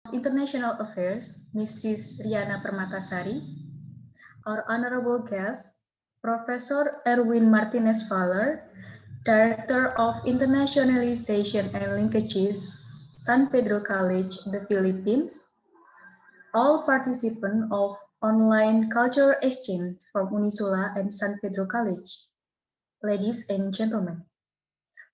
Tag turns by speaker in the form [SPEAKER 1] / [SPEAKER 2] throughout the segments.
[SPEAKER 1] International Affairs, Mrs. Riana Permatasari, our honorable guest, Professor Erwin Martinez Faller, Director of Internationalization and Linkages, San Pedro College, the Philippines, all participants of online cultural exchange from Unisula and San Pedro College, ladies and gentlemen.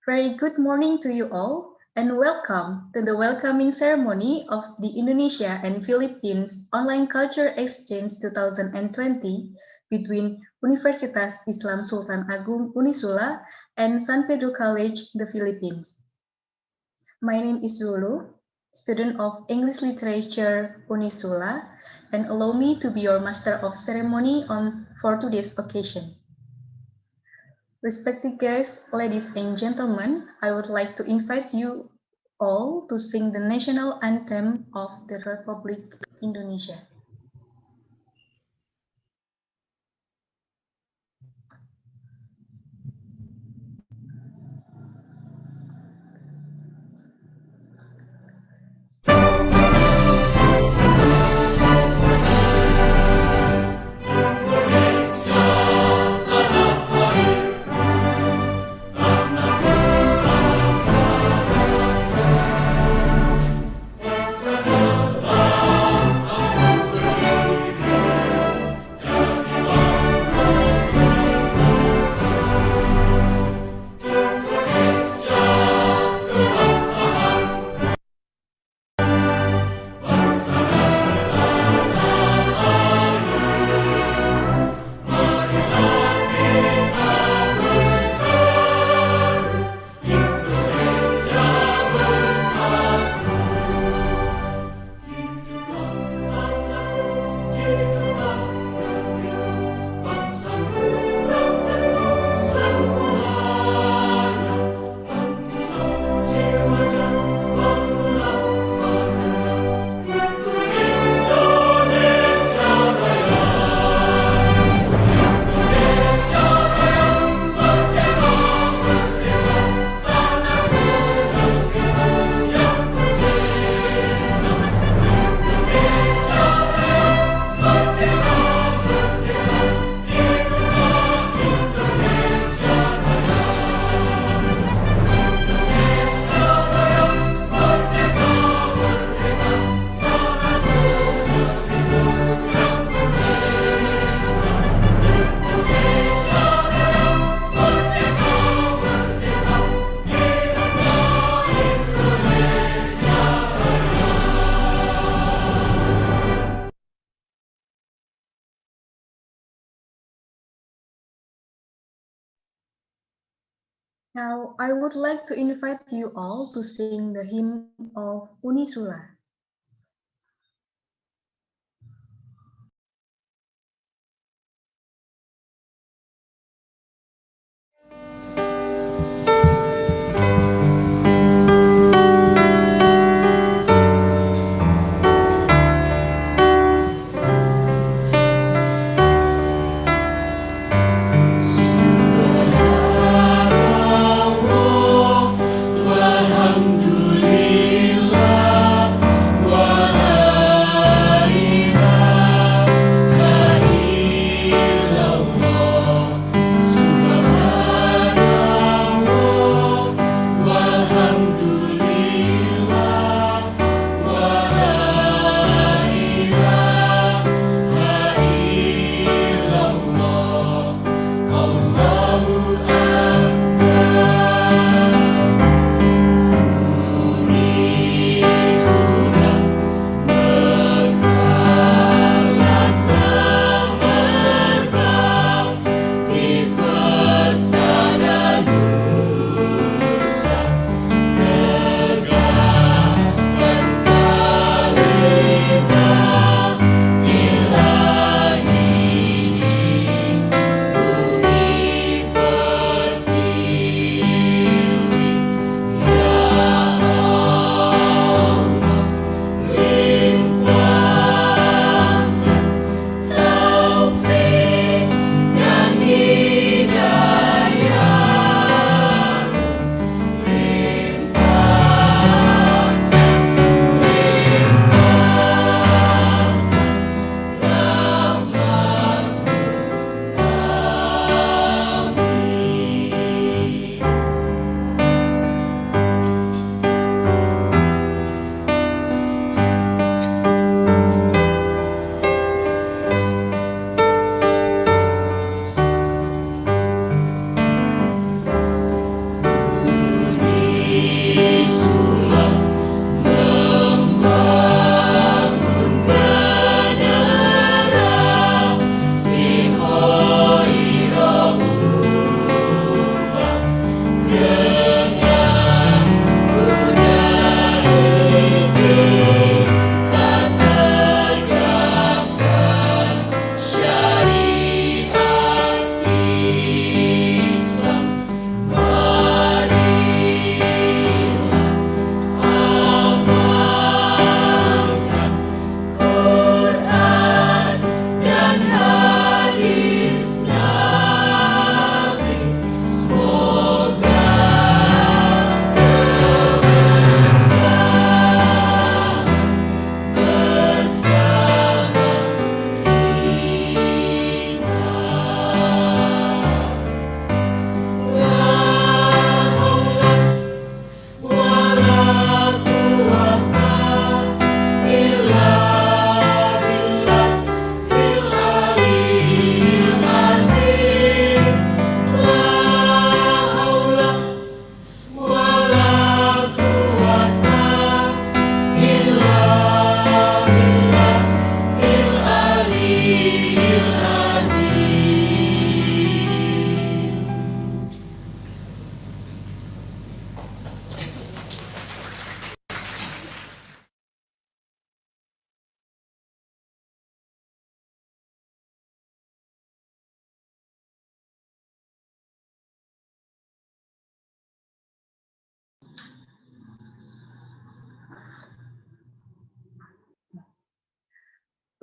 [SPEAKER 1] Very good morning to you all, and welcome to the welcoming ceremony of the Indonesia and Philippines Online Culture Exchange 2020 between Universitas Islam Sultan Agung Unisula and San Pedro College, the Philippines. My name is Lulu, student of English Literature Unisula, and allow me to be your master of ceremony for today's occasion. Respected guests, ladies and gentlemen, I would like to invite you all to sing the national anthem of the Republic Indonesia. Now, I would like to invite you all to sing the hymn of Unisula.
[SPEAKER 2] Subhanallah, walhamdulillah,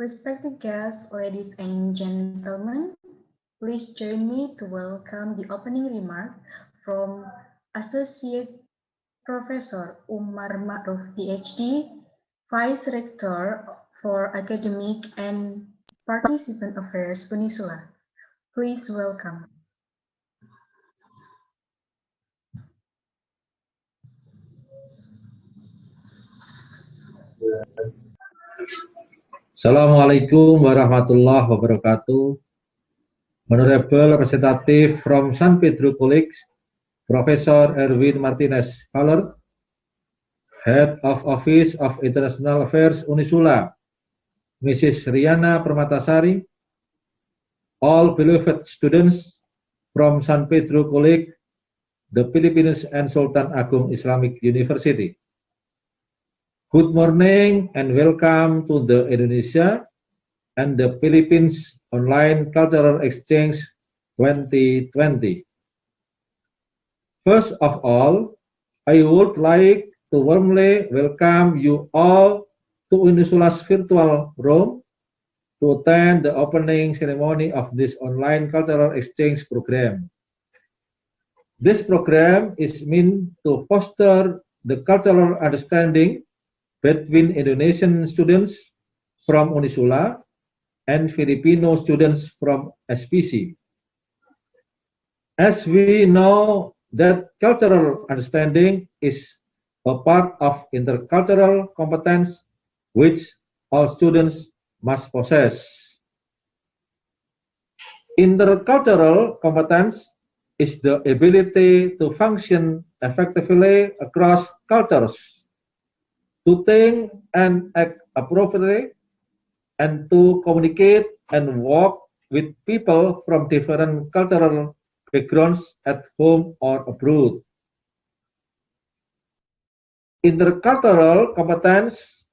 [SPEAKER 1] Respected guests, ladies and gentlemen, please join me to welcome the opening remark from Associate Professor Umar Ma'ruf, PhD, Vice Rector for Academic and Participant Affairs, Unisula. Please welcome.
[SPEAKER 2] Assalamualaikum warahmatullahi wabarakatuh. Honorable Representative from San Pedro College, Professor Erwin Martinez Faller, Head of Office of International Affairs Unisula, Mrs. Riana Permatasari, all beloved students from San Pedro College, the Philippines and Sultan Agung Islamic University. Good morning and welcome to the Indonesia and the Philippines Online Cultural Exchange 2020. First of all, I would like to warmly welcome you all to Unisula's virtual room to attend the opening ceremony of this online cultural exchange program. This program is meant to foster the cultural understanding between Indonesian students from Unisula and Filipino students from SPC. As we know that cultural understanding is a part of intercultural competence which all students must possess. Intercultural competence is the ability to function effectively across cultures, to think and act appropriately, and to communicate and work with people from different cultural backgrounds at home or abroad. Intercultural competence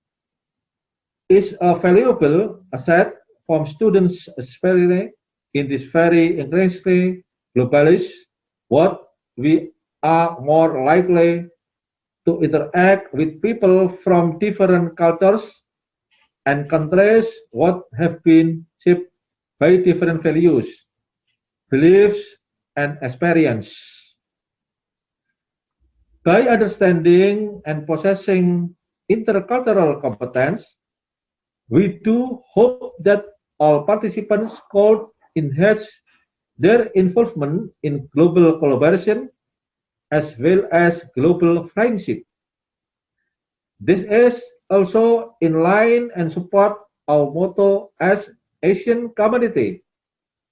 [SPEAKER 2] is a valuable asset from students, especially in this very increasingly globalist world. We are more likely to interact with people from different cultures and countries what have been shaped by different values, beliefs, and experience. By understanding and possessing intercultural competence, we do hope that all participants could enhance their involvement in global collaboration as well as global friendship. This is also in line and support our motto as Asian community,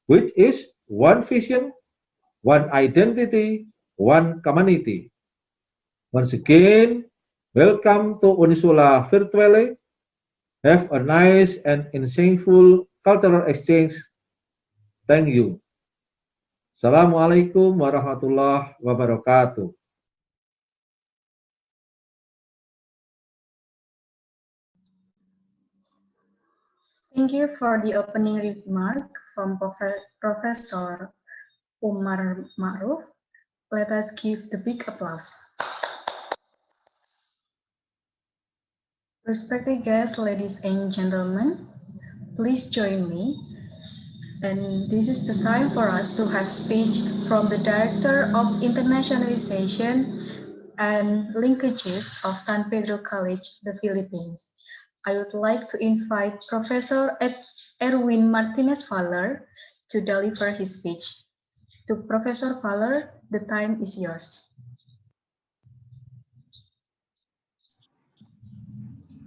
[SPEAKER 2] which is one vision, one identity, one community. Once again, welcome to Unisula virtually. Have a nice and insightful cultural exchange. Thank you. Assalamualaikum warahmatullahi wabarakatuh.
[SPEAKER 1] Thank you for the opening remark from Professor Umar Ma'ruf. Let us give the big applause. Respected guests, ladies and gentlemen, please join me. And this is the time for us to have speech from the Director of Internationalization and Linkages of San Pedro College, the Philippines. I would like to invite Professor Erwin Martinez Faller to deliver his speech. To Professor Faller, the time is yours.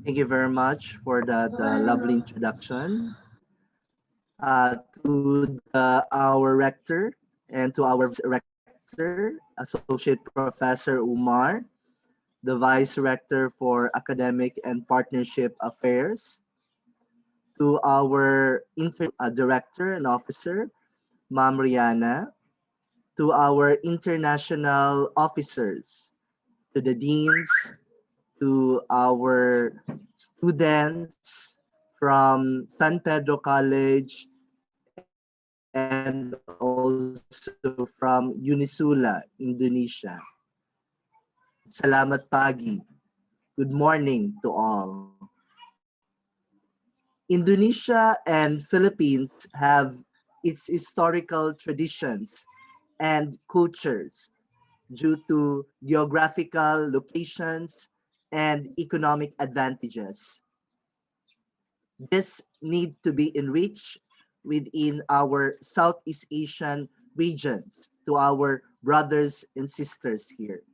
[SPEAKER 3] Thank you very much for that lovely introduction. To our rector and to our rector, Associate Professor Umar, the Vice Rector for Academic and Partnership Affairs, to our Director and Officer, Ma'am Riana, to our international officers, to the deans, to our students from San Pedro College and also from Unisula, Indonesia. Salamat pagi. Good morning to all. Indonesia and Philippines have its historical traditions and cultures due to geographical locations and economic advantages. This need to be enriched within our Southeast Asian regions to our brothers and sisters here.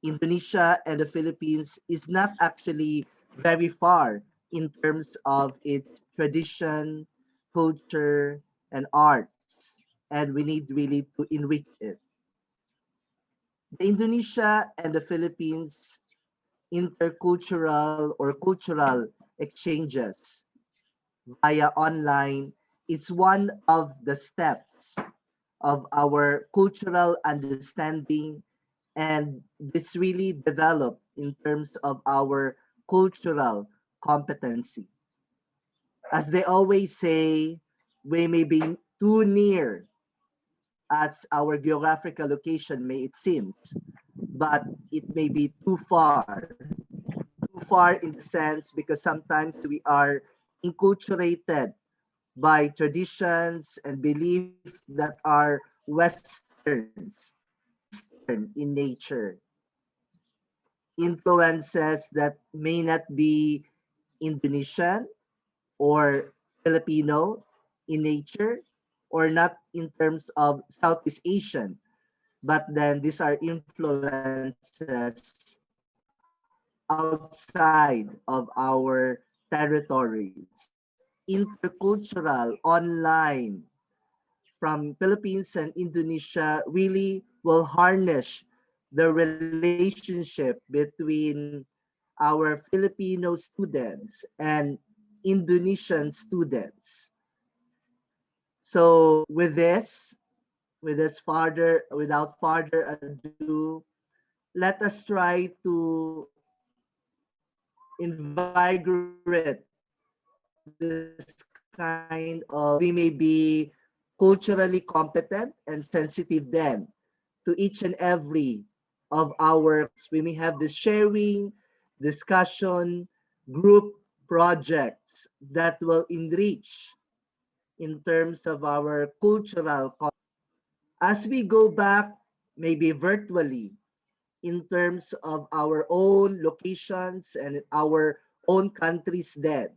[SPEAKER 3] Indonesia and the Philippines is not actually very far in terms of its tradition, culture, and arts, and we need really to enrich it. The Indonesia and the Philippines intercultural or cultural exchanges via online is one of the steps of our cultural understanding, and this really developed in terms of our cultural competency. As they always say, we may be too near as our geographical location may it seems, but it may be too far. Too far in the sense because sometimes we are enculturated by traditions and beliefs that are Westerns, Eastern in nature. Influences that may not be Indonesian or Filipino in nature, or not in terms of Southeast Asian, but then these are influences outside of our territories. Intercultural online from Philippines and Indonesia really will harness the relationship between our Filipino students and Indonesian students. So without further ado, let us try to invigorate this kind of, we may be culturally competent and sensitive then to each and every of our, we may have this sharing, discussion, group projects that will enrich in terms of our cultural. As we go back, maybe virtually, in terms of our own locations and our own countries then,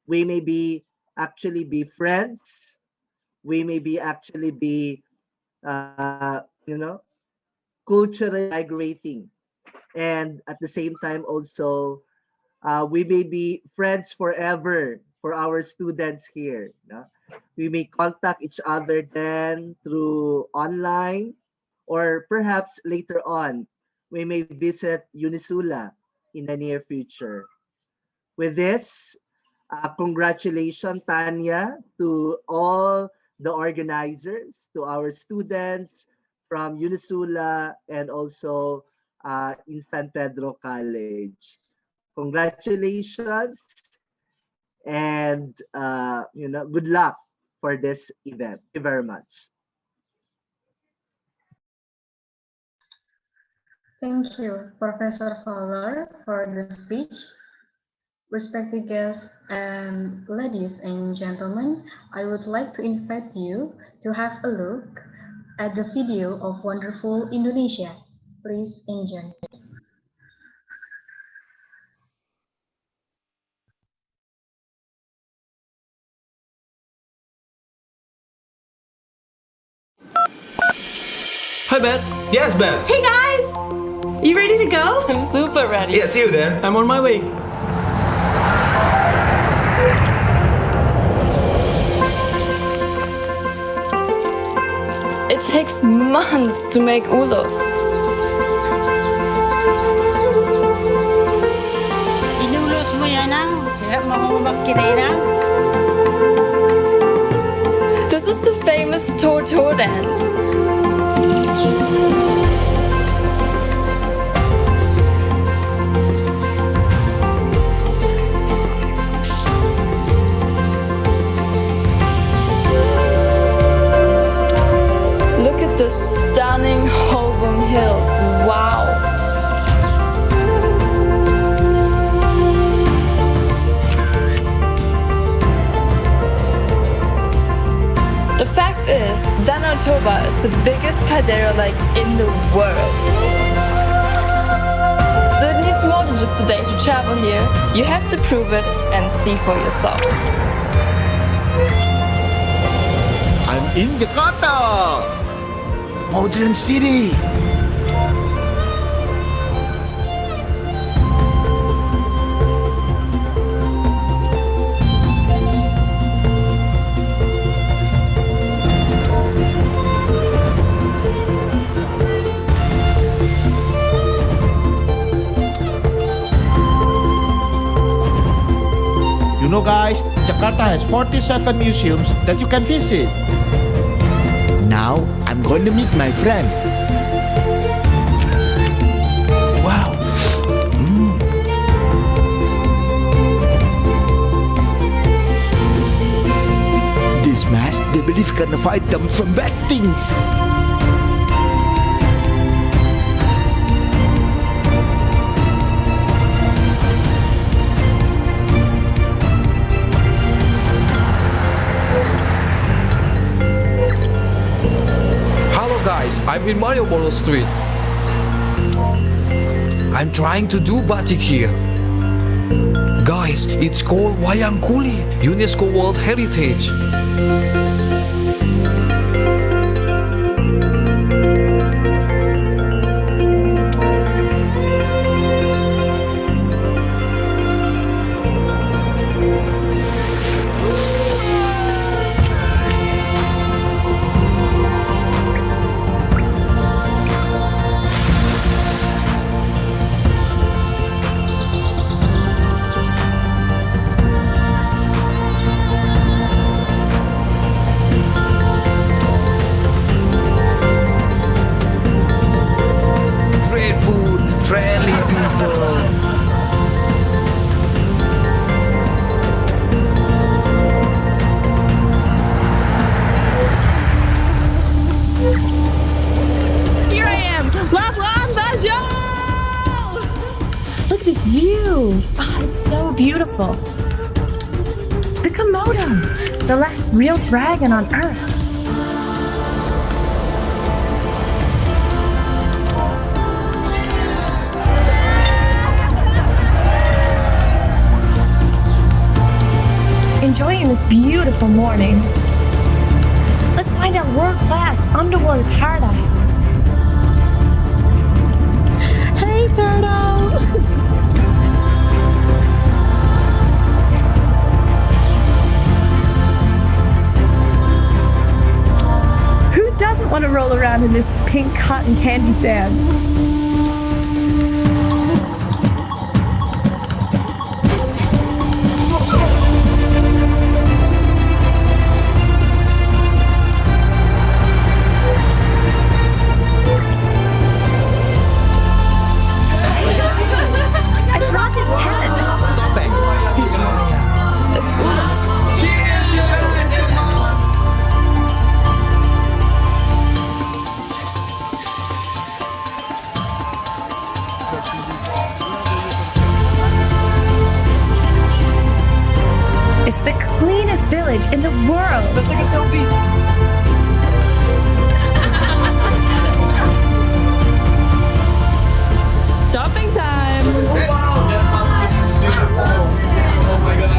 [SPEAKER 3] we may be actually be friends, we may be actually be, culturally migrating. And at the same time also, we may be friends forever for our students here. No? We may contact each other then through online, or perhaps later on, we may visit Unisula in the near future. With this, congratulations, Tanya, to all the organizers, to our students from Unisula and also in San Pedro College. Congratulations and good luck for this event. Thank you very much.
[SPEAKER 1] Thank you, Professor Fowler, for the speech. Respected guests and ladies and gentlemen, I would like to invite you to have a look at the video of wonderful Indonesia. Please enjoy.
[SPEAKER 4] Hi, Beth. Yes, Beth.
[SPEAKER 5] Hey guys! You ready to go?
[SPEAKER 6] I'm super ready.
[SPEAKER 4] Yeah, see you there. I'm on my way.
[SPEAKER 6] It takes months to make ulos.
[SPEAKER 5] Inulos mo yan ang mamamagkinay.
[SPEAKER 6] This is the famous Tortur dance. Look at the stunning Holborn Hills. Wow! Madeira like in the world. So it needs more than just a day to travel here. You have to prove it and see for yourself.
[SPEAKER 7] I'm in Jakarta, modern city. You know guys, Jakarta has 47 museums that you can visit. Now, I'm going to meet my friend. Wow. This mask, they believe can fight them from bad things.
[SPEAKER 8] Guys, I'm in Malioboro Street. I'm trying to do batik here. Guys, it's called Wayang Kuli, UNESCO World Heritage.
[SPEAKER 5] Look at this view. Oh, it's so beautiful. The Komodo, the last real dragon on Earth. Enjoying this beautiful morning. Let's find out world-class underwater paradise. Hey, turtle! Who doesn't want to roll around in this pink cotton candy sand? It's the cleanest village in the world. Let's take a selfie.
[SPEAKER 6] Shopping time.
[SPEAKER 4] Oh, wow, that must be beautiful. Oh my god.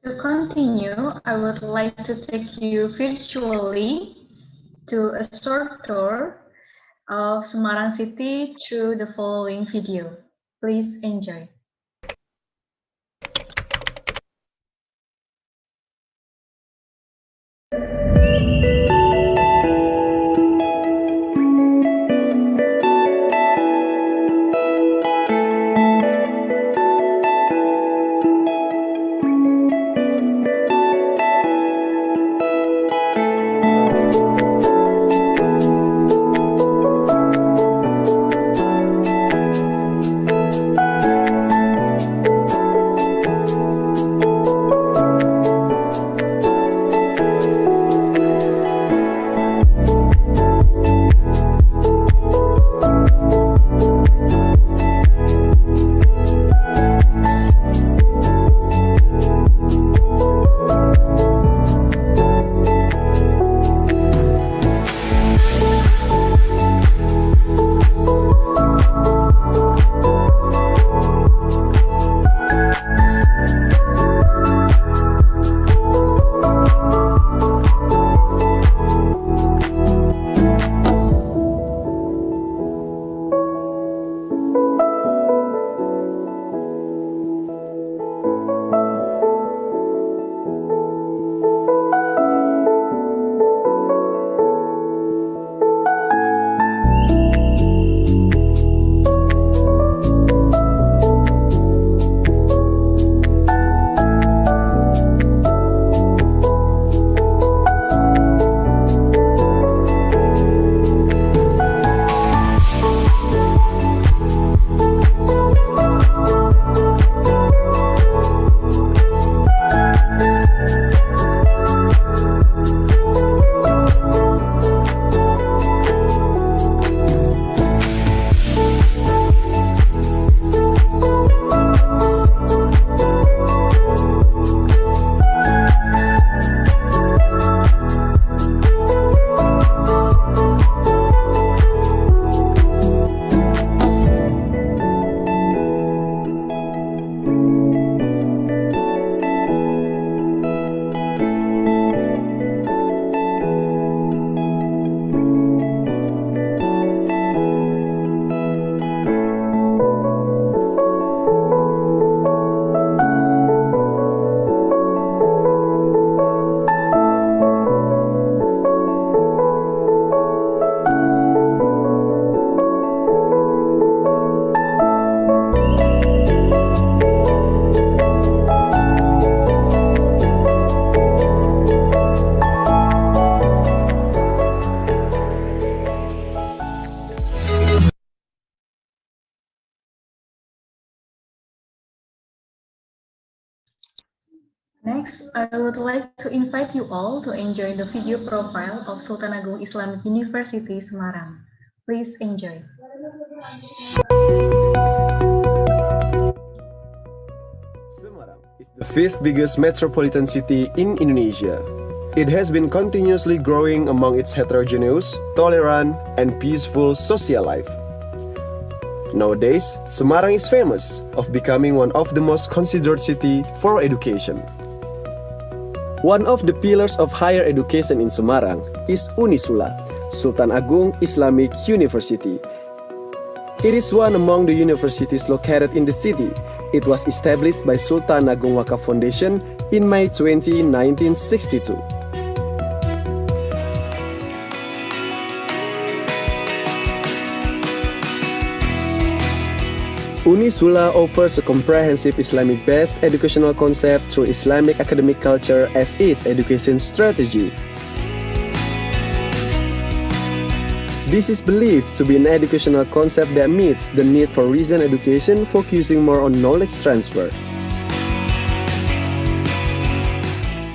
[SPEAKER 1] To continue, I would like to take you virtually to a short tour of Semarang City through the following video. Please enjoy. Next, I would like to invite you all to enjoy the video profile of Sultan Agung Islamic University Semarang. Please enjoy.
[SPEAKER 9] Semarang is the fifth biggest metropolitan city in Indonesia. It has been continuously growing among its heterogeneous, tolerant, and peaceful social life. Nowadays, Semarang is famous of becoming one of the most considered city for education. One of the pillars of higher education in Semarang is Unisula, Sultan Agung Islamic University. It is one among the universities located in the city. It was established by Sultan Agung Wakaf Foundation in May 20, 1962. Unisula offers a comprehensive Islamic-based educational concept through Islamic academic culture as its education strategy. This is believed to be an educational concept that meets the need for recent education, focusing more on knowledge transfer.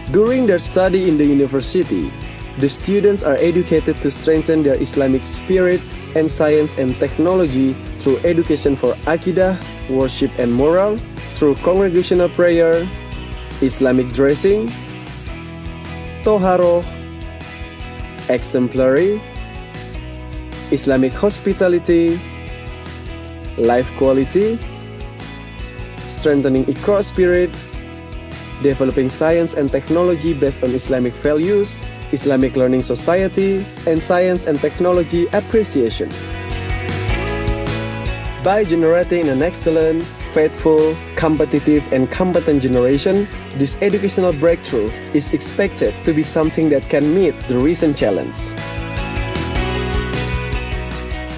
[SPEAKER 9] During their study in the university, the students are educated to strengthen their Islamic spirit and science and technology through education for Aqidah, worship and moral, through congregational prayer, Islamic dressing, Toharo, exemplary, Islamic hospitality, life quality, strengthening Iqra spirit, developing science and technology based on Islamic values, Islamic learning society, and science and technology appreciation. By generating an excellent, faithful, competitive, and competent generation, this educational breakthrough is expected to be something that can meet the recent challenge.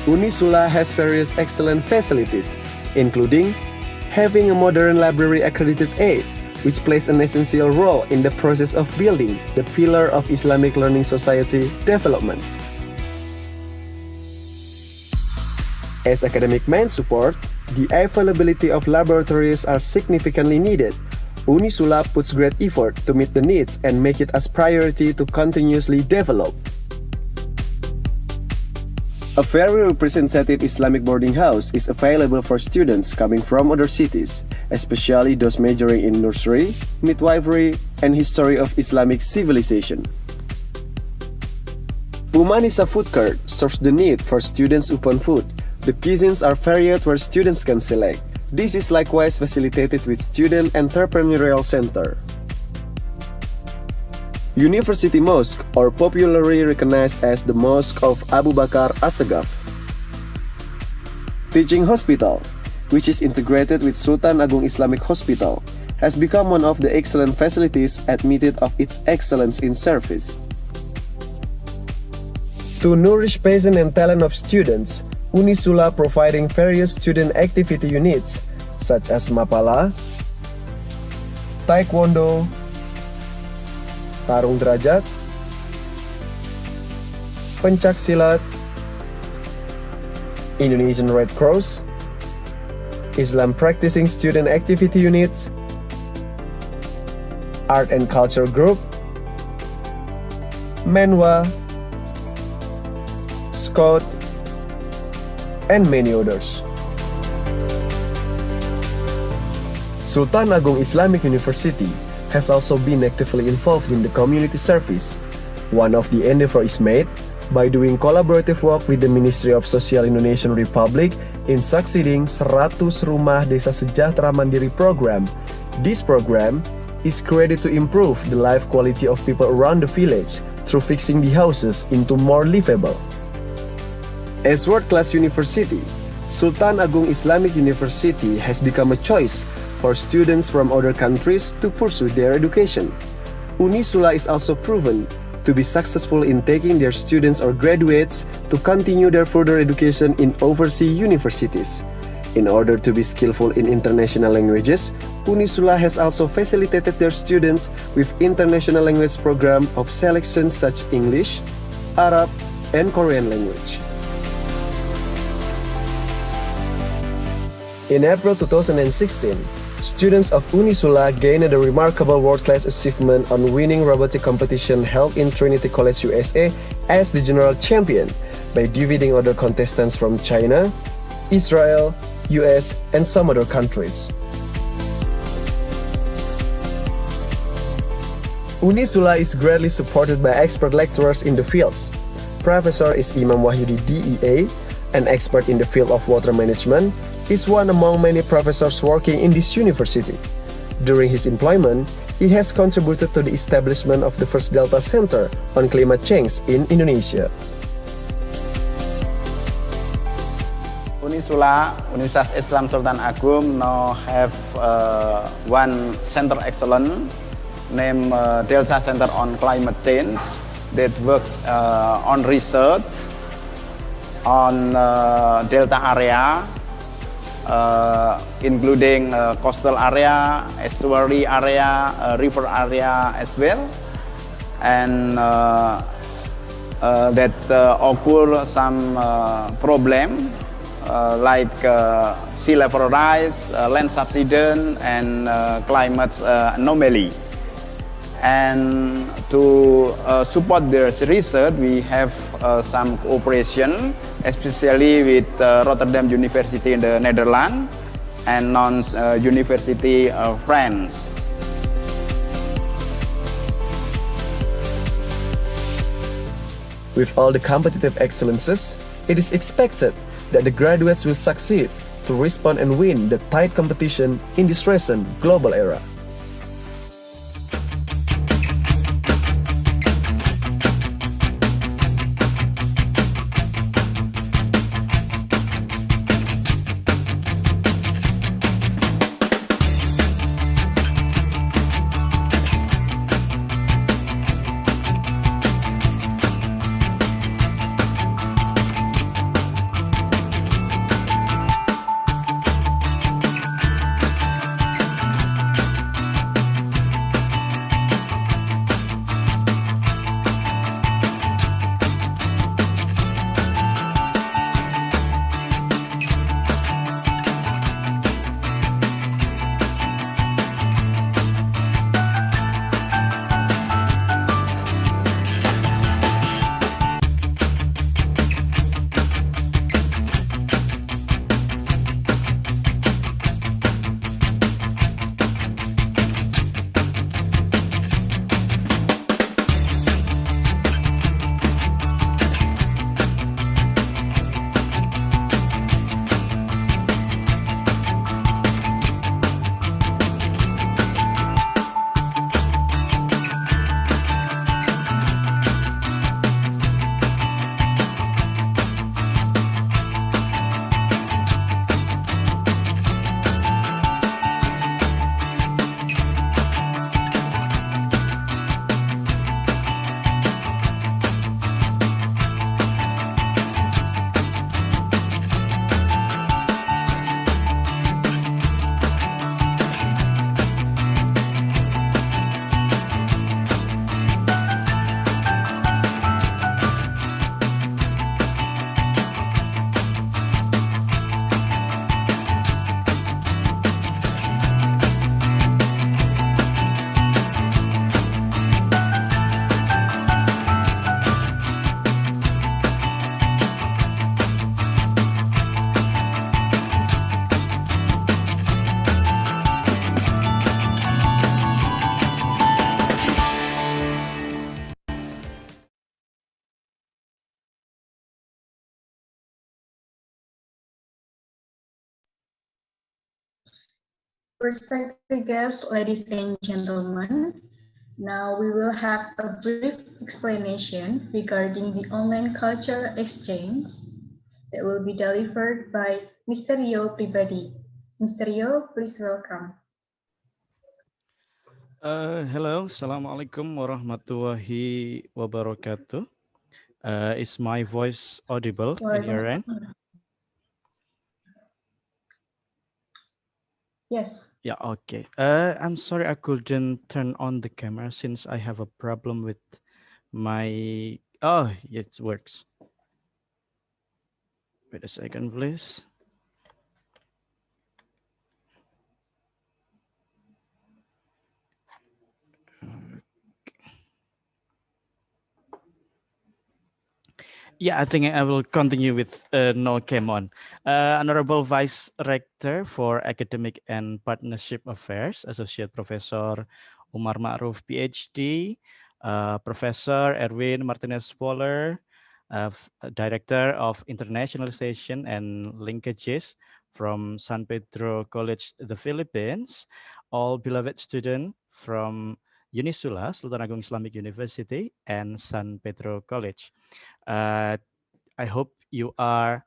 [SPEAKER 9] Unisula has various excellent facilities, including having a modern library accredited A, which plays an essential role in the process of building the pillar of Islamic learning society development. As academic main support, the availability of laboratories are significantly needed. Unisula puts great effort to meet the needs and make it as priority to continuously develop. A very representative Islamic boarding house is available for students coming from other cities, especially those majoring in nursery, midwifery, and history of Islamic civilization. Umanisa Food Court serves the need for students upon food. The cuisines are varied where students can select. This is likewise facilitated with Student Entrepreneurial Center. University Mosque, or popularly recognized as the Mosque of Abu Bakar As-Sagaf. Teaching Hospital, which is integrated with Sultan Agung Islamic Hospital, has become one of the excellent facilities admitted of its excellence in service. To nourish passion and talent of students, Unisula providing various student activity units such as Mapala, Taekwondo, Tarung Derajat, Pencak Silat, Indonesian Red Cross, Islam Practicing Student Activity Units, Art and Culture Group, Menwa, Scout, and many others. Sultan Agung Islamic University has also been actively involved in the community service. One of the endeavor is made by doing collaborative work with the Ministry of Social Indonesian Republic in succeeding 100 Rumah Desa Sejahtera Mandiri program. This program is created to improve the life quality of people around the village through fixing the houses into more livable. As world-class university, Sultan Agung Islamic University has become a choice for students from other countries to pursue their education. Unisula is also proven to be successful in taking their students or graduates to continue their further education in overseas universities. In order to be skillful in international languages, Unisula has also facilitated their students with international language program of selection such English, Arab, and Korean language. In April 2016, Students of Unisula gained a remarkable world-class achievement on winning robotic competition held in Trinity College, USA as the general champion by defeating other contestants from China, Israel, US, and some other countries. Unisula is greatly supported by expert lecturers in the fields. Professor is Imam Wahyudi DEA, an expert in the field of water management, is one among many professors working in this university. During his employment, he has contributed to the establishment of the first Delta Center on climate change in Indonesia.
[SPEAKER 10] Unisula, Universitas Islam Sultan Agum now have one center excellent named Delta Center on Climate Change that works on research on Delta area, including coastal area, estuary area, river area as well, and that occur some problem like sea level rise, land subsidence, and climate anomaly. And to support this research, we have some cooperation, especially with Rotterdam University in the Netherlands and University of France.
[SPEAKER 9] With all the competitive excellences, it is expected that the graduates will succeed to respond and win the tight competition in this recent global era.
[SPEAKER 1] Respected guests, ladies and gentlemen, now we will have a brief explanation regarding the online culture exchange that will be delivered by Mr. Rio Pribadi. Mr. Rio, please welcome.
[SPEAKER 11] Hello, Assalamualaikum warahmatullahi wabarakatuh. Is my voice audible in your end?
[SPEAKER 1] Yes.
[SPEAKER 11] Yeah, okay. I'm sorry I couldn't turn on the camera since I have a problem with my... Oh, it works. Wait a second, please. Yeah, I think I will continue with no came on. Honorable Vice Rector for Academic and Partnership Affairs, Associate Professor Umar Ma'ruf, PhD, Professor Erwin Martinez Waller, Director of Internationalization and Linkages from San Pedro College, the Philippines, all beloved students from Unisula, Sultan Agung Islamic University, and San Pedro College. Uh, I hope you are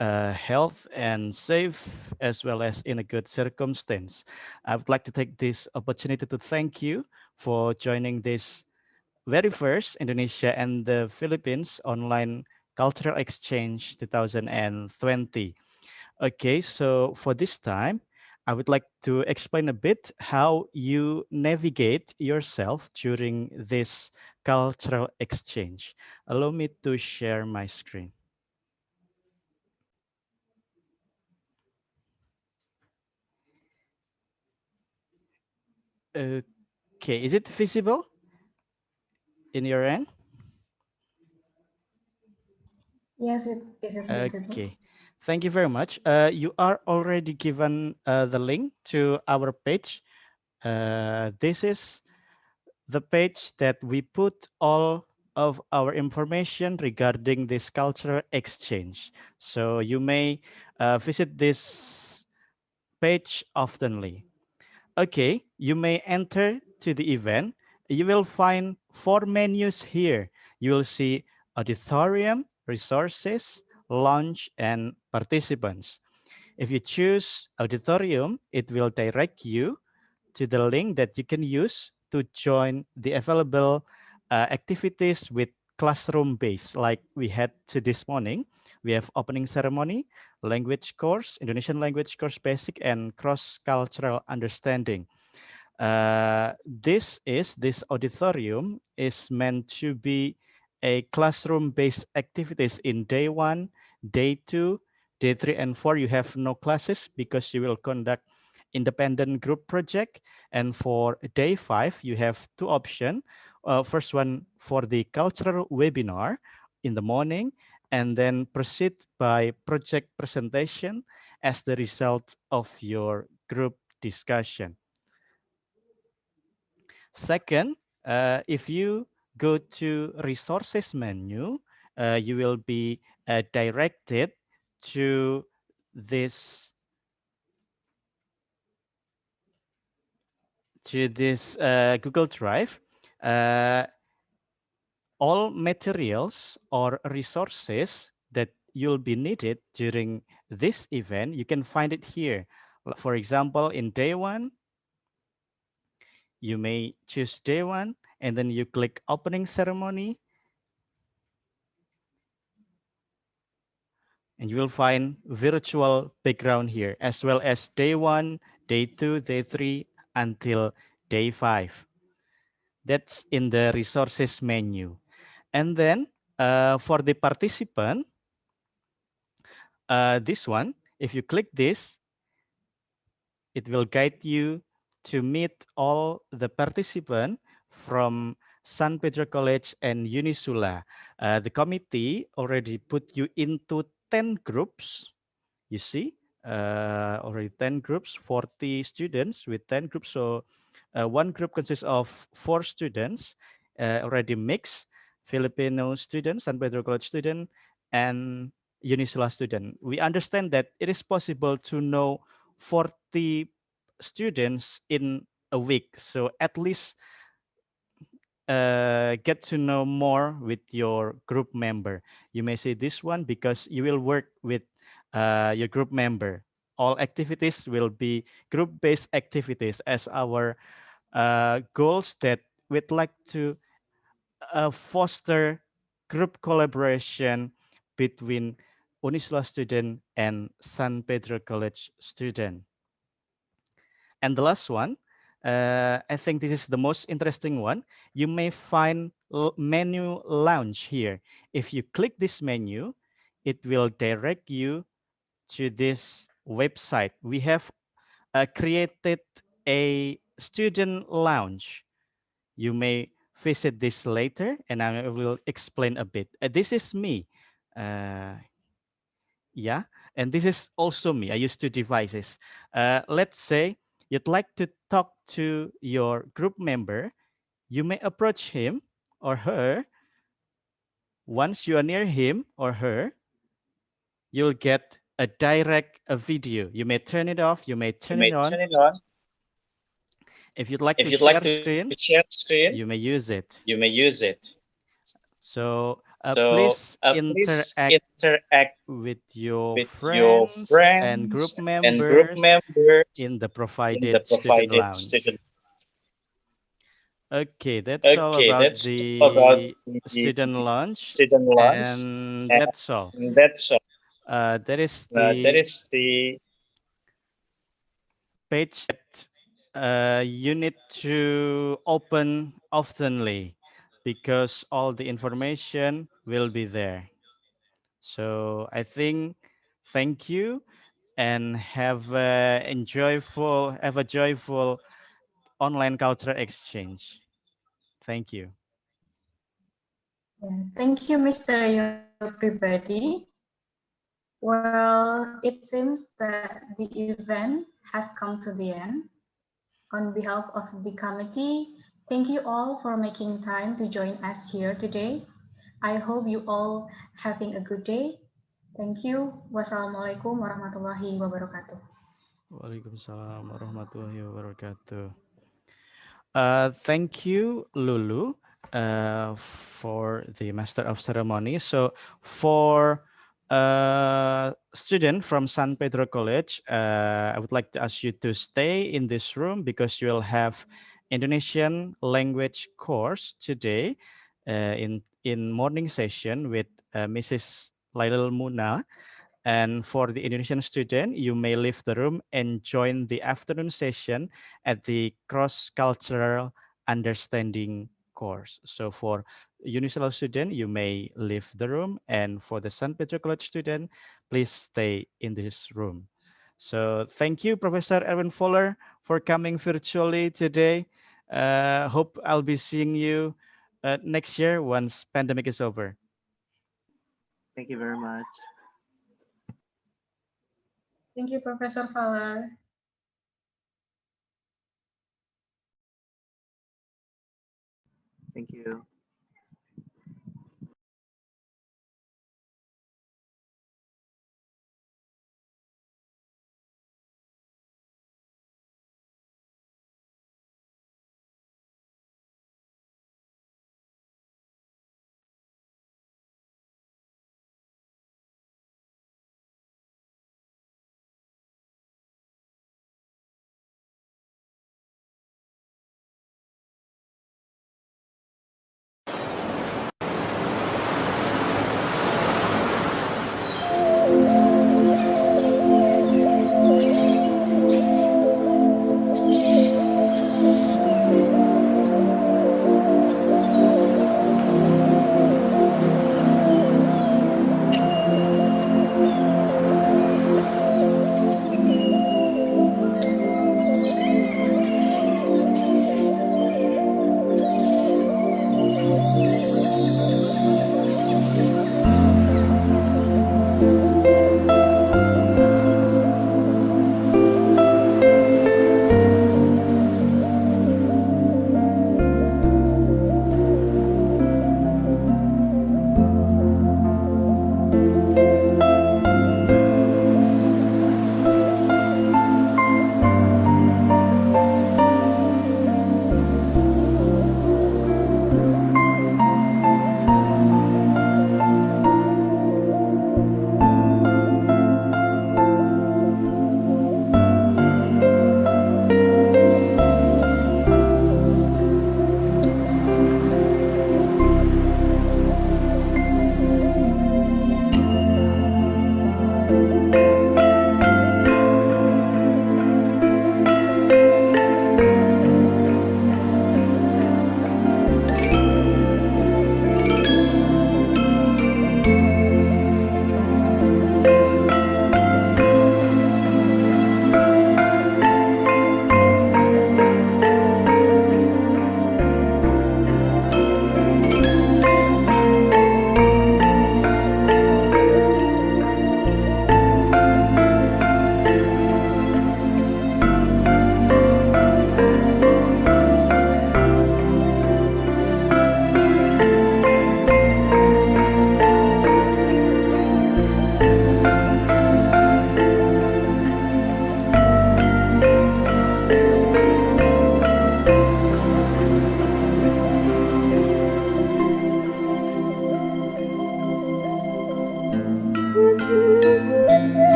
[SPEAKER 11] health and safe as well as in a good circumstance. I would like to take this opportunity to thank you for joining this very first Indonesia and the Philippines online cultural exchange 2020. Okay, so for this time, I would like to explain a bit how you navigate yourself during this cultural exchange. Allow me to share my screen. Okay, is it visible in your end?
[SPEAKER 1] Yes, it is visible.
[SPEAKER 11] Okay, thank you very much. You are already given the link to our page. This is the page that we put all of our information regarding this cultural exchange. So you may visit this page oftenly. Okay, you may enter to the event. You will find four menus here. You will see auditorium, resources, launch, and participants. If you choose auditorium, it will direct you to the link that you can use to join the available activities with classroom base like we had to this morning. We have opening ceremony, language course, Indonesian language course basic, and cross-cultural understanding. This auditorium is meant to be a classroom-based activities in day 1, day 2, day 3, and 4. You have no classes because you will conduct independent group project. And for day 5, you have two options. First one for the cultural webinar in the morning, and then proceed by project presentation as the result of your group discussion. Second, if you go to resources menu, you will be directed to this Google Drive. Uh, all materials or resources that you'll be needed during this event, you can find it here. For example, in day 1, you may choose day 1 and then you click opening ceremony, and you will find virtual background here as well as day 1, day 2, day 3 until day 5. That's in the resources menu. And then for the participant, this one, if you click this, it will guide you to meet all the participants from San Pedro College and Unisula. The committee already put you into 10 groups. You see, already 10 groups, 40 students with 10 groups. So one group consists of 4 students, already mixed, Filipino students, San Pedro College student, and Unisula student. We understand that it is possible to know 40 students in a week. So at least get to know more with your group member. You may say this one because you will work with your group member. All activities will be group-based activities as our goals that we'd like to foster group collaboration between Unisula student and San Pedro College student. And the last one, I think this is the most interesting one. You may find menu launch here. If you click this menu, it will direct you to this website. We have created a student lounge. You may visit this later, and I will explain a bit. This is me. Yeah, and this is also me. I use two devices. Let's say you'd like to talk to your group member. You may approach him or her. Once you are near him or her, you'll get a direct a video. You may turn it off, you may turn it on. If you'd like to share screen, you may use it. So please interact with your friends and group members in the provided student lounge. Okay, that's all about the student lounge, and that's all. That is the page that you need to open oftenly because all the information will be there. So I think thank you and have a joyful online cultural exchange. Thank you.
[SPEAKER 1] Yeah, thank you, Mr. Yo Pribadi. Well, it seems that the event has come to the end. On behalf of the committee, thank you all for making time to join us here today. I hope you all having a good day. Thank you. Wassalamualaikum warahmatullahi wabarakatuh.
[SPEAKER 11] Waalaikumsalam warahmatullahi wabarakatuh. Thank you, Lulu, for the Master of Ceremony. So for student from San Pedro College, I would like to ask you to stay in this room because you will have Indonesian language course today in morning session with Mrs. Lailul Muna. And for the Indonesian student, you may leave the room and join the afternoon session at the cross-cultural understanding course. So for universal student, you may leave the room. And for the San Pedro College student, please stay in this room. So thank you, Professor Erwin Fowler, for coming virtually today. Hope I'll be seeing you next year once pandemic is over.
[SPEAKER 3] Thank you very much.
[SPEAKER 1] Thank you, Professor Fowler.
[SPEAKER 3] Thank you.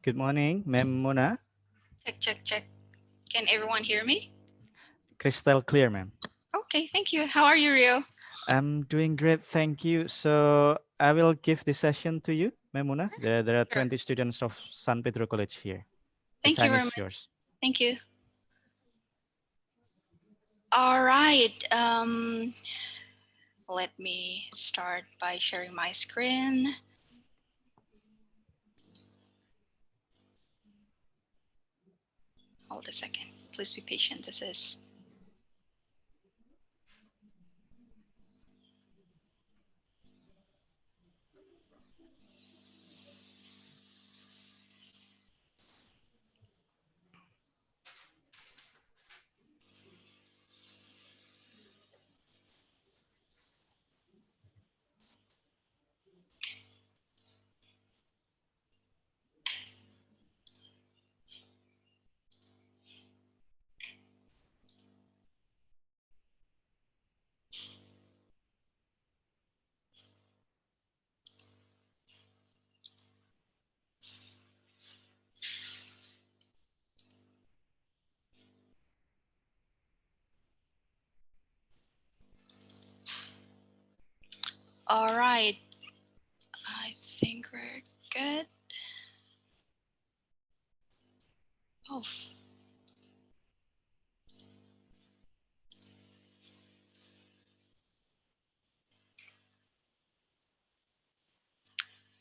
[SPEAKER 11] Good morning, Ma'am Mona.
[SPEAKER 12] Check, check, check. Can everyone hear me?
[SPEAKER 11] Crystal clear, ma'am.
[SPEAKER 12] Okay, thank you. How are you, Rio?
[SPEAKER 11] I'm doing great, thank you. So I will give this session to you, Ma'am Mona. There are 20 students of San Pedro College here. The
[SPEAKER 12] Thank you
[SPEAKER 11] time
[SPEAKER 12] very
[SPEAKER 11] is
[SPEAKER 12] much.
[SPEAKER 11] yours.
[SPEAKER 12] Thank you. All right. Let me start by sharing my screen. Hold a second. Please be patient. This is. All right. I think we're good. Oh.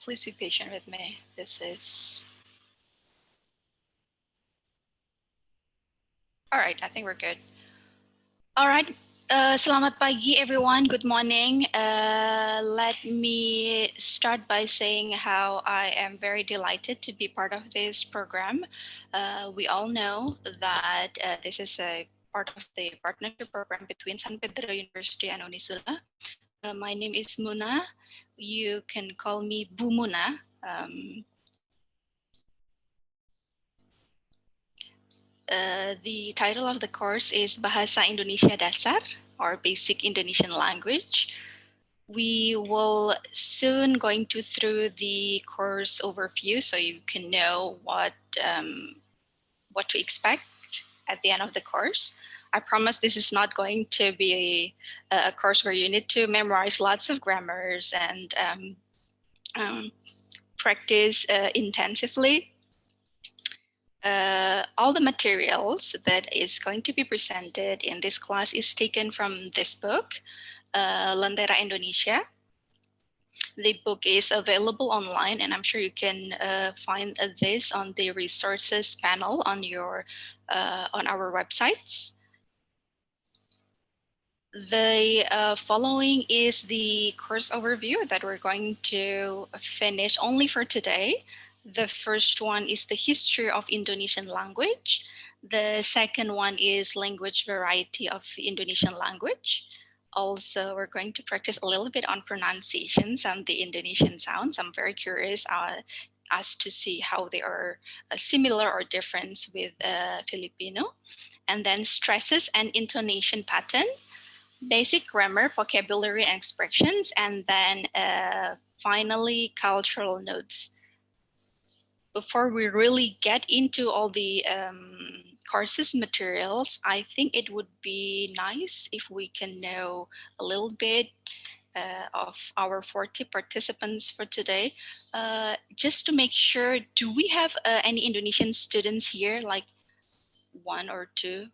[SPEAKER 12] Please be patient with me. This is. All right, I think we're good. All right. Selamat pagi, everyone. Good morning. Let me start by saying how I am very delighted to be part of this program. We all know that this is a part of the partnership program between San Pedro University and Unisula. My name is Muna. You can call me Bu Muna. The title of the course is Bahasa Indonesia Dasar, or Basic Indonesian Language. We will soon going through the course overview so you can know what to expect at the end of the course. I promise this is not going to be a course where you need to memorize lots of grammars and practice intensively. All the materials that is going to be presented in this class is taken from this book, Lentera Indonesia. The book is available online, and I'm sure you can find this on the resources panel on our websites. The following is the course overview that we're going to finish only for today. The first one is the history of Indonesian language. The second one is language variety of Indonesian language. Also, we're going to practice a little bit on pronunciations and the Indonesian sounds. I'm very curious as to see how they are similar or different with Filipino. And then stresses and intonation pattern, basic grammar, vocabulary, and expressions, and then finally cultural notes. Before we really get into all the courses materials, I think it would be nice if we can know a little bit of our 40 participants for today. Just to make sure, do we have any Indonesian students here, like one or two?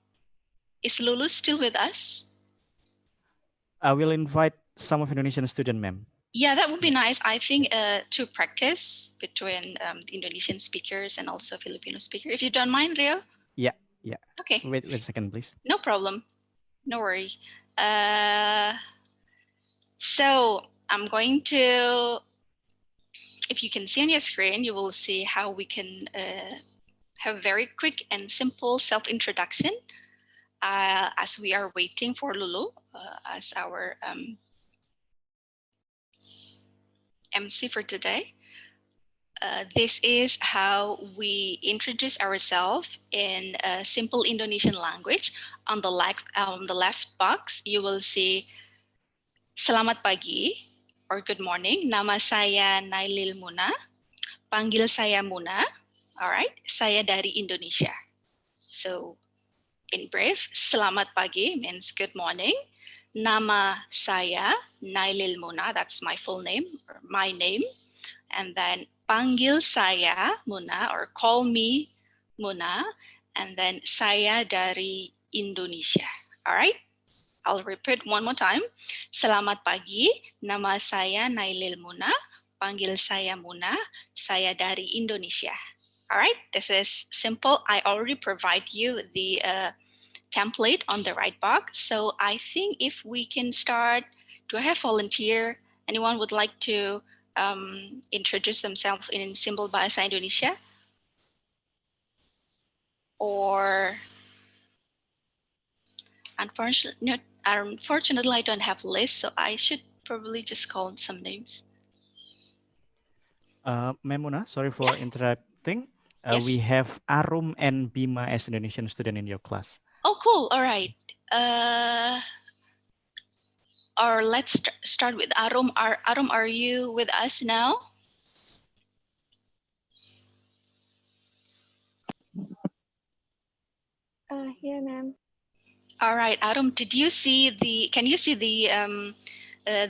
[SPEAKER 12] Is Lulu still with us?
[SPEAKER 11] I will invite some of Indonesian student, ma'am.
[SPEAKER 12] Yeah, that would be nice. I think to practice between the Indonesian speakers and also Filipino speaker. If you don't mind, Rio.
[SPEAKER 11] Yeah.
[SPEAKER 12] Okay.
[SPEAKER 11] Wait a second, please.
[SPEAKER 12] No problem. No worry. So I'm going to, if you can see on your screen, you will see how we can have a very quick and simple self-introduction as we are waiting for Lulu as our MC for today. This is how we introduce ourselves in a simple Indonesian language. On the left box, you will see Selamat pagi or good morning. Nama saya Nailil Muna. Panggil saya Muna. Alright, saya dari Indonesia. So, in brief, selamat pagi means good morning. Nama saya Nailil Muna, that's my full name, or my name. And then panggil saya Muna, or call me Muna. And then saya dari Indonesia. Alright, I'll repeat one more time. Selamat pagi, nama saya Nailil Muna, panggil saya Muna, saya dari Indonesia. Alright, this is simple. I already provide you the template on the right box. So I think if we can start, do I have volunteer? Anyone would like to introduce themselves in simple bahasa Indonesia? Or unfortunately, I don't have a list, so I should probably just call some names.
[SPEAKER 11] Memuna, sorry for interrupting.
[SPEAKER 12] Yes.
[SPEAKER 11] We have Arum and Bima as Indonesian student in your class.
[SPEAKER 12] Oh, cool. All right. Or let's start with Arum. Arum, are you with us now?
[SPEAKER 13] Yeah, ma'am.
[SPEAKER 12] All right, Arum, can you see the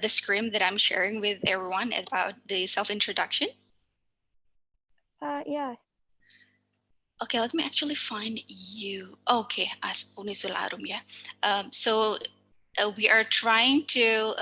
[SPEAKER 12] screen that I'm sharing with everyone about the self-introduction?
[SPEAKER 13] Yeah.
[SPEAKER 12] Okay, let me actually find you. Okay, as Unisul Arum, yeah. So we are trying to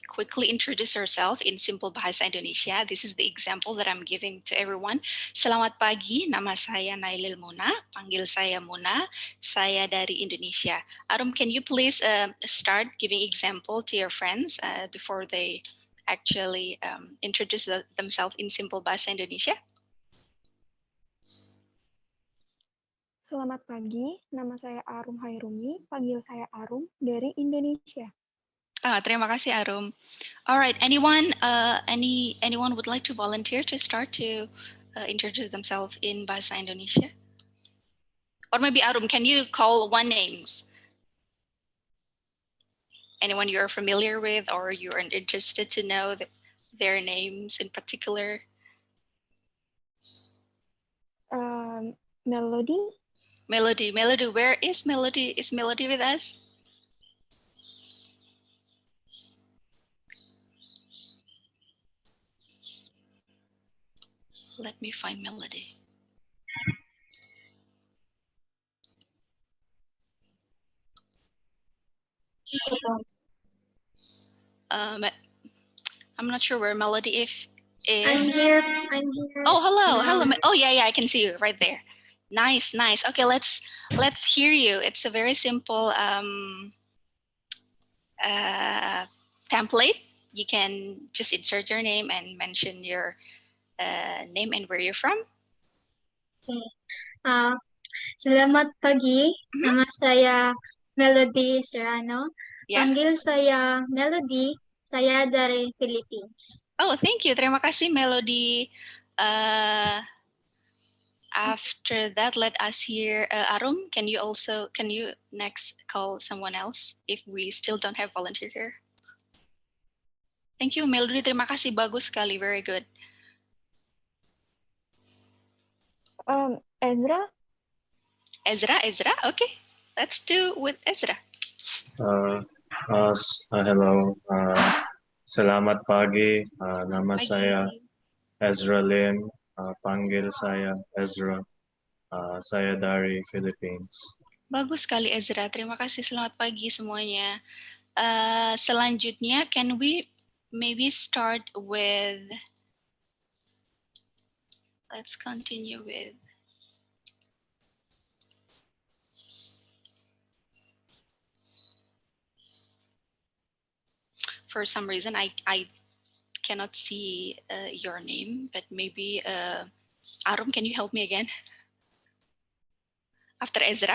[SPEAKER 12] quickly introduce ourselves in simple bahasa Indonesia. This is the example that I'm giving to everyone. Selamat pagi, nama saya Nailil Muna, panggil saya Muna, saya dari Indonesia. Arum, can you please start giving example to your friends before they actually introduce themselves in simple bahasa Indonesia?
[SPEAKER 13] Selamat pagi, nama saya Arum Hairumi, panggil saya Arum dari Indonesia.
[SPEAKER 12] Terima kasih Arum. All right, anyone would like to volunteer to start to introduce themselves in Bahasa Indonesia? Or maybe Arum, can you call one names? Anyone you're familiar with or you're interested to know their names in particular?
[SPEAKER 13] Melody.
[SPEAKER 12] Melody, where is Melody? Is Melody with us? Let me find Melody. I'm not sure where Melody is.
[SPEAKER 14] I'm here.
[SPEAKER 12] Oh, hello. Oh, yeah, I can see you right there. Nice. Okay, let's hear you. It's a very simple template. You can just insert your name and mention your name and where you're from.
[SPEAKER 14] Selamat pagi. Nama saya Melody Serrano. Panggil saya Melody. Saya dari Philippines.
[SPEAKER 12] Oh, thank you. Terima kasih, Melody. After that, let us hear Arum. Can you next call someone else if we still don't have volunteer here? Thank you, Melody. Terima kasih. Bagus sekali. Very good. Ezra. Okay, let's do with Ezra.
[SPEAKER 15] Hello. Selamat pagi. Nama saya Ezra Lin. Panggil saya Ezra. Saya dari Philippines.
[SPEAKER 12] Bagus sekali Ezra. Terima kasih. Selamat pagi semuanya. Selanjutnya, can we maybe start with? Let's continue with. For some reason, I cannot see your name, but maybe Arum, can you help me again? After Ezra.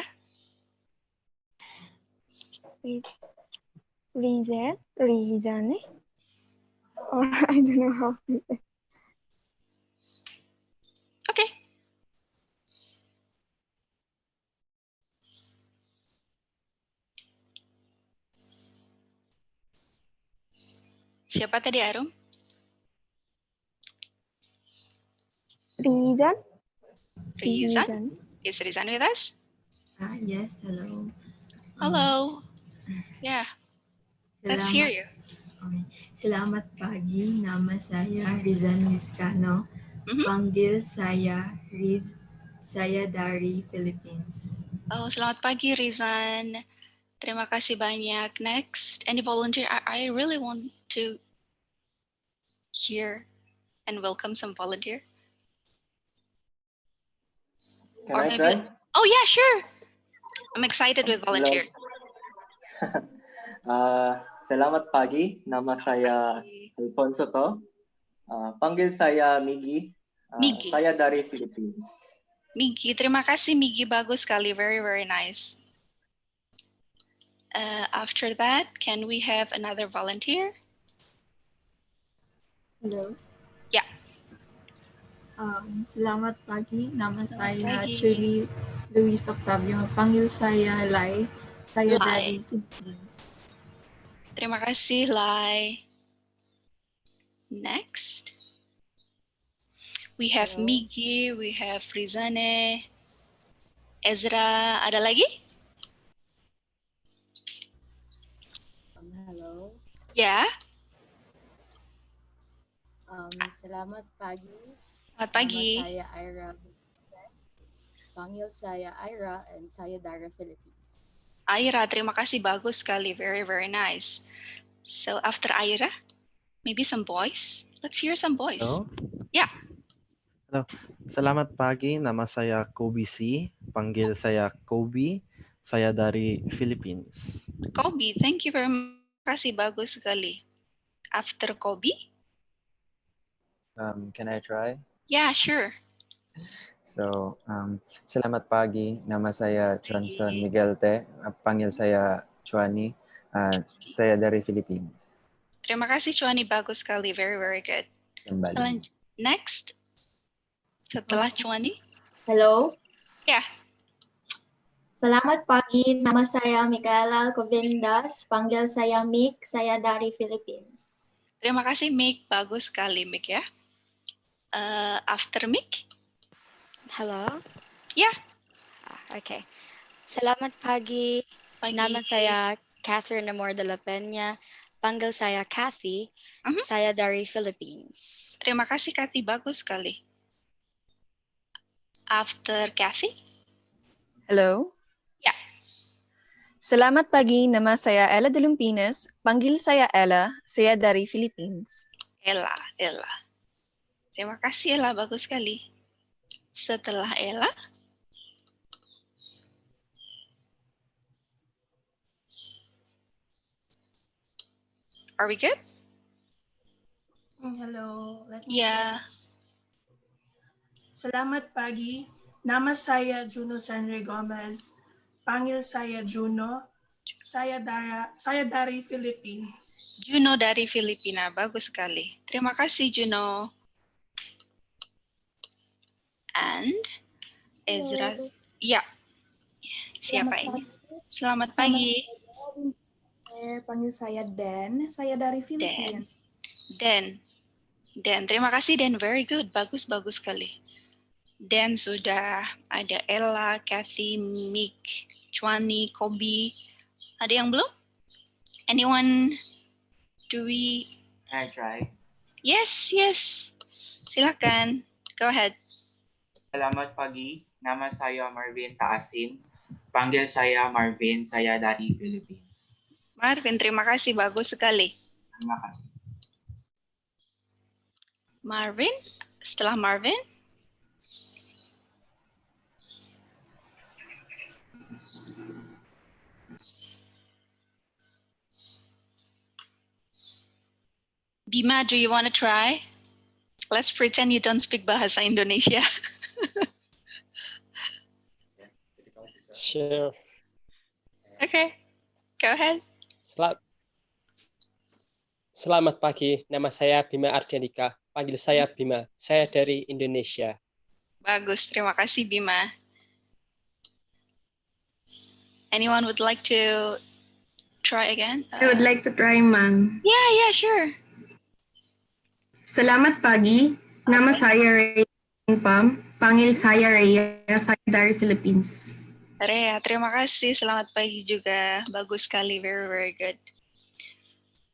[SPEAKER 13] Rizane, or I don't know how to say.
[SPEAKER 12] Okay. Siapa tadi Arum?
[SPEAKER 13] Rizan.
[SPEAKER 12] Rizan? Is Rizan with us?
[SPEAKER 16] Yes, hello.
[SPEAKER 12] Hello. Yeah. Let's hear you.
[SPEAKER 16] Okay. Selamat pagi, nama saya Rizan Rizkano. Panggil saya Riz, saya dari Philippines.
[SPEAKER 12] Oh, selamat pagi Rizan. Terima kasih banyak. Next, any volunteer? I really want to hear and welcome some volunteer.
[SPEAKER 17] Can I try?
[SPEAKER 12] Oh yeah, sure. I'm excited with volunteer.
[SPEAKER 17] Selamat pagi, nama saya Alfonso to. Panggil saya Migi.
[SPEAKER 12] Migi.
[SPEAKER 17] Saya dari Philippines.
[SPEAKER 12] Migi, terima kasih Migi, bagus sekali, very very nice. After that, can we have another volunteer?
[SPEAKER 18] Hello.
[SPEAKER 12] Yeah.
[SPEAKER 18] Selamat pagi, nama saya Julie Luis Octavio. Panggil saya Lai. Saya dari Philippines.
[SPEAKER 12] Terima kasih, Lai. Next. We have Migi, we have Rizane, Ezra. Ada lagi?
[SPEAKER 19] Halo.
[SPEAKER 12] Ya.
[SPEAKER 19] Selamat pagi.
[SPEAKER 12] Selamat pagi.
[SPEAKER 19] Nama saya Ira. Panggil saya Ira and saya dari Philippines.
[SPEAKER 12] Aira, terima kasih, bagus sekali, very very nice. So after Aira, maybe some boys. Let's hear some boys.
[SPEAKER 20] Halo.
[SPEAKER 12] Yeah.
[SPEAKER 20] Halo. Selamat pagi, nama saya Kobi C. Panggil saya Kobi. Saya dari Philippines.
[SPEAKER 12] Kobi, thank you very much. Terima kasih, bagus sekali. After Kobi?
[SPEAKER 21] Can I try?
[SPEAKER 12] Yeah, sure.
[SPEAKER 21] So, selamat pagi. Nama saya Johnson Miguel Te. Panggil saya Chuani. Saya dari Philippines.
[SPEAKER 12] Terima kasih, Chuani, bagus sekali, very very good.
[SPEAKER 21] Kembali.
[SPEAKER 12] Next, setelah Chuani.
[SPEAKER 14] Hello.
[SPEAKER 12] Ya.
[SPEAKER 14] Selamat pagi, nama saya Micaela Alcobendas. Panggil saya Mik, saya dari Philippines.
[SPEAKER 12] Terima kasih, Mik, bagus sekali, Mik ya. After Mik.
[SPEAKER 22] Halo.
[SPEAKER 12] Ya.
[SPEAKER 22] Okay. Selamat pagi. Nama saya Catherine Amor de la Peña. Panggil saya Kathy. Saya dari Philippines.
[SPEAKER 12] Terima kasih, Kathy, bagus sekali. After Kathy.
[SPEAKER 23] Hello.
[SPEAKER 12] Ya.
[SPEAKER 23] Selamat pagi, nama saya Ella de Lumpinas. Panggil saya Ella. Saya dari Philippines.
[SPEAKER 12] Ella. Terima kasih, Ella, bagus sekali. Setelah Ella. Are we good?
[SPEAKER 24] Hello.
[SPEAKER 12] Yeah.
[SPEAKER 24] Selamat pagi. Nama saya Juno Sanre Gomez. Panggil saya Juno. Saya dari Philippines.
[SPEAKER 12] Juno dari Filipina, bagus sekali. Terima kasih, Juno. And Ezra. Ya. Siapa ini? Selamat pagi.
[SPEAKER 25] Panggil saya Dan. Saya dari Filipina.
[SPEAKER 12] Dan. Terima kasih, Dan. Very good. Bagus sekali. Dan sudah ada Ella, Kathy, Mik, Chuani, Kobi. Ada yang belum? Anyone? Do we?
[SPEAKER 26] Can I try?
[SPEAKER 12] Yes. Silakan. Go ahead.
[SPEAKER 26] Selamat pagi. Nama saya Marvin Taasin. Panggil saya Marvin. Saya dari Philippines.
[SPEAKER 12] Marvin, terima kasih. Bagus sekali.
[SPEAKER 26] Terima kasih.
[SPEAKER 12] Marvin. Setelah Marvin. Bima, do you want to try? Let's pretend you don't speak bahasa Indonesia.
[SPEAKER 27] Sure.
[SPEAKER 12] Okay, go ahead.
[SPEAKER 27] Selamat pagi, nama saya Bima Ardianika. Panggil saya Bima. Saya dari Indonesia.
[SPEAKER 12] Bagus, terima kasih Bima. Anyone would like to try again?
[SPEAKER 13] I would like to try, ma'am.
[SPEAKER 12] Yeah, sure.
[SPEAKER 13] Selamat pagi. Nama saya Rain Pam.
[SPEAKER 2] Panggil saya Rhea, saya dari Philippines.
[SPEAKER 12] Rea, terima kasih. Selamat pagi juga. Bagus sekali. Very, very good.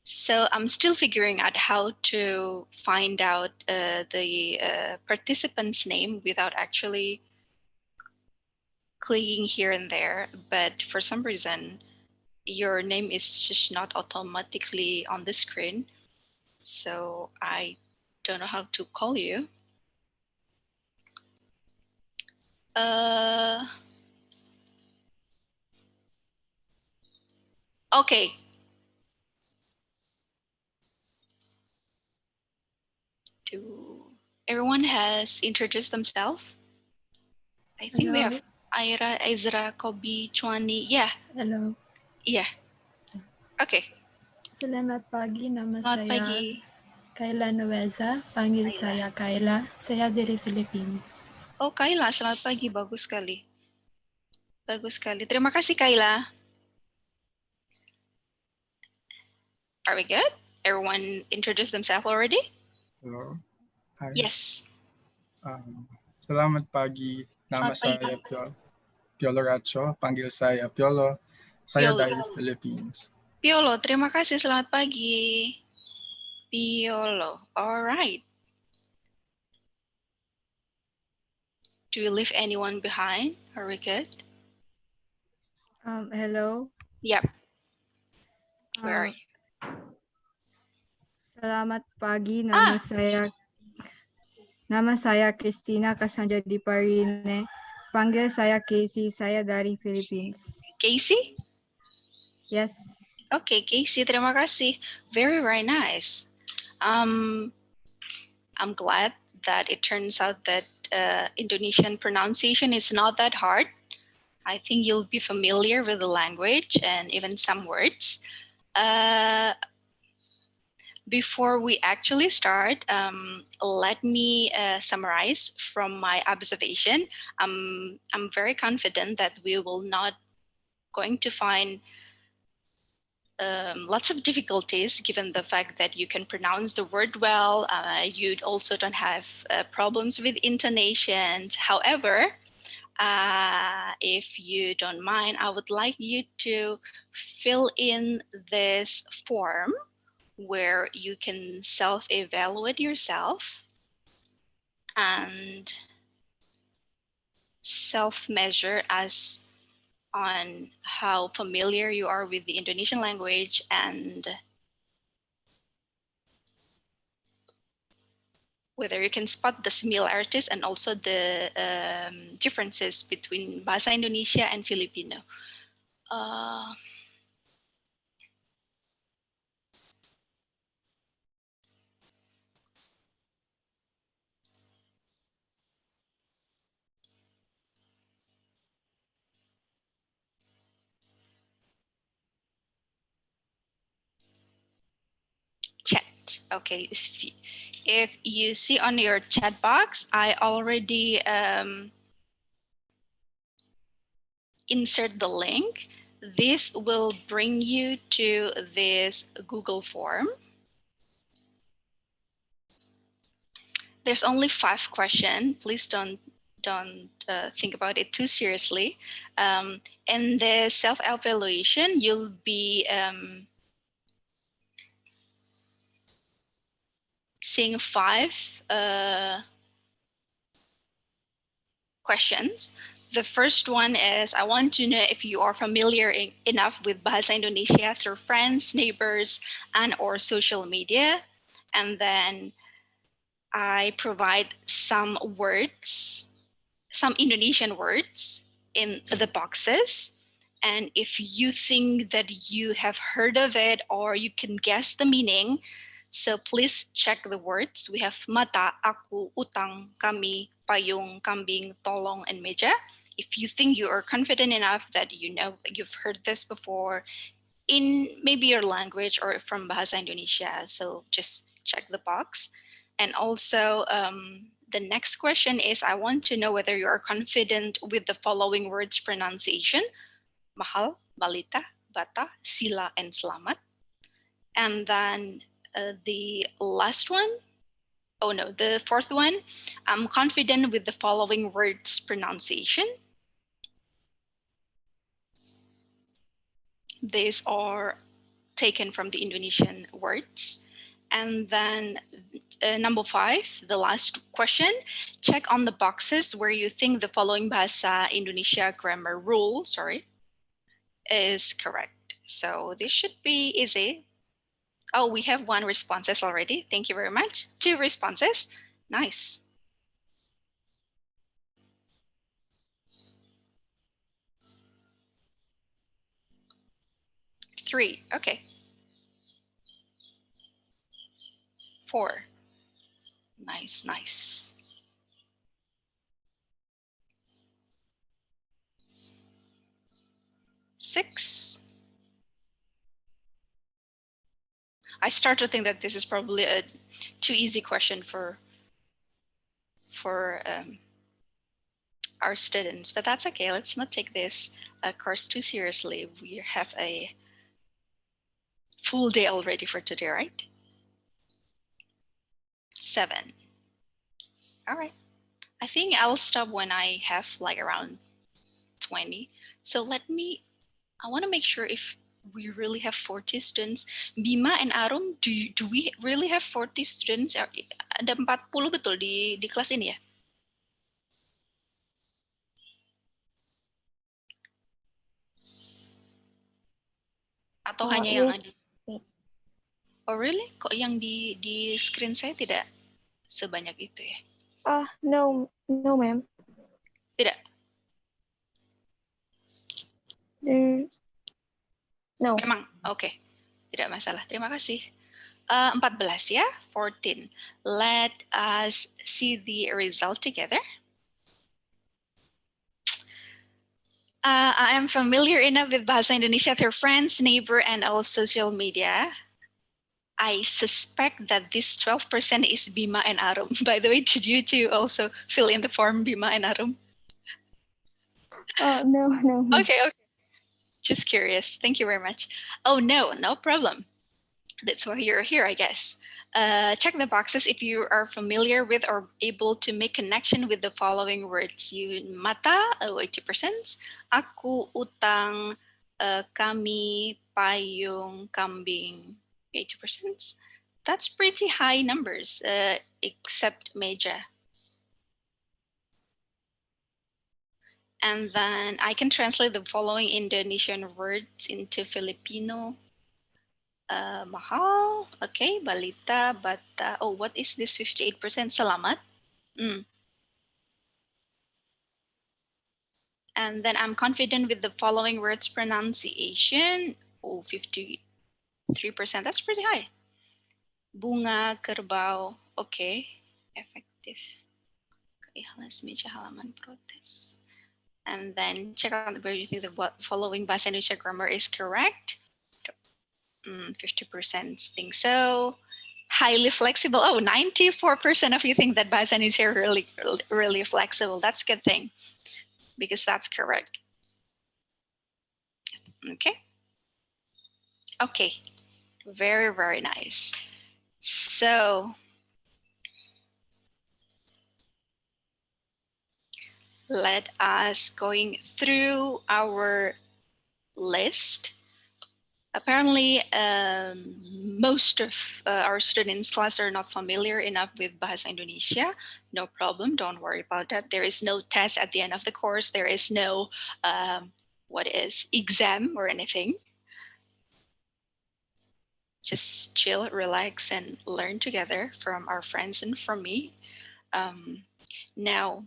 [SPEAKER 12] So I'm still figuring out how to find out the participant's name without actually clicking here and there. But for some reason, your name is just not automatically on the screen. So I don't know how to call you. Okay. Everyone has introduced themselves? I think we have Aira, Ezra, Kobi, Chuani. Yeah.
[SPEAKER 4] Hello.
[SPEAKER 12] Yeah. Okay.
[SPEAKER 4] Selamat pagi, nama
[SPEAKER 12] Selamat
[SPEAKER 4] saya
[SPEAKER 12] pagi.
[SPEAKER 4] Kayla Nueza, panggil saya Kayla, saya dari Philippines.
[SPEAKER 12] Oh, Kayla, selamat pagi. Bagus sekali. Bagus sekali. Terima kasih, Kayla. Are we good? Everyone introduced themselves already?
[SPEAKER 5] Hello. Hi.
[SPEAKER 12] Yes.
[SPEAKER 5] Selamat pagi. Nama saya Piolo Racho. Panggil saya Piolo. Saya
[SPEAKER 12] Piolo.
[SPEAKER 5] dari Philippines.
[SPEAKER 12] Piolo, terima kasih. Selamat pagi. Piolo. All right. Do we leave anyone behind? Are we good?
[SPEAKER 6] Hello.
[SPEAKER 12] Yep. Where are you?
[SPEAKER 6] Selamat pagi, nama saya Christina Kasanjadi Parine. Panggil saya Casey, saya dari Philippines.
[SPEAKER 12] Casey?
[SPEAKER 6] Yes.
[SPEAKER 12] Okay, Casey, terima kasih. Very, very nice. I'm glad that it turns out that Indonesian pronunciation is not that hard. I think you'll be familiar with the language and even some words. Before we actually start, let me summarize from my observation. I'm very confident that we will not going to find lots of difficulties given the fact that you can pronounce the word well. You also don't have problems with intonations. However, if you don't mind, I would like you to fill in this form where you can self-evaluate yourself and self-measure as on how familiar you are with the Indonesian language and whether you can spot the similarities and also the differences between Bahasa Indonesia and Filipino. Chat. Okay, if you see on your chat box, I already insert the link. This will bring you to this Google form. There's only 5 questions. Please don't think about it too seriously. In the self-evaluation, you'll be seeing 5 questions. The first one is, I want to know if you are familiar enough with Bahasa Indonesia through friends, neighbors, and or social media. And then I provide some words, some Indonesian words in the boxes. And if you think that you have heard of it or you can guess the meaning, so please check the words. We have mata, aku, utang, kami, payung, kambing, tolong, and meja. If you think you are confident enough that you know you've heard this before in maybe your language or from Bahasa Indonesia, so just check the box. And also the next question is, I want to know whether you are confident with the following words pronunciation: mahal, balita, bata, sila, and selamat. And then the last one Oh no, the fourth one, I'm confident with the following words pronunciation. These are taken from the Indonesian words. And then number 5, the last question, check on the boxes where you think the following Bahasa Indonesia grammar rule, is correct. So this should be easy. Oh, we have 1 responses already. Thank you very much. 2 responses. Nice. 3, okay. 4. Nice, nice. 6. I start to think that this is probably a too easy question for our students, but that's okay. Let's not take this course too seriously. We have a full day already for today, right? 7. All right. I think I'll stop when I have like around 20. So I want to make sure if we really have 40 students. Bima and Arum, do we really have 40 students? Ada 40 betul di kelas ini ya? Atau hanya yang
[SPEAKER 13] Yes.
[SPEAKER 12] ada? Oh really? Kok yang di screen saya tidak sebanyak itu ya?
[SPEAKER 13] No, ma'am.
[SPEAKER 12] Tidak?
[SPEAKER 13] No.
[SPEAKER 12] Memang, oke. Tidak masalah, terima kasih. 14 ya, 14. Let us see the result together. I am familiar enough with Bahasa Indonesia through friends, neighbor, and all social media. I suspect that this 12% is Bima and Arum. By the way, did you two also fill in the form Bima and Arum?
[SPEAKER 13] No.
[SPEAKER 12] Okay. Just curious. Thank you very much. Oh, no problem. That's why you're here, I guess. Check the boxes if you are familiar with or able to make connection with the following words. You mata, 80%. Aku, utang, kami, payung, kambing, 80%. That's pretty high numbers, except meja. And then I can translate the following Indonesian words into Filipino. Mahal, okay, balita, bata. Oh, what is this 58%? Salamat. And then I'm confident with the following words pronunciation. Oh, 53%, that's pretty high. Bunga, kerbau, okay. Effective. Keihalas meja halaman protes. And then check out where you think the following Bahasa Indonesia grammar is correct. 50% think so. Highly flexible. Oh, 94% of you think that Bahasa Indonesia are really flexible. That's a good thing because that's correct. Okay. Very, very nice. So let us going through our list. Apparently, most of our students class are not familiar enough with Bahasa Indonesia. No problem, don't worry about that. There is no test at the end of the course. There is no exam or anything. Just chill, relax, and learn together from our friends and from me. Now,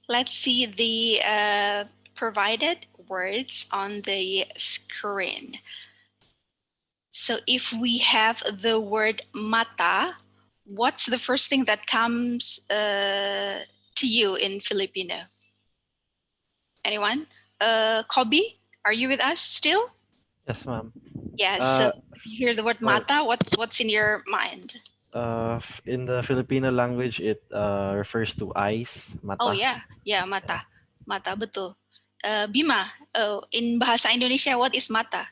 [SPEAKER 12] let's see the provided words on the screen. So if we have the word mata, what's the first thing that comes to you in Filipino? Anyone? Kobe, are you with us still?
[SPEAKER 20] Yes, ma'am.
[SPEAKER 12] Yes. So if you hear the word mata, what's in your mind?
[SPEAKER 20] In the Filipino language, it refers to eyes, mata.
[SPEAKER 12] Oh yeah, mata, mata betul. Bima, in Bahasa Indonesia, what is mata?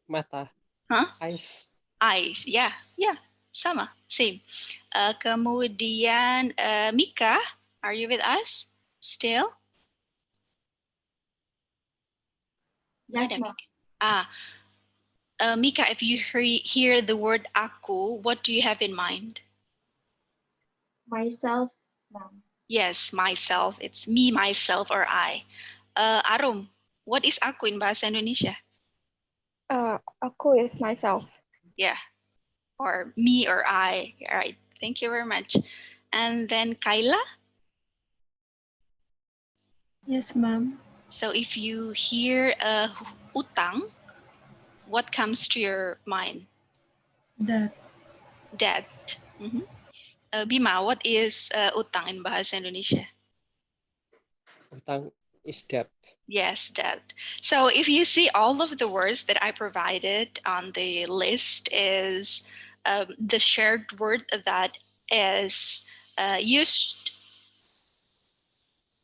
[SPEAKER 27] Mata.
[SPEAKER 12] Huh?
[SPEAKER 27] Eyes.
[SPEAKER 12] Eyes. Yeah, sama, same. Kemudian Mika, are you with us still?
[SPEAKER 14] Yes,
[SPEAKER 12] Ada
[SPEAKER 14] ma'am.
[SPEAKER 12] Mika. Mika, if you hear the word aku, what do you have in mind?
[SPEAKER 14] Myself, ma'am.
[SPEAKER 12] Yes, myself. It's me, myself, or I. Arum, what is aku in bahasa Indonesia?
[SPEAKER 13] Aku is myself.
[SPEAKER 12] Yeah, or me or I. All right, thank you very much. And then Kayla?
[SPEAKER 4] Yes, ma'am.
[SPEAKER 12] So if you hear utang, what comes to your mind?
[SPEAKER 4] That.
[SPEAKER 12] Debt. Mhm. Bima, what is utang in bahasa Indonesia?
[SPEAKER 27] Utang is debt.
[SPEAKER 12] Yes, debt. So if you see all of the words that I provided on the list is the shared word that is used,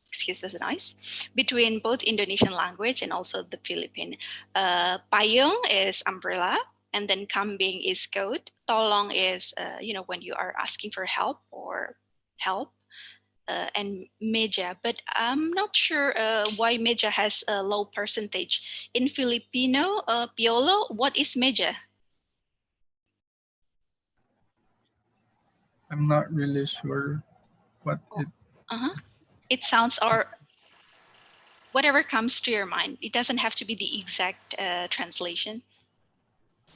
[SPEAKER 12] excuse the noise, between both Indonesian language and also the Philippine. Payung is umbrella, and then kambing is goat. Tolong is, when you are asking for help or help. And meja, but I'm not sure why meja has a low percentage. In Filipino, Piolo, what is meja?
[SPEAKER 5] I'm not really sure what it.
[SPEAKER 12] It sounds or whatever comes to your mind. It doesn't have to be the exact translation.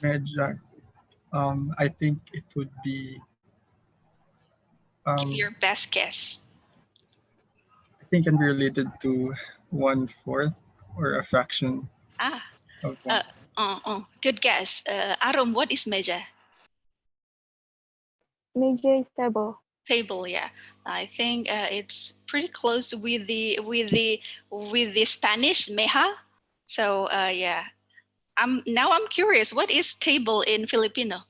[SPEAKER 5] Medjak. I think it would be.
[SPEAKER 12] Give your best guess.
[SPEAKER 5] I think can be related to 1/4 or a fraction of one.
[SPEAKER 12] Good guess. Arum, what is meja?
[SPEAKER 13] Meja is table.
[SPEAKER 12] Table, yeah. I think it's pretty close with the Spanish meja. So yeah. I'm curious. What is table in Filipino?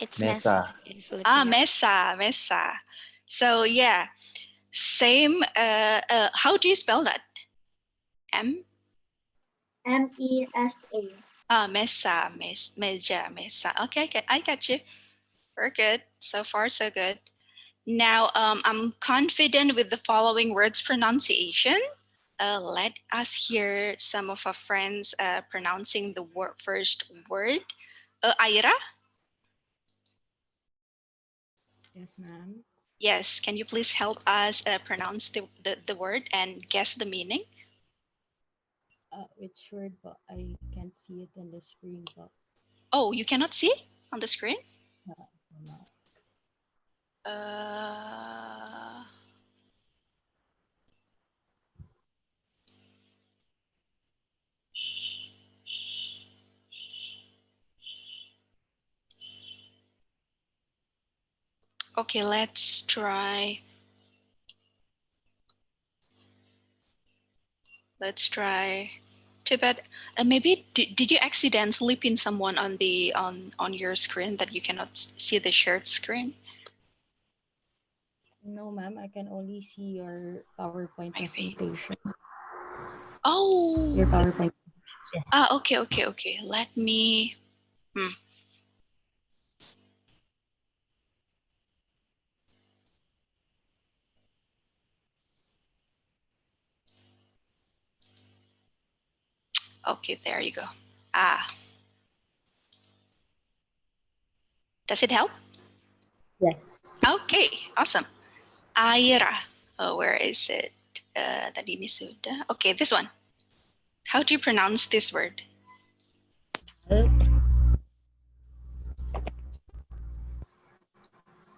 [SPEAKER 22] It's
[SPEAKER 21] Mesa.
[SPEAKER 22] mesa in Filipino.
[SPEAKER 12] Mesa. So yeah, same. How do you spell that?
[SPEAKER 14] MESA.
[SPEAKER 12] Mesa, meja, mesa. Okay, I got you. Very good. So far, so good. Now, I'm confident with the following words pronunciation. Let us hear some of our friends pronouncing the first word. Aira?
[SPEAKER 19] Yes, ma'am.
[SPEAKER 12] Yes, can you please help us pronounce the word and guess the meaning?
[SPEAKER 19] Which word po? I can't see it on the screen po.
[SPEAKER 12] Oh, you cannot see on the screen?
[SPEAKER 19] No.
[SPEAKER 12] Okay, let's try. Too bad. Maybe did you accidentally pin someone on the on your screen that you cannot see the shared screen?
[SPEAKER 19] No, ma'am. I can only see your PowerPoint presentation.
[SPEAKER 12] Oh.
[SPEAKER 19] Your PowerPoint. Yes.
[SPEAKER 12] Okay. Let me. Okay, there you go. Does it help?
[SPEAKER 19] Yes.
[SPEAKER 12] Okay, awesome. Aira. Oh, where is it? Tadi ini sudah. Okay, this one. How do you pronounce this word?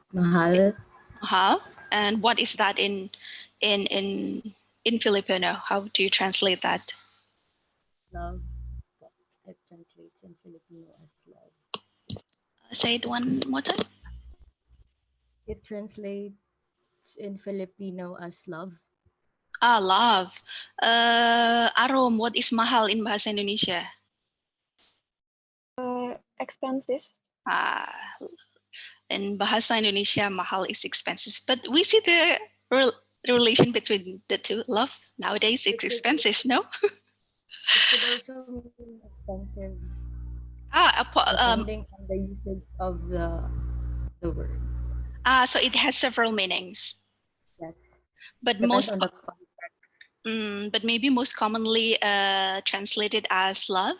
[SPEAKER 19] Mahal.
[SPEAKER 12] Mahal. And what is that in Filipino? How do you translate that?
[SPEAKER 19] Love. It translates in Filipino as love.
[SPEAKER 12] Say it one more time.
[SPEAKER 19] It translates in Filipino as love.
[SPEAKER 12] Love. Arum, what is mahal in bahasa Indonesia?
[SPEAKER 13] Expensive.
[SPEAKER 12] In bahasa Indonesia, mahal is expensive. But we see the relation between the two. Love, nowadays, it's expensive, no?
[SPEAKER 19] It could also mean expensive. depending on the usage of the word.
[SPEAKER 12] So it has several meanings.
[SPEAKER 19] Yes.
[SPEAKER 12] But
[SPEAKER 19] Depends
[SPEAKER 12] most
[SPEAKER 19] on the context.
[SPEAKER 12] but maybe most commonly translated as love.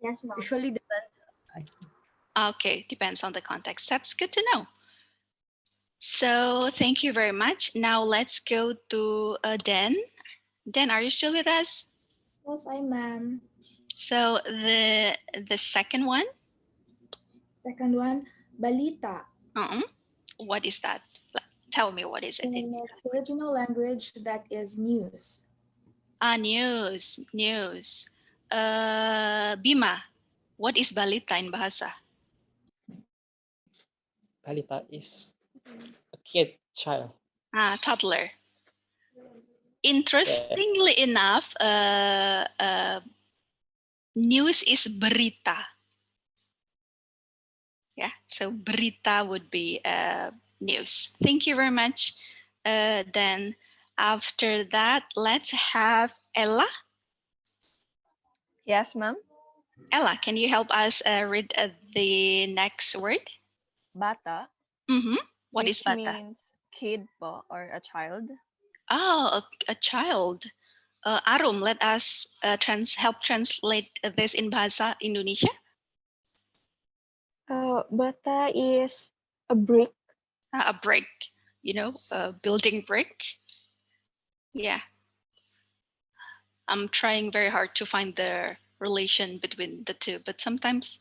[SPEAKER 14] Yes, ma'am.
[SPEAKER 19] Usually depends.
[SPEAKER 12] Okay, depends on the context. That's good to know. So thank you very much. Now let's go to Dan. Dan, are you still with us?
[SPEAKER 25] Yes, I am.
[SPEAKER 12] So the second one?
[SPEAKER 25] Second one, balita.
[SPEAKER 12] What is that? Tell me, what is it?
[SPEAKER 25] In Filipino language, that is news.
[SPEAKER 12] News. Bima, what is balita in bahasa?
[SPEAKER 27] Balita is a kid, child.
[SPEAKER 12] Toddler. Interestingly enough, news is berita. Yeah, so berita would be news. Thank you very much. Then after that, let's have Ella.
[SPEAKER 23] Yes, ma'am.
[SPEAKER 12] Ella, can you help us read the next word?
[SPEAKER 23] Bata.
[SPEAKER 12] What is
[SPEAKER 23] which
[SPEAKER 12] bata?
[SPEAKER 23] means kid po, or a child.
[SPEAKER 12] Oh, a child. Arum, let us help translate this in bahasa Indonesia.
[SPEAKER 13] Bata is a brick.
[SPEAKER 12] A brick, a building brick. Yeah. I'm trying very hard to find the relation between the two, but sometimes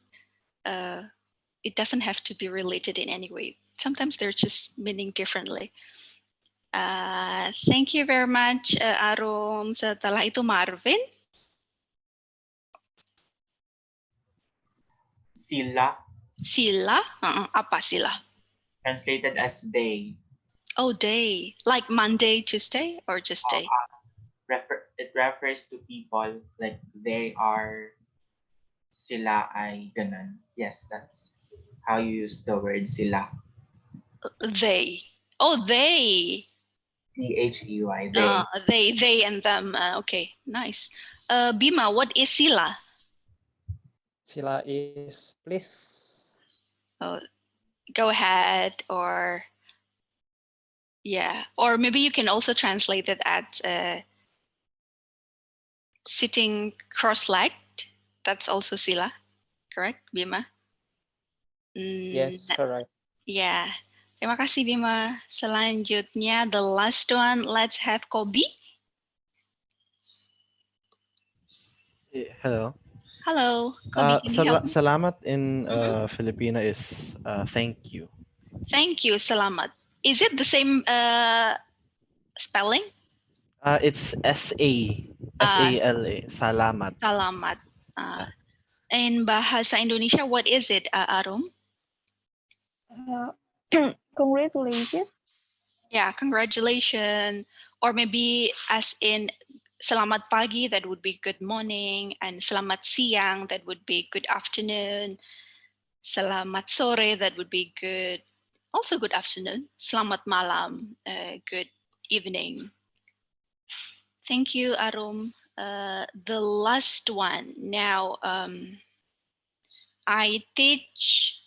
[SPEAKER 12] it doesn't have to be related in any way. Sometimes they're just meaning differently. Thank you very much, Arum. Setelah itu Marvin.
[SPEAKER 26] Sila.
[SPEAKER 12] Sila? Apa sila?
[SPEAKER 26] Translated as day.
[SPEAKER 12] Oh, day. Like Monday, Tuesday, or just day?
[SPEAKER 26] It refers to people, like they are, sila ay ganun. Yes, that's how you use the word sila.
[SPEAKER 12] They. Oh, they.
[SPEAKER 26] They. They.
[SPEAKER 12] They and them. Okay, nice. Bima, what is sila?
[SPEAKER 27] Sila is please.
[SPEAKER 12] Oh, go ahead, or yeah, or maybe you can also translate it as sitting cross-legged. That's also sila, correct, Bima?
[SPEAKER 27] Yes, correct.
[SPEAKER 12] Yeah. Terima kasih, Bima. Selanjutnya, the last one, let's have Kobi.
[SPEAKER 20] Hello.
[SPEAKER 12] Hello, Kobi, can you help me?
[SPEAKER 20] Salamat in Filipino is thank you.
[SPEAKER 12] Thank you, selamat. Is it the same spelling?
[SPEAKER 20] It's S-A-L-A, salamat.
[SPEAKER 12] Salamat. In bahasa Indonesia, what is it, Arum?
[SPEAKER 13] Congratulations.
[SPEAKER 12] Yeah, congratulations. Or maybe as in selamat pagi, that would be good morning, and selamat siang, that would be good afternoon. Selamat sore, that would be also good afternoon. Selamat malam, good evening. Thank you, Arum. The last one. Now, I teach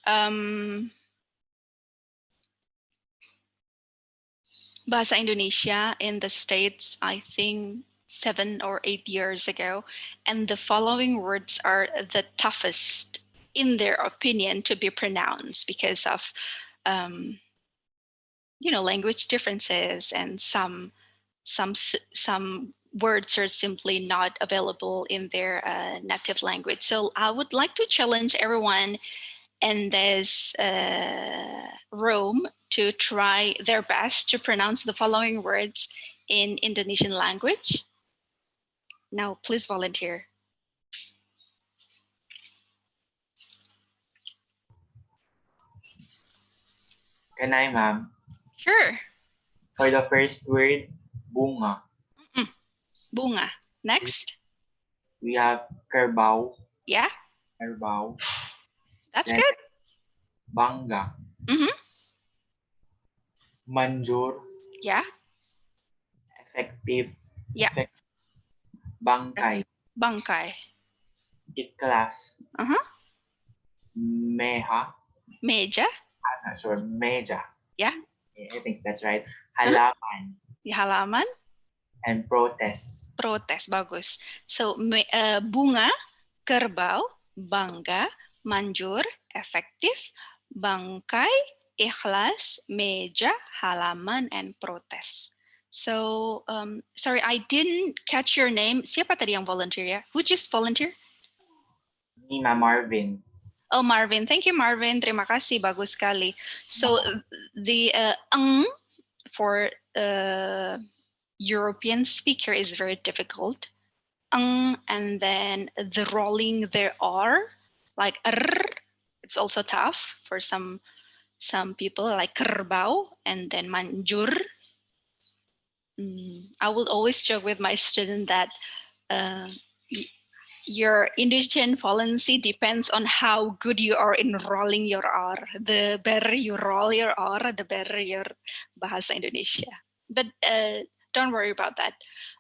[SPEAKER 12] Bahasa Indonesia in the States, I think 7 or 8 years ago. And the following words are the toughest, in their opinion, to be pronounced because of, language differences, and some words are simply not available in their native language. So I would like to challenge everyone in this room to try their best to pronounce the following words in Indonesian language. Now, please volunteer.
[SPEAKER 26] Can I, ma'am?
[SPEAKER 12] Sure.
[SPEAKER 26] For the first word, bunga.
[SPEAKER 12] Bunga. Next.
[SPEAKER 26] We have kerbau.
[SPEAKER 12] Yeah.
[SPEAKER 26] Kerbau.
[SPEAKER 12] That's good.
[SPEAKER 26] Bangga. Manjur.
[SPEAKER 12] Yeah.
[SPEAKER 26] Effective.
[SPEAKER 12] Yeah.
[SPEAKER 26] Bangkai.
[SPEAKER 12] Bangkai.
[SPEAKER 26] Iklas. Meha.
[SPEAKER 12] Meja.
[SPEAKER 26] I'm not sure. Meja.
[SPEAKER 12] Yeah.
[SPEAKER 26] I think that's right. Halaman.
[SPEAKER 12] Halaman.
[SPEAKER 26] And protest.
[SPEAKER 12] Protes, bagus. So bunga, kerbau, bangga, manjur, efektif, bangkai, ikhlas, meja, halaman, and protes. So, sorry, I didn't catch your name. Siapa tadi yang volunteer ya? Who just volunteer?
[SPEAKER 26] Nima Marvin.
[SPEAKER 12] Oh, Marvin. Thank you, Marvin. Terima kasih. Bagus sekali. So, the ang for European speaker is very difficult. And then the rolling there are like it's also tough for some people, like kerbau and then manjur. I will always joke with my student that your Indonesian fluency depends on how good you are in rolling your R. The better you roll your R, the better your bahasa Indonesia. But don't worry about that.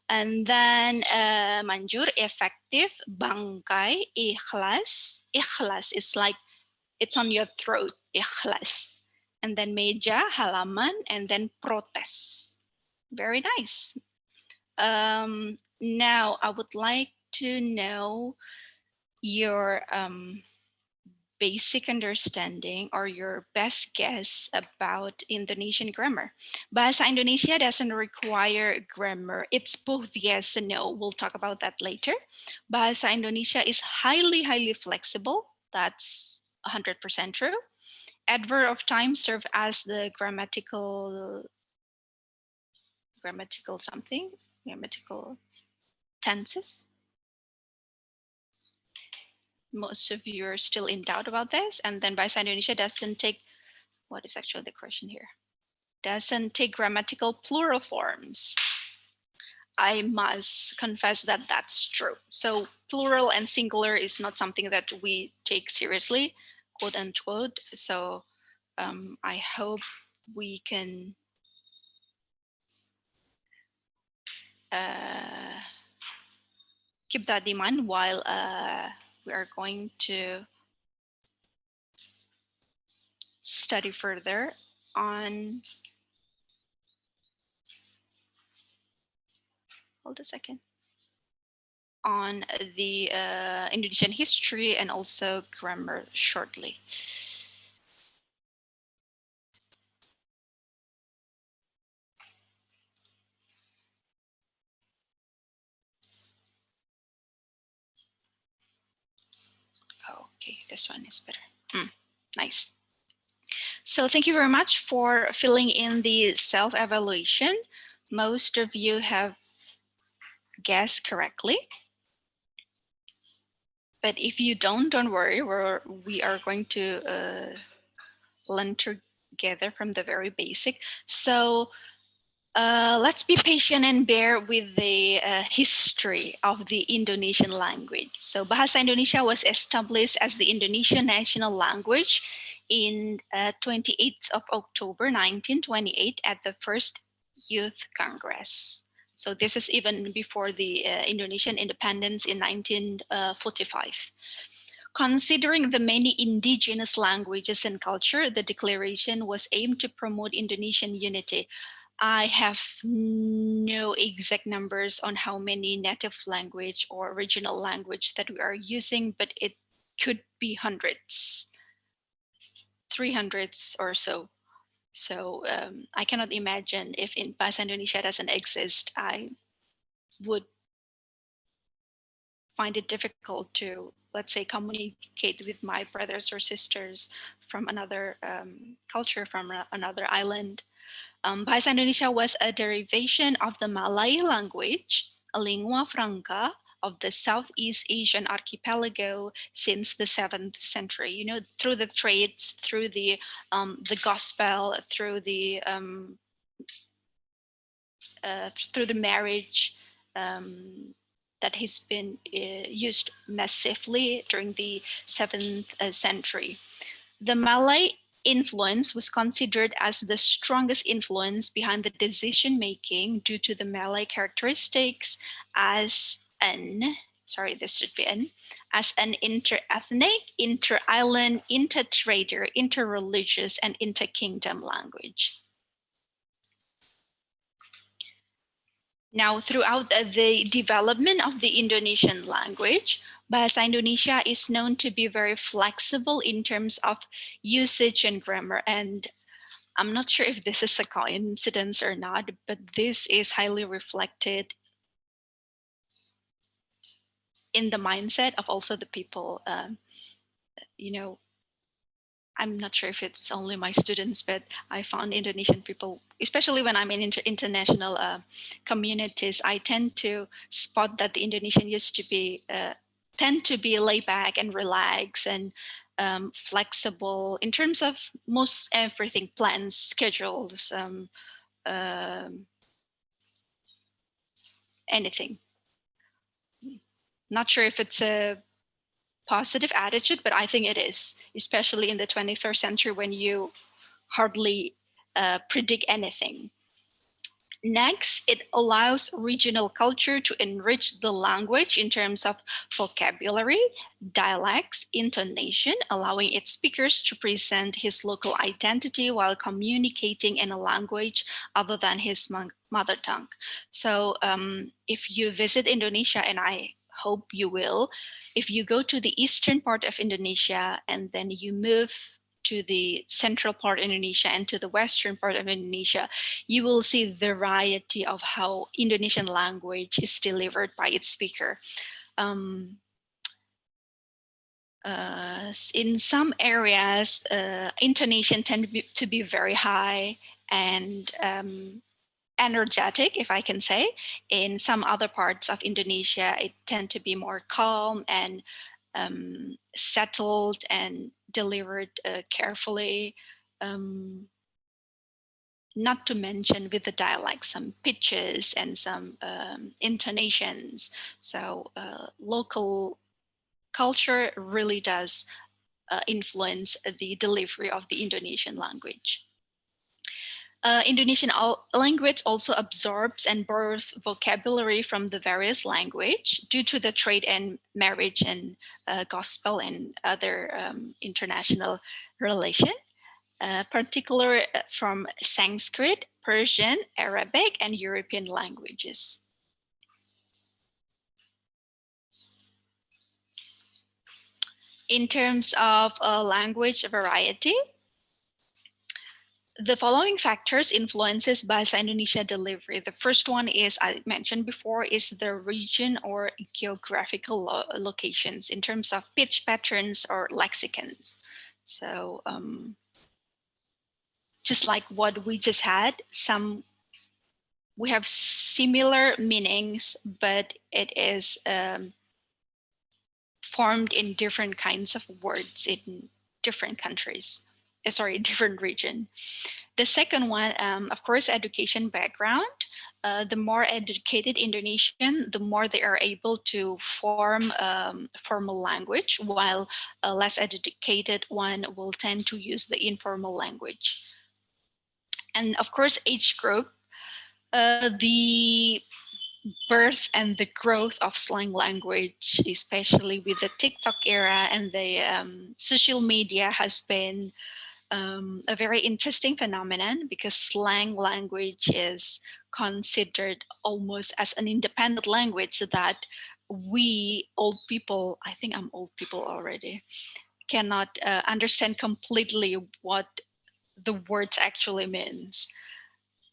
[SPEAKER 12] And then manjur, efektif, bangkai, ikhlas. Ikhlas is like it's on your throat, ikhlas. And then meja, halaman, and then protes. Very nice. Now I would like to know your basic understanding or your best guess about Indonesian grammar. Bahasa Indonesia doesn't require grammar. It's both yes and no. We'll talk about that later. Bahasa Indonesia is highly, highly flexible. That's 100% true. Adverb of time serve as the grammatical tenses. Most of you are still in doubt about this. And then Bahasa Indonesia doesn't take, what is actually the question here? Doesn't take grammatical plural forms. I must confess that that's true. So plural and singular is not something that we take seriously, quote unquote. So I hope we can keep that in mind while we are going to study further on, hold a second, on the Indonesian history and also grammar shortly. Okay, this one is better. Nice. So thank you very much for filling in the self-evaluation. Most of you have guessed correctly. But if you don't worry. We are going to learn together from the very basic. So let's be patient and bear with the history of the Indonesian language. So Bahasa Indonesia was established as the Indonesian national language in 28th of October 1928 at the first Youth Congress. So this is even before the Indonesian independence in 1945. Considering the many indigenous languages and culture, the declaration was aimed to promote Indonesian unity. I have no exact numbers on how many native language or regional language that we are using, but it could be hundreds, 300s or so. So I cannot imagine if in Bahasa Indonesia doesn't exist, I would find it difficult to, let's say, communicate with my brothers or sisters from another culture, from another island. Bahasa Indonesia was a derivation of the Malay language, a lingua franca of the Southeast Asian archipelago since the 7th century. You know, through the trades, through the gospel, through the marriage that has been used massively during the 7th century. The Malay influence was considered as the strongest influence behind the decision making due to the Malay characteristics as an sorry, this should be N, as an inter-ethnic, inter-island, inter-trader, inter-religious, and inter-kingdom language. Now, throughout the development of the Indonesian language, Bahasa Indonesia is known to be very flexible in terms of usage and grammar. And I'm not sure if this is a coincidence or not, but this is highly reflected in the mindset of also the people, you know, I'm not sure if it's only my students, but I found Indonesian people, especially when I'm in international communities, I tend to spot that the Indonesian used to be, tend to be laid back and relaxed and flexible in terms of most everything, plans, schedules, anything. Not sure if it's a positive attitude, but I think it is, especially in the 21st century when you hardly predict anything. Next, it allows regional culture to enrich the language in terms of vocabulary, dialects, intonation, allowing its speakers to present his local identity while communicating in a language other than his mother tongue. So if you visit Indonesia, and I hope you will, if you go to the eastern part of Indonesia and then you move to the central part of Indonesia and to the western part of Indonesia, you will see variety of how Indonesian language is delivered by its speaker. In some areas, intonation tend to be very high and energetic, if I can say. In some other parts of Indonesia, it tend to be more calm and settled and delivered carefully. Not to mention with the dialect, some pitches and some intonations. So local culture really does influence the delivery of the Indonesian language. Indonesian language also absorbs and borrows vocabulary from the various language due to the trade and marriage and gospel and other international relation, particularly from Sanskrit, Persian, Arabic, and European languages. In terms of language variety, the following factors influences Bahasa Indonesia delivery. The first one is, I mentioned before, is the region or geographical locations in terms of pitch patterns or lexicons. So just like what we just had, we have similar meanings, but it is formed in different kinds of words in different countries. Sorry, different region. The second one, of course, education background. The more educated Indonesian, the more they are able to form formal language, while a less educated one will tend to use the informal language. And of course, age group, the birth and the growth of slang language, especially with the TikTok era and the social media, has been a very interesting phenomenon because slang language is considered almost as an independent language that we old people, I think I'm old people already, cannot understand completely what the words actually means.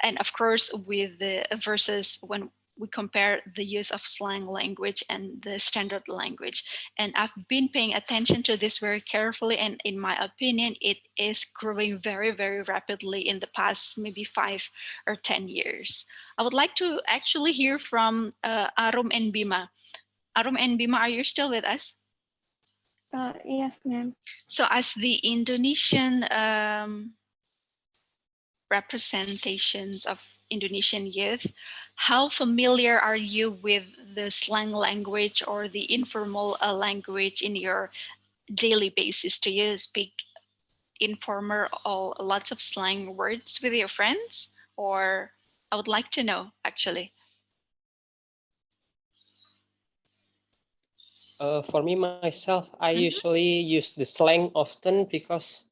[SPEAKER 12] And of course, with the versus when we compare the use of slang language and the standard language. And I've been paying attention to this very carefully. And in my opinion, it is growing very, very rapidly in the past maybe 5 or 10 years. I would like to actually hear from Arum and Bima. Arum and Bima, are you still with us?
[SPEAKER 13] Yes, ma'am.
[SPEAKER 12] So as the Indonesian representations of Indonesian youth, how familiar are you with the slang language or the informal language in your daily basis? Do you speak informal or lots of slang words with your friends? Or I would like to know, actually.
[SPEAKER 27] For me, myself, I usually use the slang often because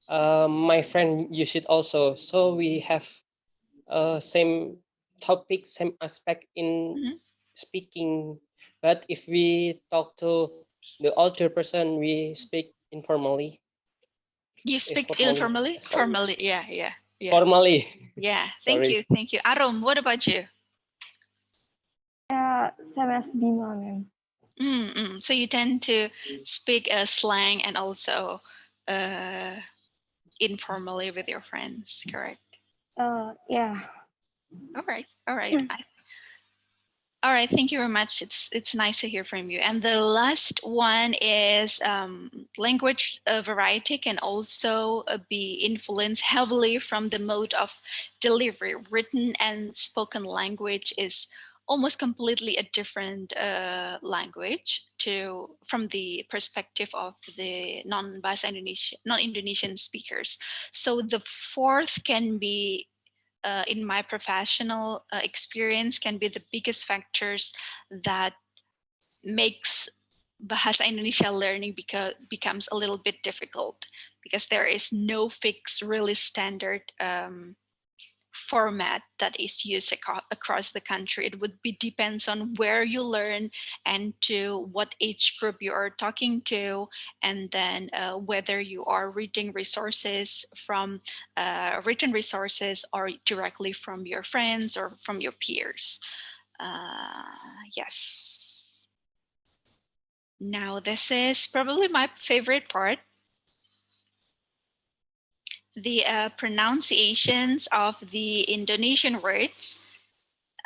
[SPEAKER 27] my friend use it also. So we have same topic, same aspect in speaking. But if we talk to the older person, we speak informally.
[SPEAKER 12] You speak informally?
[SPEAKER 27] Sorry.
[SPEAKER 12] Formally, yeah.
[SPEAKER 27] Formally.
[SPEAKER 12] Yeah,
[SPEAKER 27] Sorry.
[SPEAKER 12] thank you. Arom, what about you?
[SPEAKER 13] Sama Bima, ma'am.
[SPEAKER 12] So you tend to speak slang and also informally with your friends, correct?
[SPEAKER 13] Yeah.
[SPEAKER 12] All right. All right, thank you very much. It's nice to hear from you. And the last one is language variety can also be influenced heavily from the mode of delivery. Written and spoken language is almost completely a different language from the perspective of the non-Indonesian speakers. So the fourth can be in my professional experience can be the biggest factors that makes Bahasa Indonesia learning becomes a little bit difficult because there is no fixed really standard format that is used across the country. It would be depends on where you learn and to what age group you are talking to, and then whether you are reading resources from written resources or directly from your friends or from your peers. Yes. Now this is probably my favorite part. The pronunciations of the Indonesian words.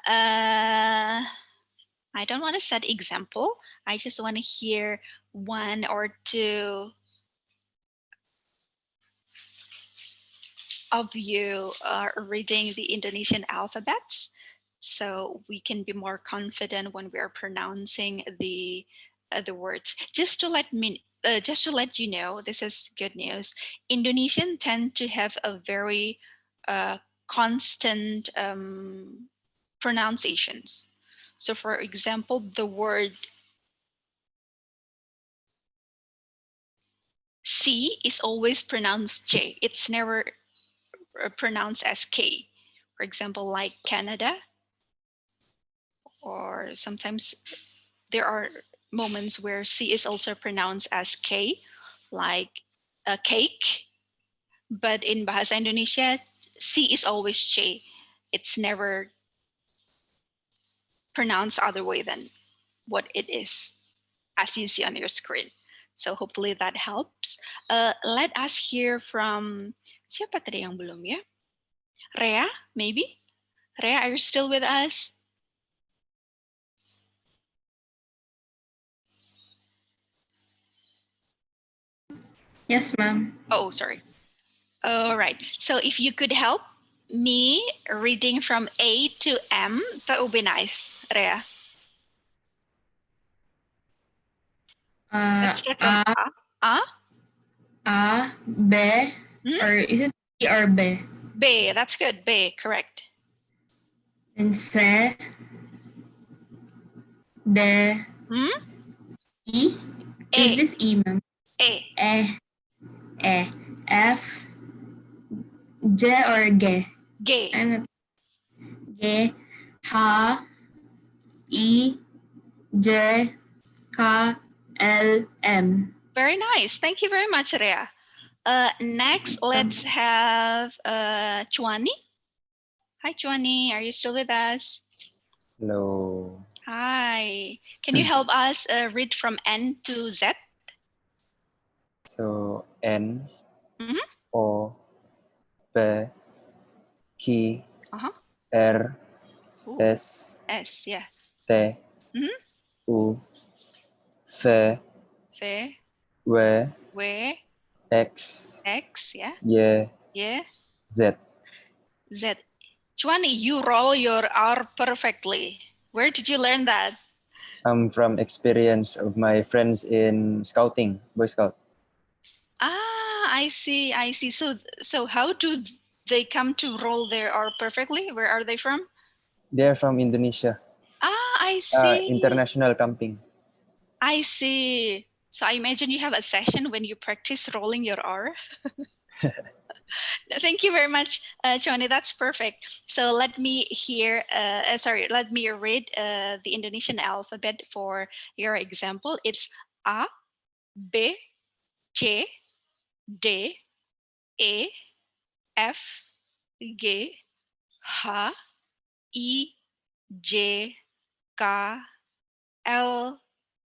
[SPEAKER 12] I don't want to set example. I just want to hear one or two of you reading the Indonesian alphabets, so we can be more confident when we are pronouncing the words. Just to let you know, this is good news. Indonesian tend to have a very constant pronunciations. So for example, the word C is always pronounced J. It's never pronounced as K. For example, like Canada, or sometimes there are moments where C is also pronounced as K, like a cake. But in Bahasa Indonesia, C is always J. It's never pronounced other way than what it is, as you see on your screen. So hopefully that helps. Let us hear from siapa tadi yang belum ya? Rea, maybe? Rea, are you still with us?
[SPEAKER 2] Yes, ma'am.
[SPEAKER 12] Oh, sorry. All right. So if you could help me reading from A to M, that would be nice, Rea. Let's start from A.
[SPEAKER 2] B, or is it B or B?
[SPEAKER 12] B, that's good. B, correct.
[SPEAKER 2] And C, D, E. Is this E, ma'am?
[SPEAKER 12] A.
[SPEAKER 2] F, J or G?
[SPEAKER 12] G.
[SPEAKER 2] I'm not. G, H, E, J, K, L, M.
[SPEAKER 12] Very nice. Thank you very much, Rea. Next, let's have Chuani. Hi, Chuani. Are you still with us?
[SPEAKER 21] Hello.
[SPEAKER 12] Hi. Can you help us read from N to Z?
[SPEAKER 21] So N, O, P, Q, R,
[SPEAKER 12] Ooh.
[SPEAKER 21] S,
[SPEAKER 12] S, yeah.
[SPEAKER 21] T, U, V,
[SPEAKER 12] V,
[SPEAKER 21] W,
[SPEAKER 12] W,
[SPEAKER 21] X,
[SPEAKER 12] X, yeah.
[SPEAKER 21] Y,
[SPEAKER 12] Yeah.
[SPEAKER 21] Z.
[SPEAKER 12] Z. Chuani, you roll your R perfectly. Where did you learn that?
[SPEAKER 21] From experience of my friends in scouting, Boy Scout.
[SPEAKER 12] I see. So how do they come to roll their R perfectly? Where are they from?
[SPEAKER 21] They're from Indonesia.
[SPEAKER 12] I see.
[SPEAKER 21] International camping.
[SPEAKER 12] I see. So I imagine you have a session when you practice rolling your R. Thank you very much, Johnny. That's perfect. So let me let me read the Indonesian alphabet for your example. It's A, B, C, D, E, F, G, H, I, J, K, L,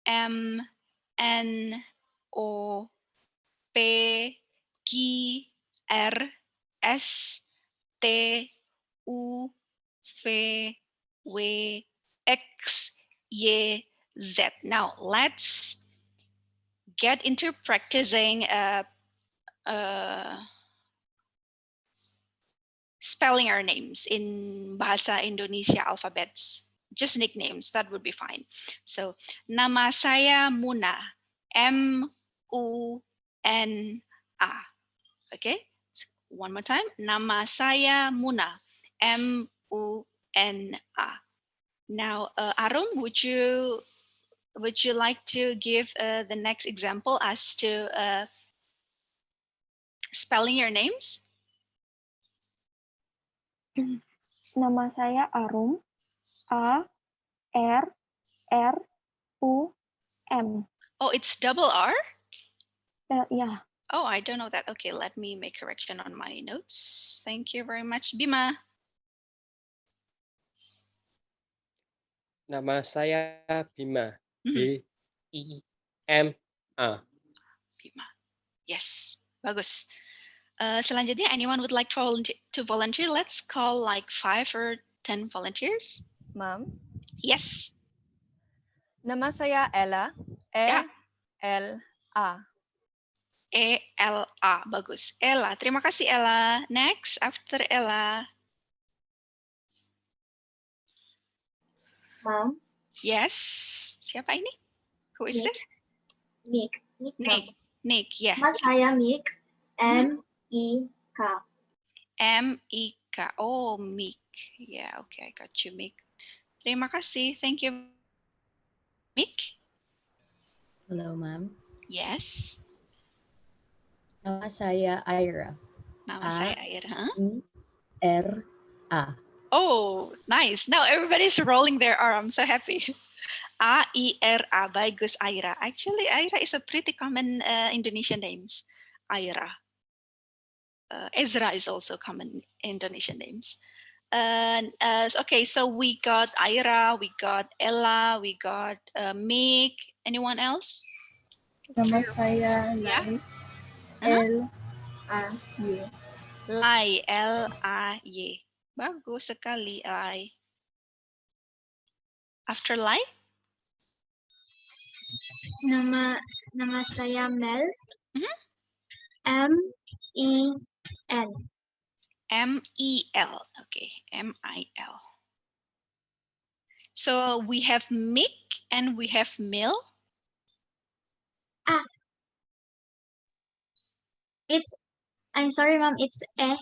[SPEAKER 12] M, N, O, P, Q, R, S, T, U, V, W, X, Y, Z. Now let's get into practicing spelling our names in Bahasa Indonesia alphabets. Just nicknames, that would be fine. So, nama saya Muna. M-U-N-A. Okay, one more time. Nama saya Muna. M-U-N-A. Now, Arum, would you like to give the next example as to spelling your names?
[SPEAKER 13] Nama saya Arum. A-R-R-U-M.
[SPEAKER 12] Oh, it's double R?
[SPEAKER 13] Yeah.
[SPEAKER 12] Oh, I don't know that. Okay, let me make correction on my notes. Thank you very much, Bima.
[SPEAKER 27] Nama saya Bima. B-I-M-A.
[SPEAKER 12] Bima. Yes, bagus. Selanjutnya, anyone would like to volunteer? Let's call like 5 or 10 volunteers.
[SPEAKER 23] Ma'am?
[SPEAKER 12] Yes.
[SPEAKER 23] Nama saya Ella. E-L-A.
[SPEAKER 12] E-L-A, bagus. Ella, terima kasih Ella. Next, after Ella.
[SPEAKER 14] Mom.
[SPEAKER 12] Yes. Siapa ini? Who is this?
[SPEAKER 14] Nick.
[SPEAKER 12] Nick, yeah.
[SPEAKER 14] Nama saya Nick. M-I-K.
[SPEAKER 12] M-I-K. Oh, Mick. Yeah, okay, I got you, Mick. Terima kasih. Thank you, Mick.
[SPEAKER 19] Hello, ma'am.
[SPEAKER 12] Yes.
[SPEAKER 19] Nama saya Ira.
[SPEAKER 12] Nama saya Ira.
[SPEAKER 19] I-R-A.
[SPEAKER 12] Oh, nice. Now everybody's rolling their R. I'm so happy. A-I-R-A. Bagus, Ira. Actually, Ira is a pretty common Indonesian names. Ira. Ezra is also common Indonesian names. Okay, so we got Ira, we got Ella, we got Mick. Anyone else?
[SPEAKER 18] Nama saya Lai. L-A-Y.
[SPEAKER 12] Lai, L-A-Y. Bagus sekali, Lai. After Lai?
[SPEAKER 14] Nama saya Mel. M-I-N.
[SPEAKER 12] M-E-L. Okay, M-I-L. So we have Mick and we have Mil.
[SPEAKER 14] I'm sorry, Mom, it's E.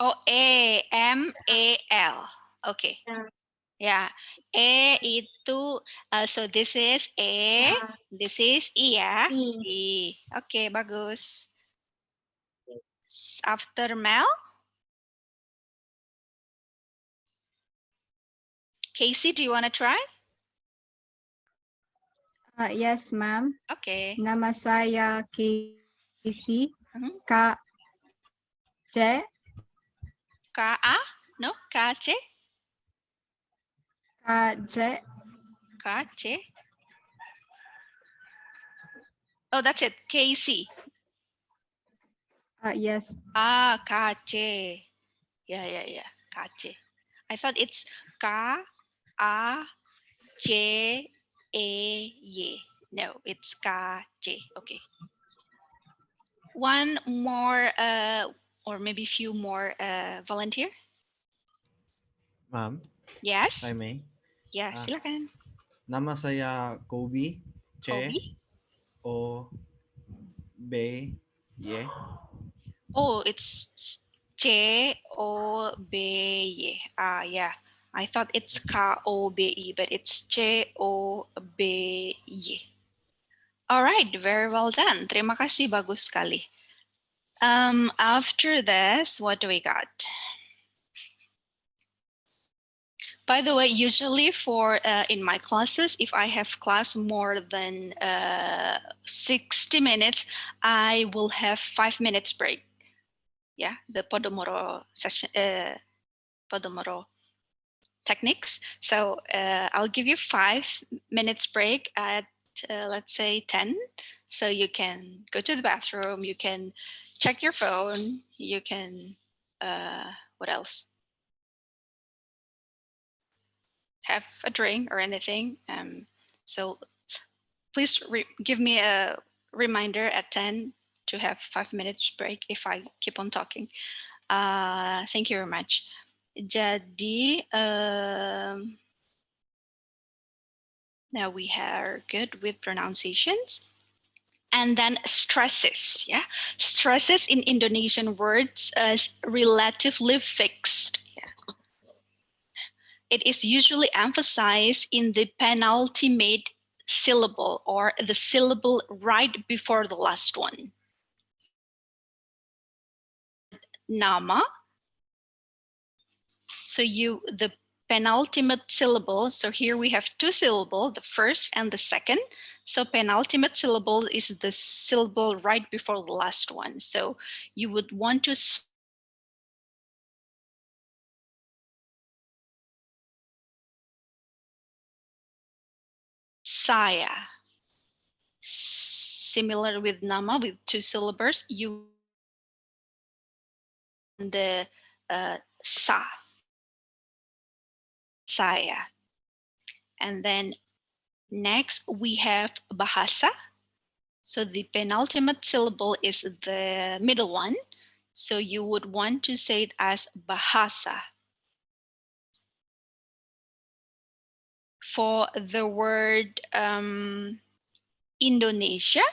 [SPEAKER 12] Oh, E, M-A-L. Okay. Yeah. E itu, so this is E, this is I ya? I. Okay, bagus. After Mel? Casey, do you want to try?
[SPEAKER 6] Yes, ma'am.
[SPEAKER 12] Okay.
[SPEAKER 6] Nama saya Casey. K-C.
[SPEAKER 12] K-A? No? K-C?
[SPEAKER 6] K-C.
[SPEAKER 12] K-C? Oh, that's it. Casey.
[SPEAKER 6] Yes.
[SPEAKER 12] K-C. Yeah. K-C. I thought it's K-A-J-A-Y. No, it's K-C. Okay. One more, or maybe few more volunteer?
[SPEAKER 20] Ma'am?
[SPEAKER 12] Yes?
[SPEAKER 20] I may?
[SPEAKER 12] Ya, silakan.
[SPEAKER 20] Nama saya Kobe.
[SPEAKER 12] Kobe?
[SPEAKER 20] C-O-B-Y.
[SPEAKER 12] Oh, it's C-O-B-Y. Yeah. I thought it's K-O-B-I, but it's C-O-B-Y. All right, very well done. Terima kasih, bagus sekali. After this, what do we got? By the way, usually for in my classes, if I have class more than 60 minutes, I will have 5 minutes break. Yeah, the Podomoro session, Podomoro techniques. So I'll give you 5 minutes break at let's say 10. So you can go to the bathroom, you can check your phone, you can, what else? Have a drink or anything. So please give me a reminder at 10 to have 5 minutes break if I keep on talking. Thank you very much. Jadi, now we are good with pronunciations. And then stresses, yeah. Stresses in Indonesian words is relatively fixed. Yeah. It is usually emphasized in the penultimate syllable or the syllable right before the last one. Nama. So the penultimate syllable, so here we have 2 syllables, the first and the second. So penultimate syllable is the syllable right before the last one. So you would want to saya. Similar with nama with 2 syllables, you the sa. Saya. And then next we have bahasa. So the penultimate syllable is the middle one. So you would want to say it as bahasa. For the word Indonesia,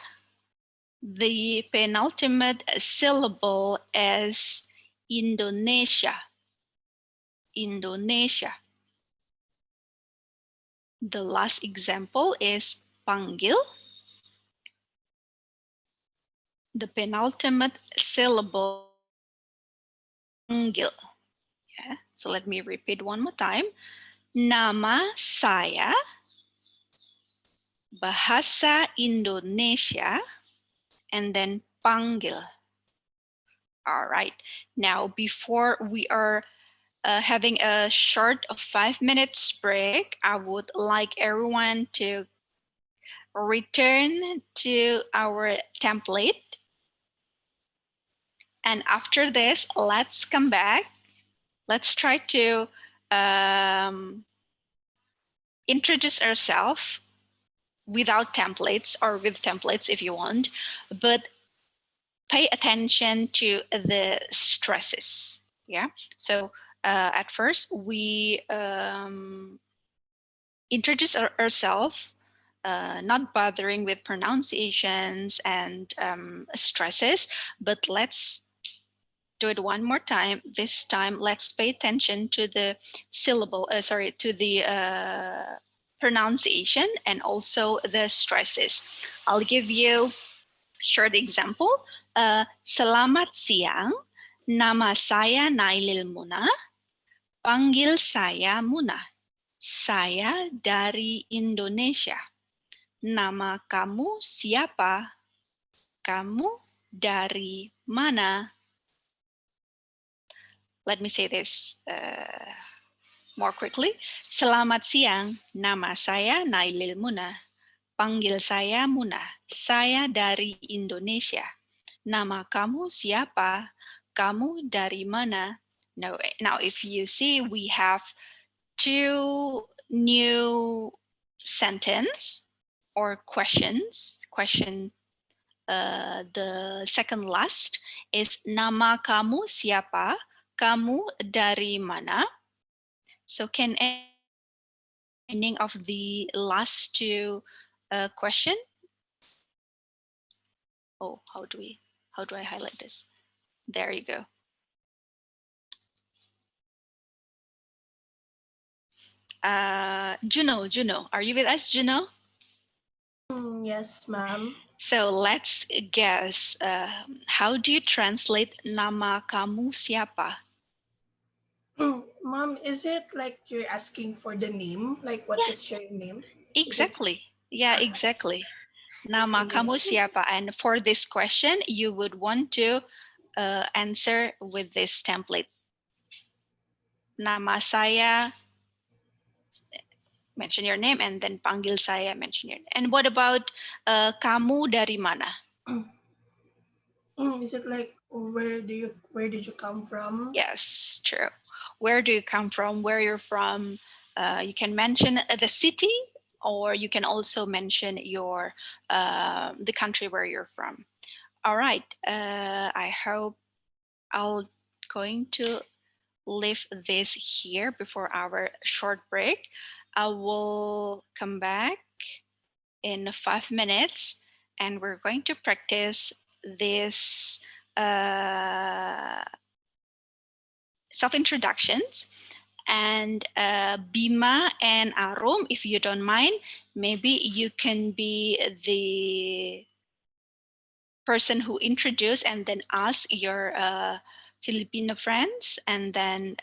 [SPEAKER 12] the penultimate syllable is Indonesia. Indonesia. The last example is panggil. The penultimate syllable panggil. Yeah. So let me repeat one more time. Nama saya, bahasa Indonesia, and then panggil. All right. Now, before we are having a short 5 minutes break, I would like everyone to return to our template. And after this, let's come back. Let's try to introduce ourselves without templates or with templates if you want, but pay attention to the stresses. Yeah. So at first we introduce ourselves, not bothering with pronunciations and stresses, but let's do it one more time. This time, let's pay attention to the syllable, to the pronunciation and also the stresses. I'll give you a short example. Selamat siang, nama saya Nailil Muna, panggil saya Muna. Saya dari Indonesia. Nama kamu siapa? Kamu dari mana? Let me say this more quickly. Selamat siang, nama saya Nailil Muna. Panggil saya Muna. Saya dari Indonesia. Nama kamu siapa? Kamu dari mana? Now if you see, we have 2 new sentence or questions. The second last is nama kamu siapa? Kamu dari mana? So can ending of the last 2 question? Oh, how do I highlight this? There you go. Juno, are you with us, Juno?
[SPEAKER 24] Yes, ma'am.
[SPEAKER 12] So let's guess. How do you translate nama kamu siapa?
[SPEAKER 24] Mom, is it like you're asking for the name? Like, what is your name?
[SPEAKER 12] Exactly. Yeah, exactly. Nama kamu siapa? And for this question, you would want to answer with this template. Nama saya, mention your name, and then panggil saya, mention your name. And what about kamu dari mana?
[SPEAKER 24] Is it like where did you come from?
[SPEAKER 12] Yes, true. Where do you come from? Where you're from? You can mention the city, or you can also mention your the country where you're from. All right. I hope I'll going to leave this here before our short break. I will come back in 5 minutes, and we're going to practice this self-introductions. And Bima and Arum, if you don't mind, maybe you can be the person who introduce and then ask your Filipino friends, and then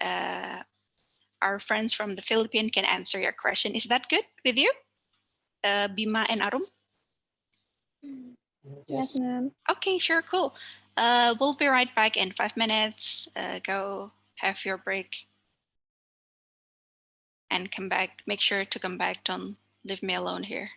[SPEAKER 12] our friends from the Philippines can answer your question. Is that good with you, Bima and Arum?
[SPEAKER 13] Yes, ma'am.
[SPEAKER 12] Okay, sure, cool. We'll be right back in 5 minutes. Go have your break and come back. Make sure to come back. Don't leave me alone here.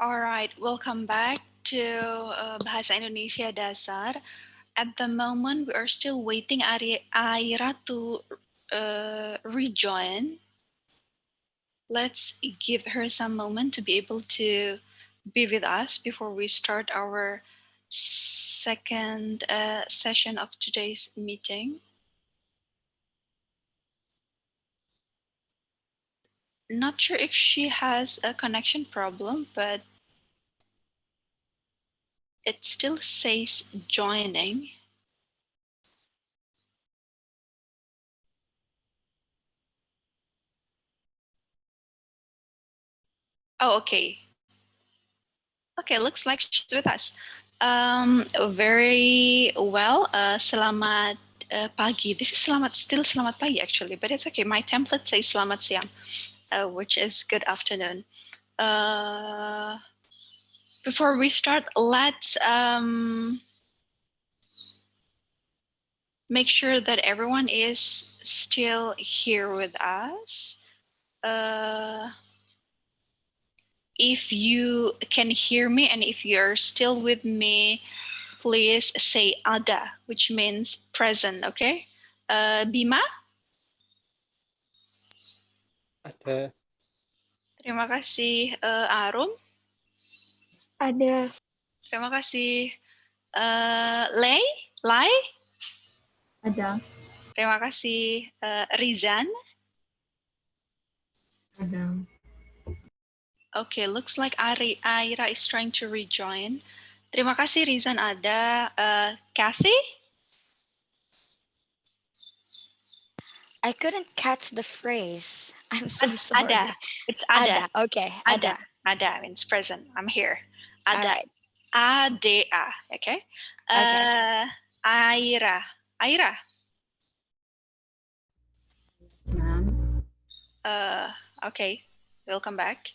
[SPEAKER 12] Alright, welcome back to Bahasa Indonesia Dasar. At the moment, we are still waiting Aira to rejoin. Let's give her some moment to be able to be with us before we start our second session of today's meeting. Not sure if she has a connection problem, but it still says joining. Oh, okay. Okay, looks like she's with us. Very well. Selamat pagi. This is still selamat pagi actually, but it's okay. My template says selamat siang, which is good afternoon. Before we start, let's make sure that everyone is still here with us. If you can hear me and if you're still with me, please say ada, which means present, okay? Bima?
[SPEAKER 27] Ada.
[SPEAKER 12] Terima kasih. Arum?
[SPEAKER 13] Ada.
[SPEAKER 12] Terima kasih. Lai?
[SPEAKER 16] Ada.
[SPEAKER 12] Terima kasih. Rizan?
[SPEAKER 16] Ada.
[SPEAKER 12] Okay, looks like Aira is trying to rejoin. Terima kasih Rizan ada. Kathy?
[SPEAKER 22] I couldn't catch the phrase. I'm so sorry.
[SPEAKER 12] Ada. It's ada.
[SPEAKER 22] Okay. Ada.
[SPEAKER 12] Ada means present. I'm here. Ada.
[SPEAKER 22] Alright.
[SPEAKER 12] A-D-A. Okay.
[SPEAKER 22] Okay.
[SPEAKER 12] Aira.
[SPEAKER 19] Ma'am.
[SPEAKER 12] Okay. Welcome back.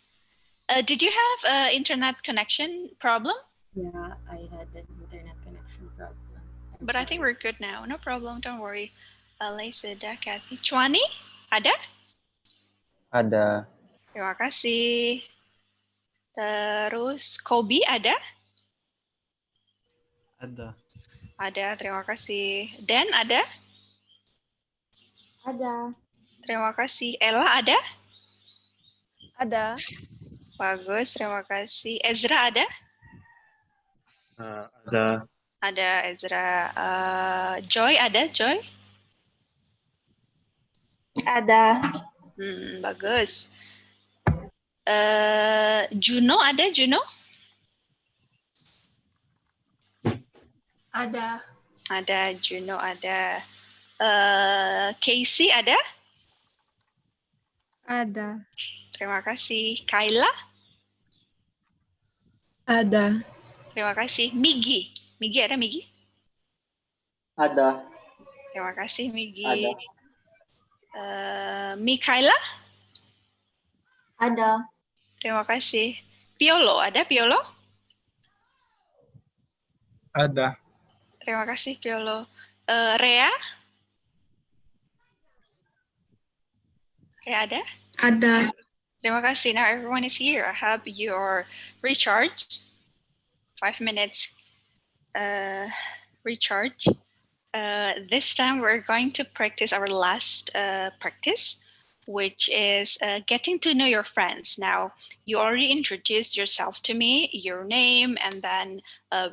[SPEAKER 12] Did you have internet connection problem?
[SPEAKER 19] Yeah, I had an internet connection problem.
[SPEAKER 12] But I think we're good now. No problem. Don't worry. Laiseda, Kathy. Chwani? Ada?
[SPEAKER 21] Ada.
[SPEAKER 12] Terima kasih. Terus Kobi ada?
[SPEAKER 20] Ada.
[SPEAKER 12] Ada, terima kasih. Dan ada?
[SPEAKER 25] Ada.
[SPEAKER 12] Terima kasih. Ella ada?
[SPEAKER 23] Ada.
[SPEAKER 12] Bagus, terima kasih. Ezra ada?
[SPEAKER 15] Ada.
[SPEAKER 12] Ada Ezra. Joy ada? Joy?
[SPEAKER 14] Ada.
[SPEAKER 12] Bagus. Juno ada? Juno?
[SPEAKER 24] Ada.
[SPEAKER 12] Ada, Juno ada. Casey ada?
[SPEAKER 6] Ada.
[SPEAKER 12] Terima kasih. Kayla?
[SPEAKER 4] Ada.
[SPEAKER 12] Terima kasih. Migi? Migi ada Migi?
[SPEAKER 17] Ada.
[SPEAKER 12] Terima kasih Migi.
[SPEAKER 17] Ada.
[SPEAKER 12] Mikaela?
[SPEAKER 14] Ada.
[SPEAKER 12] Terima kasih. Piolo ada Piolo?
[SPEAKER 5] Ada.
[SPEAKER 12] Terima kasih Piolo. Rea? Rea ada?
[SPEAKER 2] Ada.
[SPEAKER 12] Terima kasih. Now everyone is here. I hope you are recharged. 5 minutes recharge. This time we're going to practice our last practice, which is getting to know your friends. Now, you already introduced yourself to me, your name, and then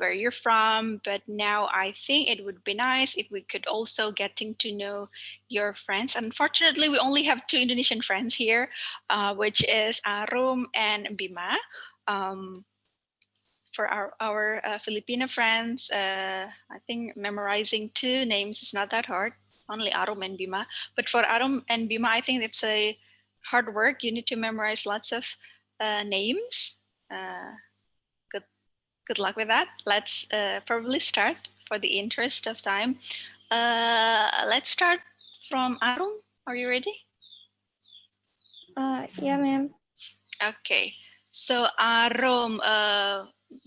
[SPEAKER 12] where you're from. But now I think it would be nice if we could also getting to know your friends. Unfortunately, we only have 2 Indonesian friends here, which is Arum and Bima. For our Filipino friends, I think memorizing 2 names is not that hard, only Arum and Bima. But for Arum and Bima, I think it's a hard work. You need to memorize lots of names. Good luck with that. Let's probably start for the interest of time. Let's start from Arum. Are you ready?
[SPEAKER 13] Yeah, ma'am.
[SPEAKER 12] Okay. So Arum,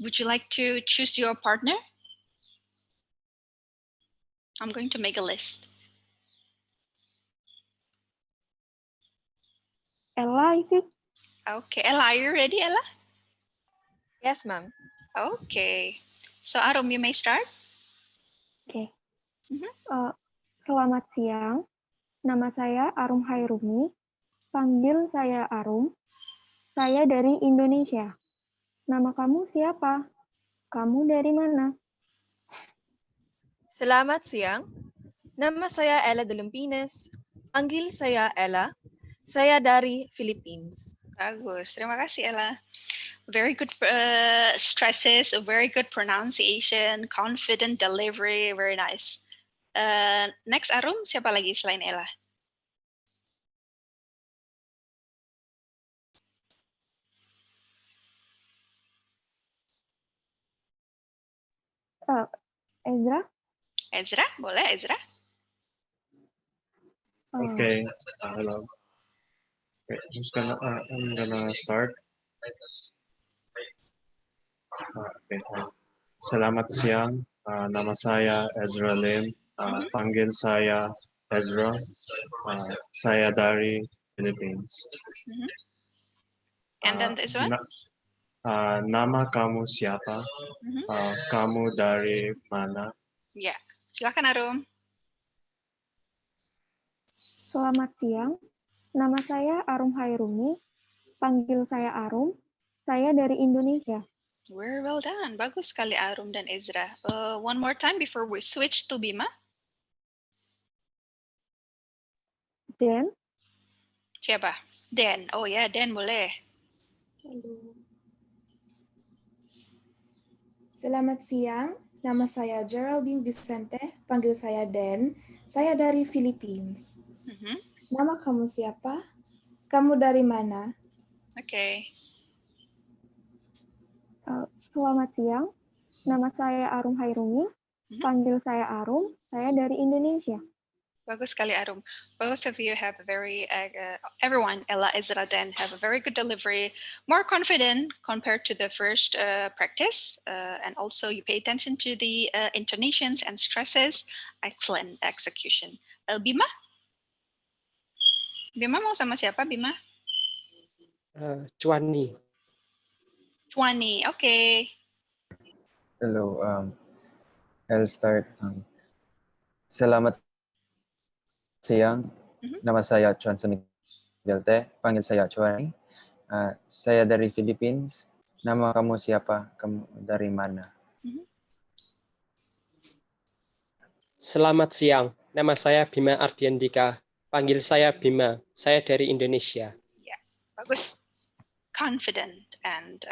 [SPEAKER 12] would you like to choose your partner? I'm going to make a list.
[SPEAKER 13] Ella, is it?
[SPEAKER 12] Okay, Ella, are you ready, Ella?
[SPEAKER 23] Yes, ma'am.
[SPEAKER 12] Okay. So Arum, you may start.
[SPEAKER 13] Oke. Selamat siang. Nama saya Arum Hairumi. Panggil saya Arum. Saya dari Indonesia. Nama kamu siapa? Kamu dari mana?
[SPEAKER 23] Selamat siang. Nama saya Ella Dulumpines. Panggil saya Ella. Saya dari Philippines.
[SPEAKER 12] Bagus. Terima kasih, Ella. Very good stresses, a very good pronunciation, confident delivery, very nice. Next Arum, siapa lagi selain Ella?
[SPEAKER 13] Ezra?
[SPEAKER 12] Ezra, boleh Ezra?
[SPEAKER 15] Okay, hello. Okay, I'm gonna start. Okay. Selamat siang. Nama saya Ezra Lim. Panggil saya Ezra. Saya dari Philippines.
[SPEAKER 12] And then this one?
[SPEAKER 15] Nama kamu siapa? Kamu dari mana?
[SPEAKER 12] Ya, silakan Arum.
[SPEAKER 13] Selamat siang. Nama saya Arum Hairumi. Panggil saya Arum. Saya dari Indonesia.
[SPEAKER 12] Very well done. Bagus sekali Arum dan Ezra. One more time before we switch to Bima.
[SPEAKER 13] Dan?
[SPEAKER 12] Siapa? Dan. Oh ya, Dan boleh.
[SPEAKER 25] Selamat siang, nama saya Geraldine Vicente, panggil saya Dan. Saya dari Philippines. Nama kamu siapa? Kamu dari mana?
[SPEAKER 12] Oke.
[SPEAKER 13] Selamat siang. Nama saya Arum Hairumi. Panggil saya Arum. Saya dari Indonesia.
[SPEAKER 12] Bagus sekali Arum. Both of you have a very, everyone, Ella, Ezra, Dan, have a very good delivery, more confident compared to the first practice. And also you pay attention to the intonations and stresses. Excellent execution. Bima? Bima mau sama siapa, Bima?
[SPEAKER 27] Chuani.
[SPEAKER 12] Chuani, okay.
[SPEAKER 21] Hello, I'll start. Selamat siang. Nama saya Johnson Migelte. Panggil saya Chuani. Saya dari Philippines. Nama kamu siapa? Kamu dari mana?
[SPEAKER 27] Selamat siang. Nama saya Bima Ardiandika. Panggil saya Bima. Saya dari Indonesia.
[SPEAKER 12] Yeah, bagus. Confident and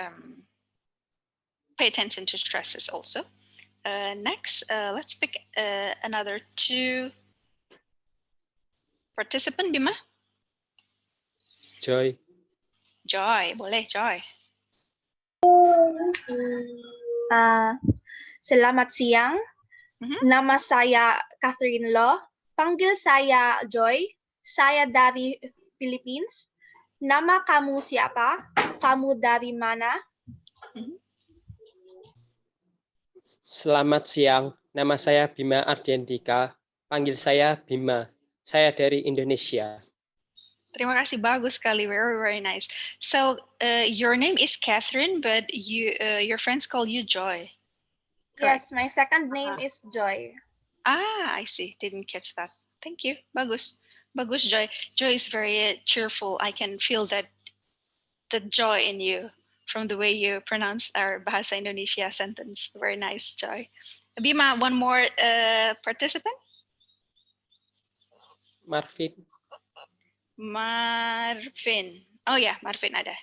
[SPEAKER 12] pay attention to stresses also. Next, let's pick another two participant, Bima.
[SPEAKER 27] Joy.
[SPEAKER 12] Joy, boleh Joy.
[SPEAKER 1] Selamat siang. Nama saya Catherine Law. Panggil saya Joy. Saya dari Philippines. Nama kamu siapa? Kamu dari mana?
[SPEAKER 27] Selamat siang. Nama saya Bima Ardiandika. Panggil saya Bima. Saya dari Indonesia.
[SPEAKER 12] Terima kasih, bagus sekali, very very nice. So your name is Catherine, but your friends call you Joy.
[SPEAKER 1] Correct? Yes, my second name is Joy.
[SPEAKER 12] I see. Didn't catch that. Thank you. Bagus, bagus Joy. Joy is very cheerful. I can feel that the joy in you from the way you pronounce our Bahasa Indonesia sentence. Very nice, Joy. Bima, one more participant.
[SPEAKER 27] Marvin.
[SPEAKER 12] Marvin. Oh ya, Marvin ada.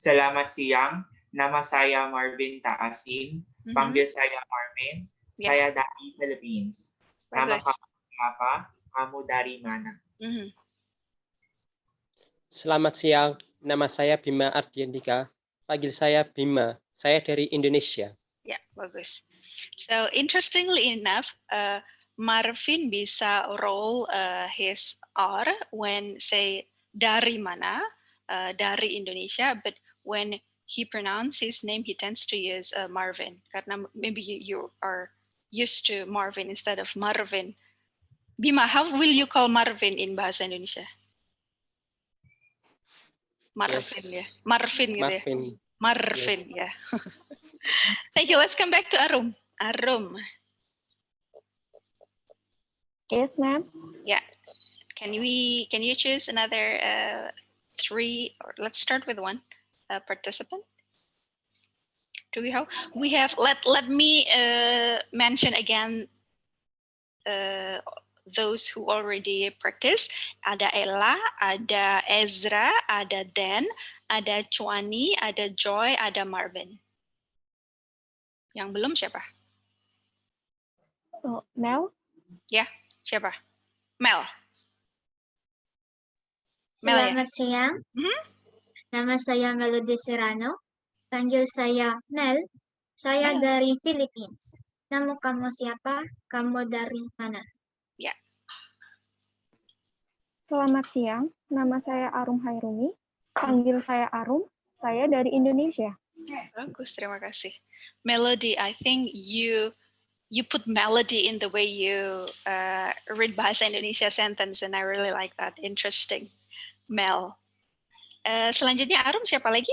[SPEAKER 26] Selamat siang. Nama saya Marvin Taasin. Panggil saya Marvin. Saya dari Philippines. Nama kamu siapa? Kamu dari mana?
[SPEAKER 27] Selamat siang. Nama saya Bima Ardiandika. Panggil saya Bima. Saya dari Indonesia.
[SPEAKER 12] Ya, bagus. So interestingly enough, Marvin bisa roll his R when say dari mana, dari Indonesia, but when he pronounces his name, he tends to use Marvin. Karena maybe you are used to Marvin instead of Marvin. Bima, how will you call Marvin in Bahasa Indonesia? Marvin, yes. Ya, Marvin gitu
[SPEAKER 27] Marvin.
[SPEAKER 12] ya. Marvin, yeah. Thank you. Let's come back to Arum. Arum.
[SPEAKER 13] Yes, ma'am.
[SPEAKER 12] Yeah. Can you choose another 3, or let's start with 1 participant? Do we have let me mention again those who already practice. Ada Ella, ada Ezra, ada Dan, ada Chuani, ada Joy, ada Marvin. Yang belum siapa?
[SPEAKER 13] Oh, Mel?
[SPEAKER 12] Ya, siapa? Mel.
[SPEAKER 14] Selamat siang. Nama saya Melody Serrano. Panggil saya Mel. Saya dari Philippines. Nama kamu siapa? Kamu dari mana?
[SPEAKER 12] Ya.
[SPEAKER 13] Selamat siang. Nama saya Arum Hairumi. Panggil saya Arum. Saya dari Indonesia.
[SPEAKER 12] Bagus, terima kasih. Melody, I think you put melody in the way you read Bahasa Indonesia sentence, and I really like that. Interesting. Mel. Selanjutnya Arum, siapa lagi?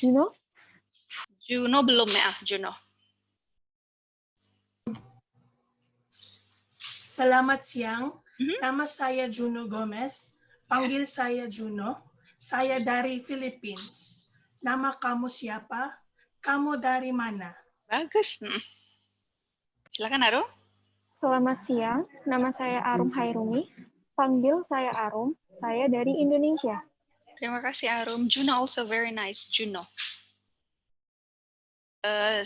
[SPEAKER 13] Juno?
[SPEAKER 12] Juno belum ya, Juno.
[SPEAKER 24] Selamat siang. Nama saya Juno Gomez. Panggil saya Juno. Saya dari Philippines. Nama kamu siapa? Kamu dari mana?
[SPEAKER 12] Bagus. Silakan Arum.
[SPEAKER 13] Selamat siang. Nama saya Arum Hairumi. Panggil saya Arum. Saya dari Indonesia.
[SPEAKER 12] Terima kasih Arum. Juno also very nice. Juno.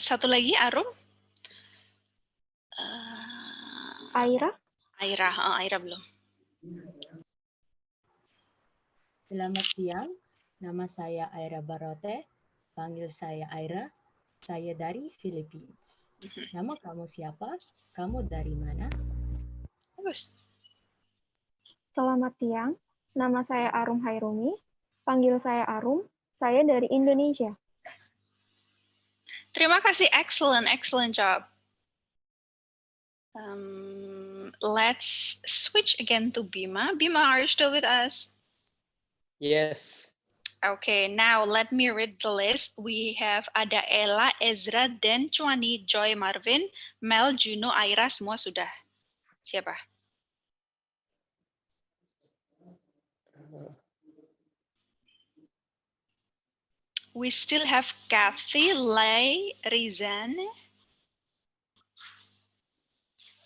[SPEAKER 12] Satu lagi Arum.
[SPEAKER 13] Aira?
[SPEAKER 12] Aira belum.
[SPEAKER 19] Selamat siang, nama saya Aira Barote, panggil saya Aira, saya dari Philippines. Nama kamu siapa? Kamu dari mana?
[SPEAKER 12] Bagus.
[SPEAKER 13] Selamat siang, nama saya Arum Hairumi, panggil saya Arum, saya dari Indonesia.
[SPEAKER 12] Terima kasih, excellent job. Let's switch again to Bima. Bima, are you still with us?
[SPEAKER 27] Yes.
[SPEAKER 12] Okay, now let me read the list. We have ada Ella, Ezra, Dan, Chuani, Joy, Marvin, Mel, Juno, Aira, semua sudah. Siapa? We still have Kathy, Lay, Rizan,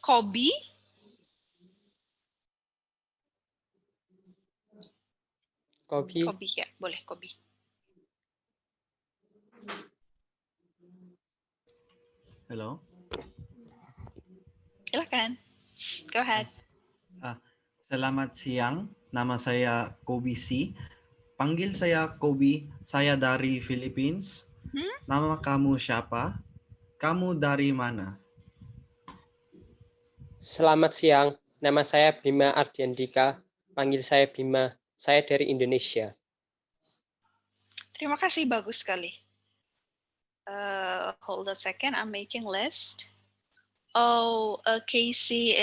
[SPEAKER 12] Kobe, Kobe ya, boleh Kobe.
[SPEAKER 20] Hello.
[SPEAKER 12] Silakan. Go ahead.
[SPEAKER 20] Selamat siang. Nama saya Kobe C. Panggil saya Kobe. Saya dari Philippines. Nama kamu siapa? Kamu dari mana?
[SPEAKER 27] Selamat siang, nama saya Bima Ardiandika. Panggil saya Bima. Saya dari Indonesia.
[SPEAKER 12] Terima kasih, bagus sekali. Hold a second, I'm making list. Oh, Casey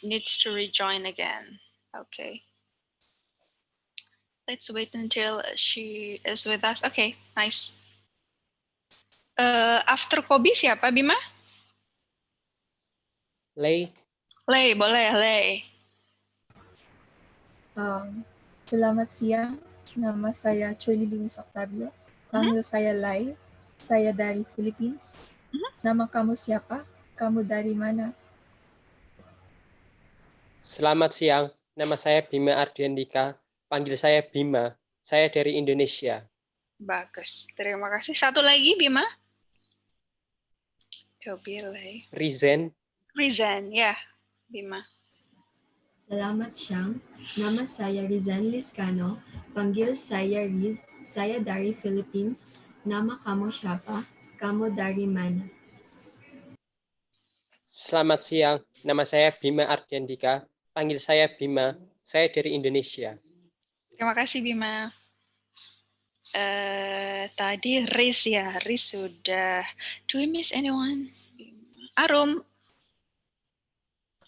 [SPEAKER 12] needs to rejoin again. Okay. Let's wait until she is with us. Okay, nice. After Kobe siapa, Bima?
[SPEAKER 27] Lay.
[SPEAKER 12] Lay, boleh, Lay.
[SPEAKER 3] Selamat siang, nama saya Choli Luis Octavio, panggil saya Lai, saya dari Philippines. Nama kamu siapa? Kamu dari mana?
[SPEAKER 27] Selamat siang, nama saya Bima Ardiandika. Panggil saya Bima. Saya dari Indonesia.
[SPEAKER 12] Bagus, terima kasih. Satu lagi, Bima. Kobe, Lay.
[SPEAKER 27] Rizan,
[SPEAKER 12] ya, Bima.
[SPEAKER 16] Selamat siang, nama saya Rizan Liscano, panggil saya Riz, saya dari Philippines. Nama kamu siapa? Kamu dari mana?
[SPEAKER 27] Selamat siang, nama saya Bima Ardiandika. Panggil saya Bima. Saya dari Indonesia.
[SPEAKER 12] Terima kasih, Bima. Tadi Riz ya, Riz sudah. Do we miss anyone? Arum.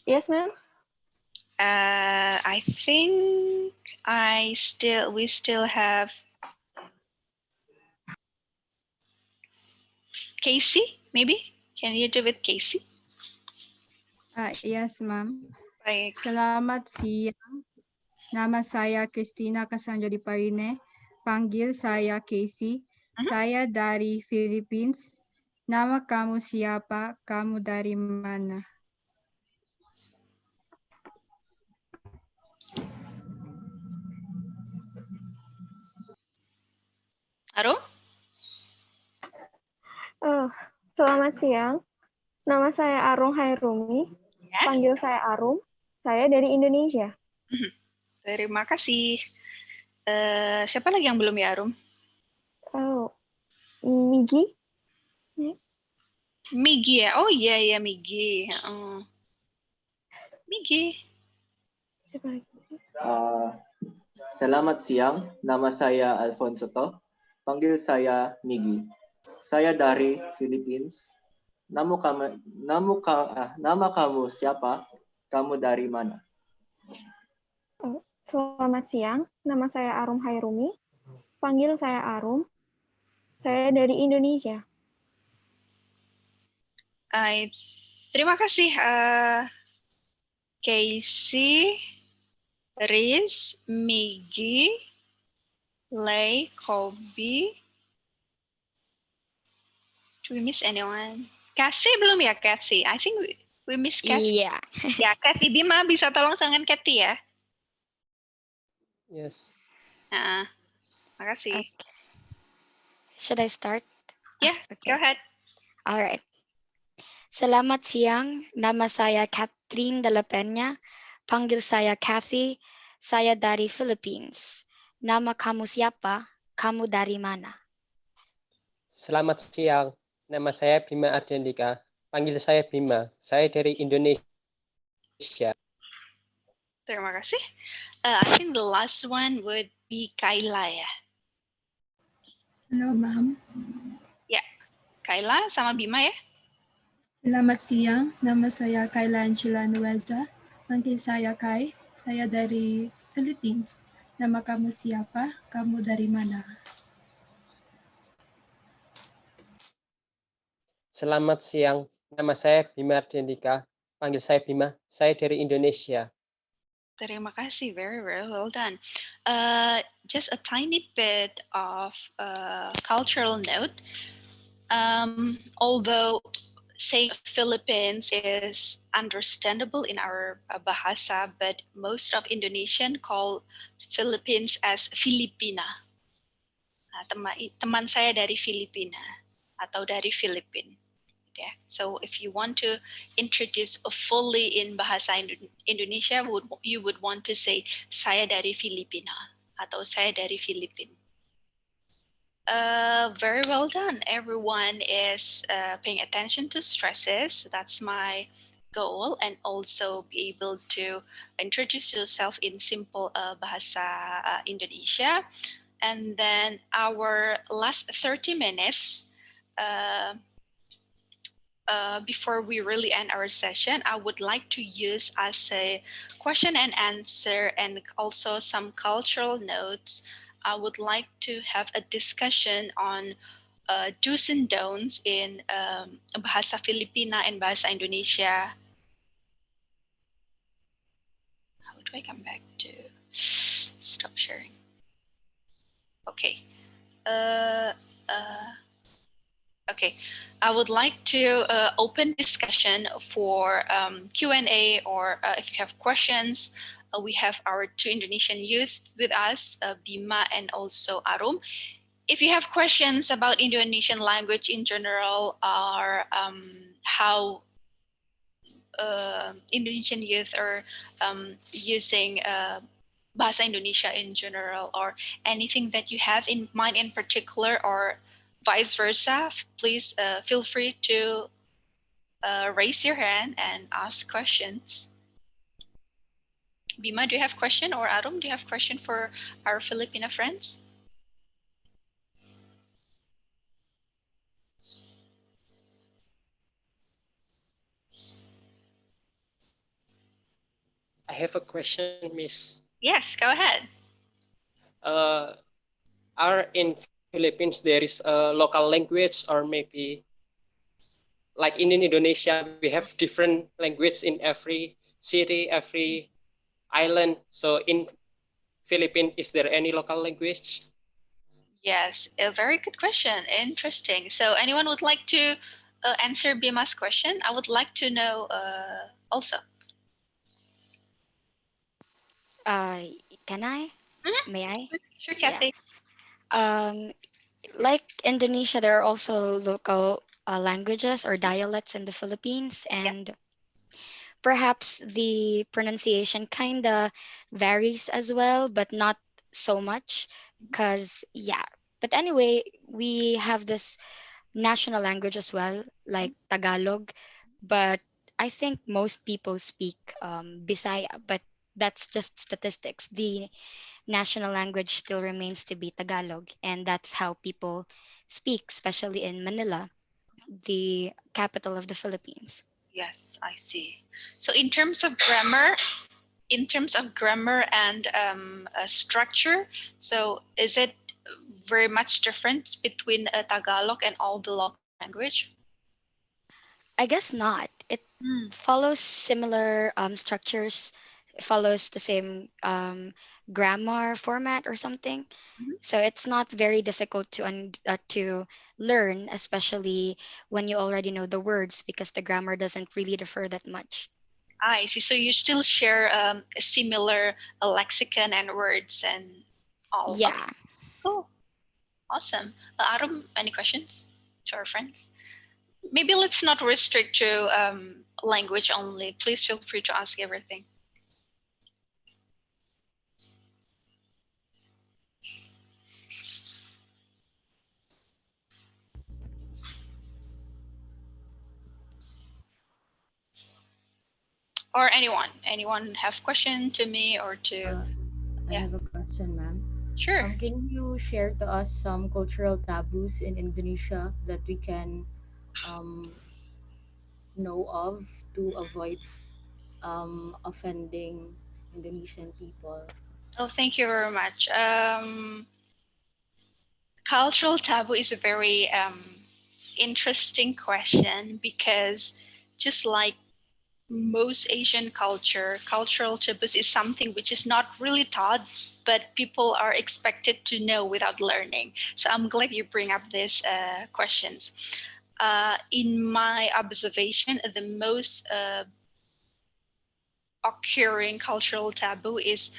[SPEAKER 13] Yes, ma'am.
[SPEAKER 12] I think we still have Casey, maybe? Can you do with Casey?
[SPEAKER 6] Yes, ma'am.
[SPEAKER 12] Baik.
[SPEAKER 6] Selamat siang. Nama saya Christina Cassandra Parine. Panggil saya Casey. Saya dari Philippines. Nama kamu siapa? Kamu dari mana?
[SPEAKER 12] Arum?
[SPEAKER 13] Selamat siang. Nama saya Arung Hairumi. Panggil saya Arum. Saya dari Indonesia.
[SPEAKER 12] Terima kasih. Siapa lagi yang belum ya, Arum?
[SPEAKER 13] Migi.
[SPEAKER 12] Migi ya? Oh iya, Migi. Migi.
[SPEAKER 17] Selamat siang, nama saya Alfonso To. Panggil saya Migi. Saya dari Philippines. Nama kamu siapa? Kamu dari mana?
[SPEAKER 13] Selamat siang. Nama saya Arum Hairumi. Panggil saya Arum. Saya dari Indonesia.
[SPEAKER 12] Terima kasih, Casey, Riz, Migi, Lei, Kobe. Do we miss anyone? Kathy belum ya, Kathy? I think we miss Kathy.
[SPEAKER 7] Iya.
[SPEAKER 12] Ya, Kathy. Bima bisa tolong dengan Kathy ya?
[SPEAKER 27] Yes.
[SPEAKER 12] Makasih.
[SPEAKER 7] Okay. Should I start?
[SPEAKER 12] Yeah, go ahead.
[SPEAKER 7] All right. Selamat siang, nama saya Catherine de la Peña. Panggil saya Kathy. Saya dari Philippines. Nama kamu siapa? Kamu dari mana?
[SPEAKER 27] Selamat siang. Nama saya Bima Ardendika. Panggil saya Bima. Saya dari Indonesia.
[SPEAKER 12] Terima kasih. I think the last one would be Kayla ya.
[SPEAKER 4] Halo, ma'am.
[SPEAKER 12] Ya, Kayla sama Bima ya.
[SPEAKER 4] Selamat siang, nama saya Kayla Angela Nueza. Panggil saya Kai. Saya dari Philippines. Nama kamu siapa? Kamu dari mana?
[SPEAKER 27] Selamat siang. Nama saya Bima Ardendika. Panggil saya Bima. Saya dari Indonesia.
[SPEAKER 12] Terima kasih, very well done. Just a tiny bit of cultural note. Although saying Philippines is understandable in our bahasa, but most of Indonesian call Philippines as Filipina. Teman saya dari Filipina atau dari Filipina. Yeah. So if you want to introduce fully in bahasa Indonesia, you would want to say saya dari Filipina atau saya dari Filipina. Very well done. Everyone is paying attention to stresses. That's my goal, and also be able to introduce yourself in simple bahasa Indonesia. And then our last 30 minutes, before we really end our session, I would like to use as a question and answer and also some cultural notes. I would like to have a discussion on do's and don'ts in Bahasa Filipina and Bahasa Indonesia. How do I come back to stop sharing? Okay. Okay, I would like to open discussion for Q&A or if you have questions. We have our two Indonesian youth with us, Bima and also Arum. If you have questions about Indonesian language in general or how Indonesian youth are using Bahasa Indonesia in general, or anything that you have in mind in particular, or vice versa, please feel free to raise your hand and ask questions. Bima, do you have question, or Arum, do you have question for our Filipino friends?
[SPEAKER 27] I have a question, Miss.
[SPEAKER 12] Yes, go ahead.
[SPEAKER 27] Are in Philippines there is a local language or maybe like in Indonesia, we have different language in every city, every island. So in Philippines, is there any local language?
[SPEAKER 12] Yes, a very good question. Interesting. So anyone would like to answer Bima's question? I would like to know also.
[SPEAKER 7] Can I? May I?
[SPEAKER 12] Sure,
[SPEAKER 7] Yeah.
[SPEAKER 12] Kathy.
[SPEAKER 7] Like Indonesia, there are also local languages or dialects in the Philippines, and perhaps the pronunciation kind of varies as well, but not so much. Because, yeah. But anyway, we have this national language as well, like Tagalog, but I think most people speak Bisaya, but that's just statistics. The national language still remains to be Tagalog, and that's how people speak, especially in Manila, the capital of the Philippines.
[SPEAKER 12] Yes, I see. So in terms of grammar and structure, so is it very much different between Tagalog and all the local language?
[SPEAKER 7] I guess not. It follows similar structures, it follows the same grammar format or something. So it's not very difficult to learn, especially when you already know the words, because the grammar doesn't really differ that much.
[SPEAKER 12] I see. So you still share a similar lexicon and words and all.
[SPEAKER 7] Yeah.
[SPEAKER 12] Okay. Cool. Awesome. Arum, any questions to our friends? Maybe let's not restrict to language only. Please feel free to ask everything. Or anyone have question to me or to?
[SPEAKER 19] I have a question, ma'am.
[SPEAKER 12] Sure.
[SPEAKER 19] Can you share to us some cultural taboos in Indonesia that we can um, know of to avoid offending Indonesian people?
[SPEAKER 12] Oh, thank you very much. Cultural taboo is a very interesting question because just like most Asian cultural taboos is something which is not really taught, but people are expected to know without learning. So I'm glad you bring up these questions. In my observation, the most occurring cultural taboo is,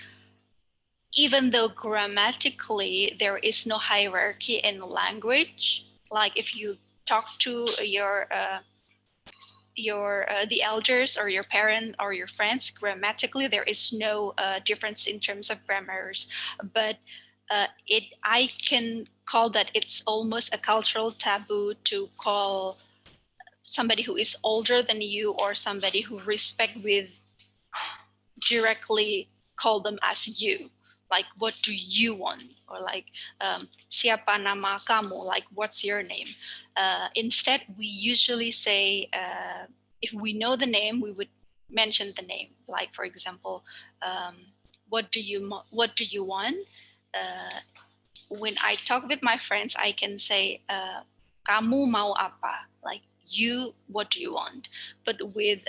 [SPEAKER 12] even though grammatically there is no hierarchy in language, like if you talk to the elders or your parents or your friends, grammatically there is no difference in terms of grammars, but I can call that it's almost a cultural taboo to call somebody who is older than you or somebody who respect with directly call them as you, like what do you want, or like siapa nama kamu, like what's your name. Instead we usually say, if we know the name we would mention the name, like for example, what do you want. When I talk with my friends I can say, kamu mau apa, like you, what do you want. But with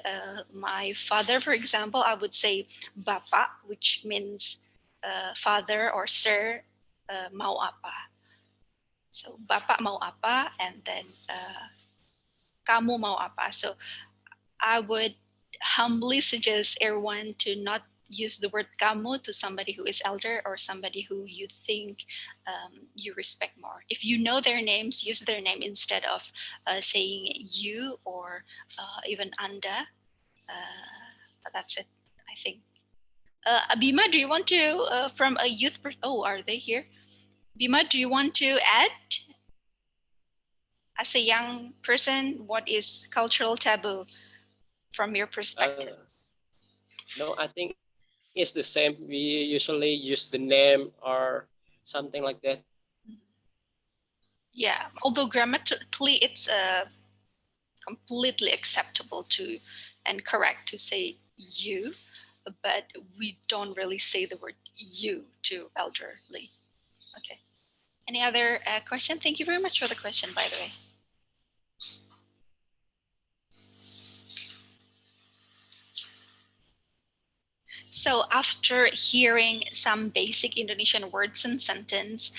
[SPEAKER 12] my father, for example, I would say bapak, which means father or sir, mau apa. So bapak mau apa, and then kamu mau apa. So I would humbly suggest everyone to not use the word kamu to somebody who is elder or somebody who you think you respect more. If you know their names, use their name instead of saying you or even anda. That's it, I think. Bima, do you want to, from a youth, oh, are they here? Bima, do you want to add, as a young person, what is cultural taboo from your perspective?
[SPEAKER 27] No, I think it's the same. We usually use the name or something like that.
[SPEAKER 12] Yeah, although grammatically it's completely acceptable to and correct to say you, but we don't really say the word you to elderly. Okay. Any other question? Thank you very much for the question, by the way. So after hearing some basic Indonesian words and sentence,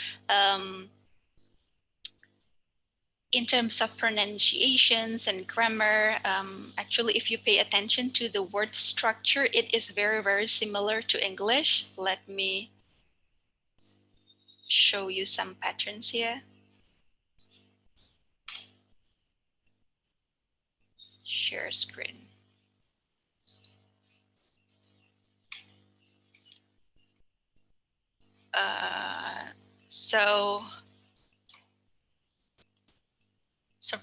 [SPEAKER 12] in terms of pronunciations and grammar, actually, if you pay attention to the word structure, it is very, very similar to English. Let me show you some patterns here. Share screen. So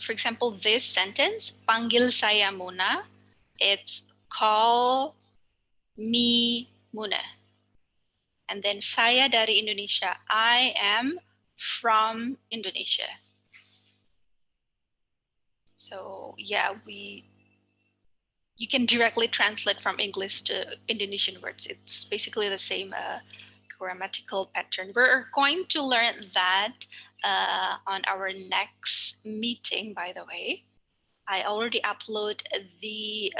[SPEAKER 12] for example, this sentence, panggil saya Muna, it's call me Muna. And then saya dari Indonesia, I am from Indonesia. So yeah, you can directly translate from English to Indonesian words. It's basically the same grammatical pattern. We're going to learn that on our next meeting, by the way. I already upload the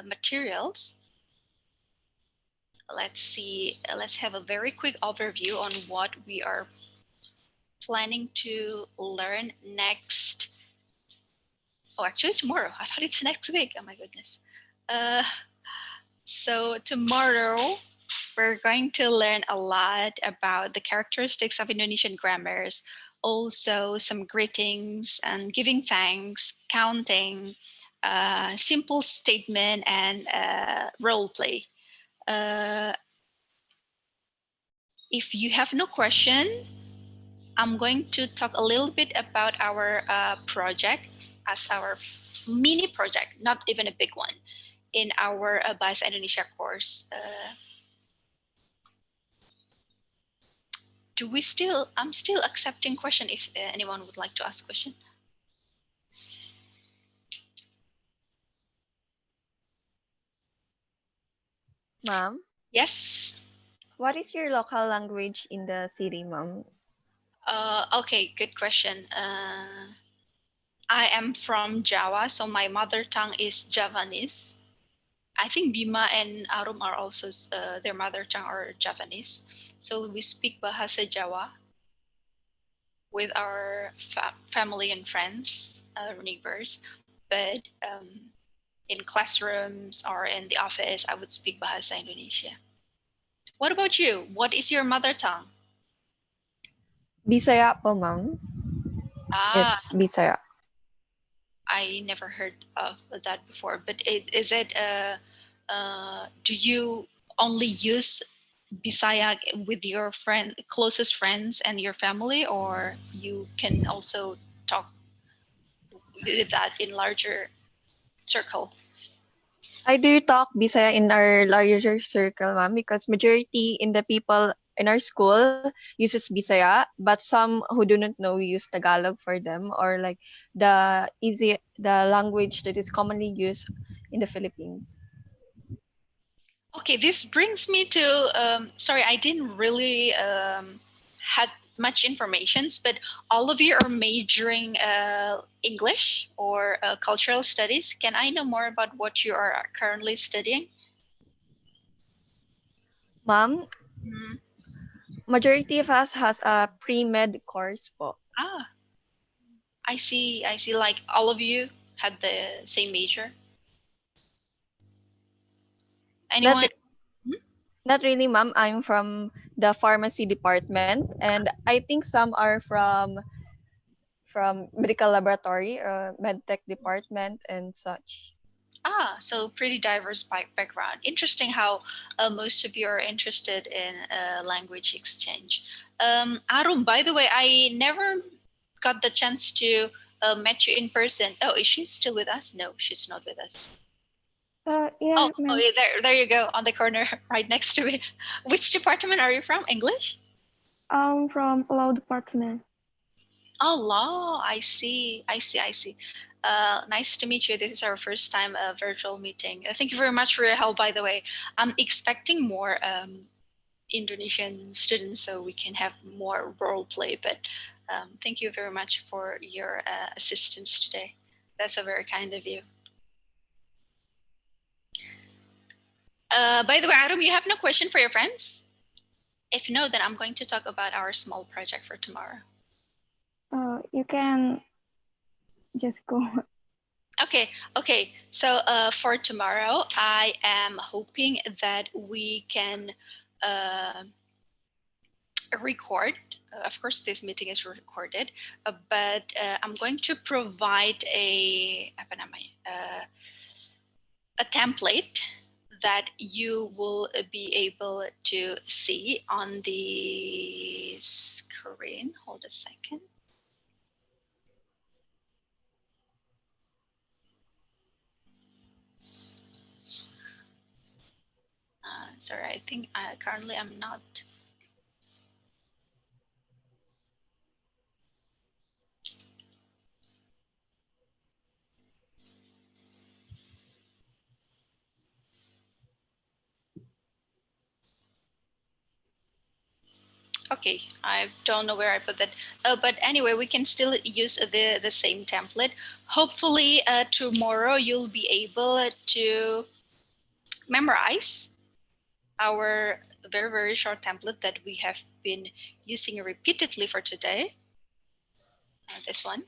[SPEAKER 12] materials. Let's see, let's have a very quick overview on what we are planning to learn next. Oh, actually tomorrow. I thought it's next week. Oh my goodness. So tomorrow we're going to learn a lot about the characteristics of Indonesian grammars, also some greetings and giving thanks, counting, simple statement, and role play. If you have no question, I'm going to talk a little bit about our project as our mini project, not even a big one, in our Bahasa Indonesia course. I'm still accepting question if anyone would like to ask question.
[SPEAKER 23] Ma'am?
[SPEAKER 12] Yes?
[SPEAKER 23] What is your local language in the city, ma'am?
[SPEAKER 12] Okay, good question. I am from Java, so my mother tongue is Javanese. I think Bima and Arum are also, their mother tongue are Javanese. So we speak Bahasa Jawa with our family and friends, our neighbors. But in classrooms or in the office, I would speak Bahasa Indonesia. What about you? What is your mother tongue?
[SPEAKER 23] Bisaya po, ma'am. It's Bisaya.
[SPEAKER 12] I never heard of that before, but is it, do you only use Bisaya with your closest friends and your family, or you can also talk with that in larger circle?
[SPEAKER 23] I do talk Bisaya in our larger circle, ma'am, because majority in the people in our school uses Bisaya, but some who do not know use Tagalog for them, or like the language that is commonly used in the Philippines.
[SPEAKER 12] Okay, this brings me to, sorry, I didn't really had much information, but all of you are majoring English or cultural studies. Can I know more about what you are currently studying?
[SPEAKER 23] Ma'am, majority of us has a pre-med course po.
[SPEAKER 12] I see, like all of you had the same major. Anyone?
[SPEAKER 23] Not really, ma'am. I'm from the pharmacy department, and I think some are from medical laboratory or medtech department and such.
[SPEAKER 12] So pretty diverse background. Interesting how most of you are interested in language exchange. Arum, by the way, I never got the chance to meet you in person. Oh, is she still with us? No, she's not with us.
[SPEAKER 13] Yeah,
[SPEAKER 12] yeah, there you go, on the corner right next to me. Which department are you from? English?
[SPEAKER 13] I'm from law department.
[SPEAKER 12] Oh, law. I see. Nice to meet you. This is our first time virtual meeting. Thank you very much for your help, by the way. I'm expecting more Indonesian students so we can have more role play, but thank you very much for your assistance today. That's a very kind of you. By the way, Arum, you have no question for your friends? If no, then I'm going to talk about our small project for tomorrow.
[SPEAKER 13] You can just go.
[SPEAKER 12] Okay. So for tomorrow, I am hoping that we can record. Of course, this meeting is recorded, but I'm going to provide a template that you will be able to see on the screen. Hold a second. Sorry, I think currently I'm not. Okay, I don't know where I put that. But anyway, we can still use the same template. Hopefully tomorrow you'll be able to memorize our very, very short template that we have been using repeatedly for today. This one.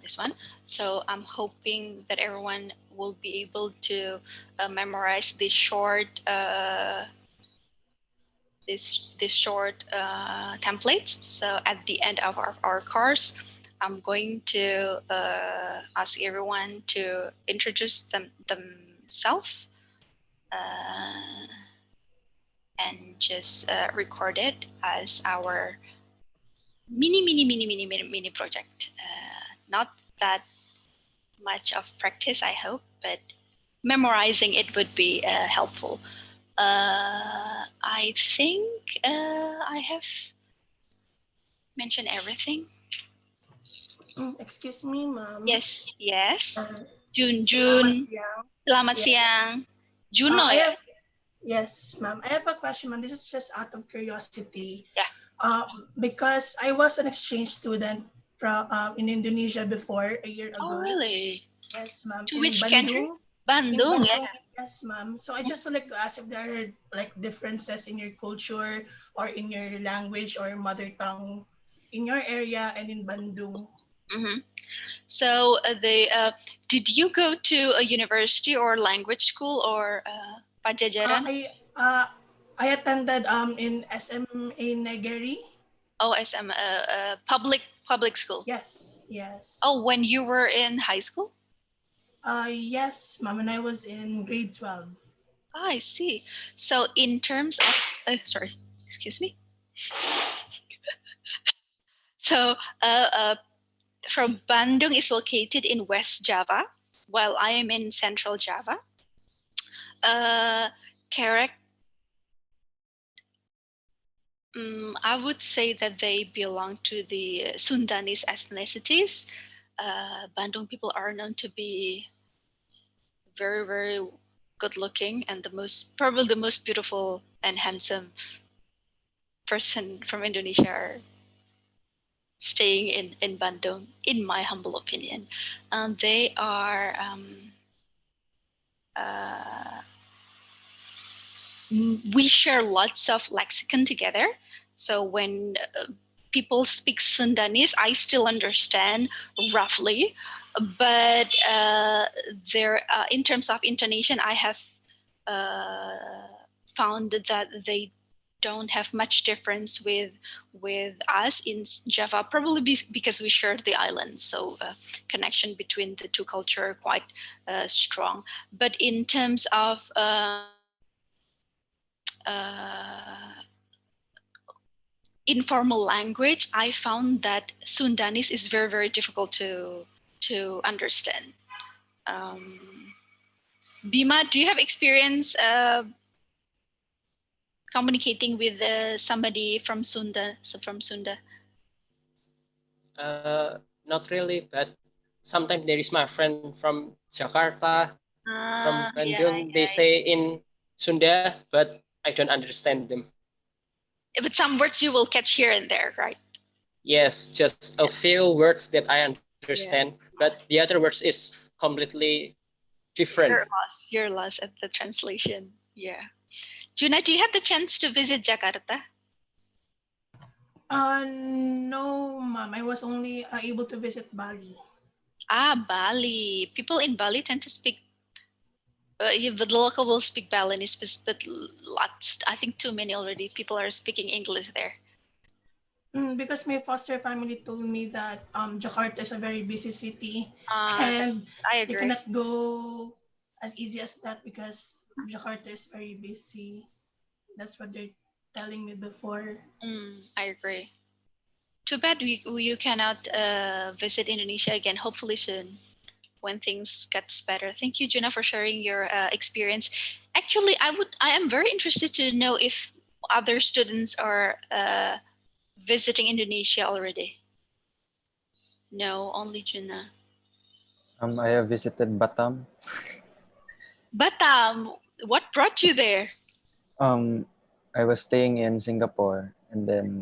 [SPEAKER 12] This one. So I'm hoping that everyone will be able to memorize this short templates. So at the end of our course, I'm going to ask everyone to introduce themselves and just record it as our mini project. Not that much of practice, I hope, but memorizing it would be helpful. I think I have mentioned everything.
[SPEAKER 24] Excuse me, ma'am.
[SPEAKER 12] Yes. Jun.
[SPEAKER 24] Selamat siang.
[SPEAKER 12] siang. Juno ya?
[SPEAKER 24] Yes, ma'am. I have a question, ma'am. This is just out of curiosity.
[SPEAKER 12] Yeah.
[SPEAKER 24] Because I was an exchange student from in Indonesia before a year ago.
[SPEAKER 12] Oh, really?
[SPEAKER 24] Yes, ma'am.
[SPEAKER 12] To which country?
[SPEAKER 24] Bandung,
[SPEAKER 12] yeah.
[SPEAKER 24] Yes, ma'am. So I just would like to ask if there are like differences in your culture or in your language or mother tongue in your area and in Bandung.
[SPEAKER 12] Mm-hmm. So did you go to a university or language school or Pajajaran?
[SPEAKER 24] I attended in SMA Negeri.
[SPEAKER 12] Oh, SM public school.
[SPEAKER 24] Yes.
[SPEAKER 12] Oh, when you were in high school?
[SPEAKER 24] Yes, ma'am. When I was in grade 12.
[SPEAKER 12] I see. So in terms of, sorry, excuse me. So from Bandung is located in West Java, while I am in Central Java. I would say that they belong to the Sundanese ethnicities. Bandung people are known to be very, very good looking and probably the most beautiful and handsome person from Indonesia are staying in Bandung, in my humble opinion. They are we share lots of lexicon together. So when people speak Sundanese, I still understand roughly, but in terms of intonation, I have found that they don't have much difference with us in Java, probably because we share the island, so connection between the two cultures are quite strong. But in terms of informal language, I found that Sundanese is very, very difficult to understand. Bima, do you have experience communicating with somebody from Sunda?
[SPEAKER 27] Not really, but sometimes there is my friend from Jakarta, from Bandung. They say in Sunda, but I don't understand them.
[SPEAKER 12] But some words you will catch here and there, right?
[SPEAKER 27] Yes, just a few words that I understand, but the other words is completely different.
[SPEAKER 12] You're lost at the translation. Yeah. Juna, do you have the chance to visit Jakarta?
[SPEAKER 24] No, ma'am. I was only able to visit Bali.
[SPEAKER 12] Bali. People in Bali tend to speak. The local will speak Balinese, but lots. I think too many already. People are speaking English there.
[SPEAKER 24] Because my foster family told me that Jakarta is a very busy city, and
[SPEAKER 12] I
[SPEAKER 24] they
[SPEAKER 12] agree.
[SPEAKER 24] cannot go as easy as that because Jakarta is very busy. That's what they're telling me before.
[SPEAKER 12] I agree. Too bad you cannot visit Indonesia again. Hopefully soon, when things gets better. Thank you, Juna, for sharing your experience. Actually, I am very interested to know if other students are visiting Indonesia already. No, only Juna.
[SPEAKER 21] I have visited Batam.
[SPEAKER 12] Batam, what brought you there?
[SPEAKER 21] I was staying in Singapore, and then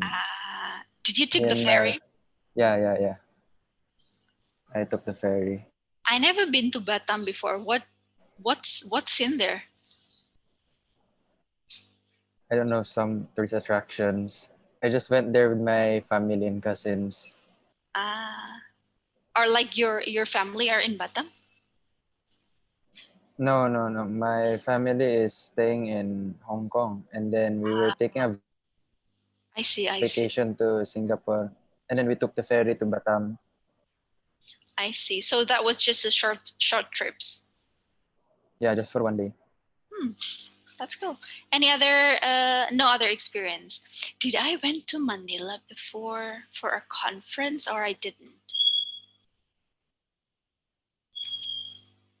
[SPEAKER 12] Did you take
[SPEAKER 21] me
[SPEAKER 12] the
[SPEAKER 21] and my
[SPEAKER 12] ferry?
[SPEAKER 21] yeah. I took the ferry.
[SPEAKER 12] I never been to Batam before. What's in there?
[SPEAKER 21] I don't know, some tourist attractions. I just went there with my family and cousins.
[SPEAKER 12] Or like your family are in Batam?
[SPEAKER 21] No. My family is staying in Hong Kong, and then we were taking a
[SPEAKER 12] I see.
[SPEAKER 21] vacation to Singapore, and then we took the ferry to Batam.
[SPEAKER 12] I see. So that was just a short trips.
[SPEAKER 21] Yeah, just for one day.
[SPEAKER 12] That's cool. Any other no other experience? Did I went to Manila before for a conference or I didn't?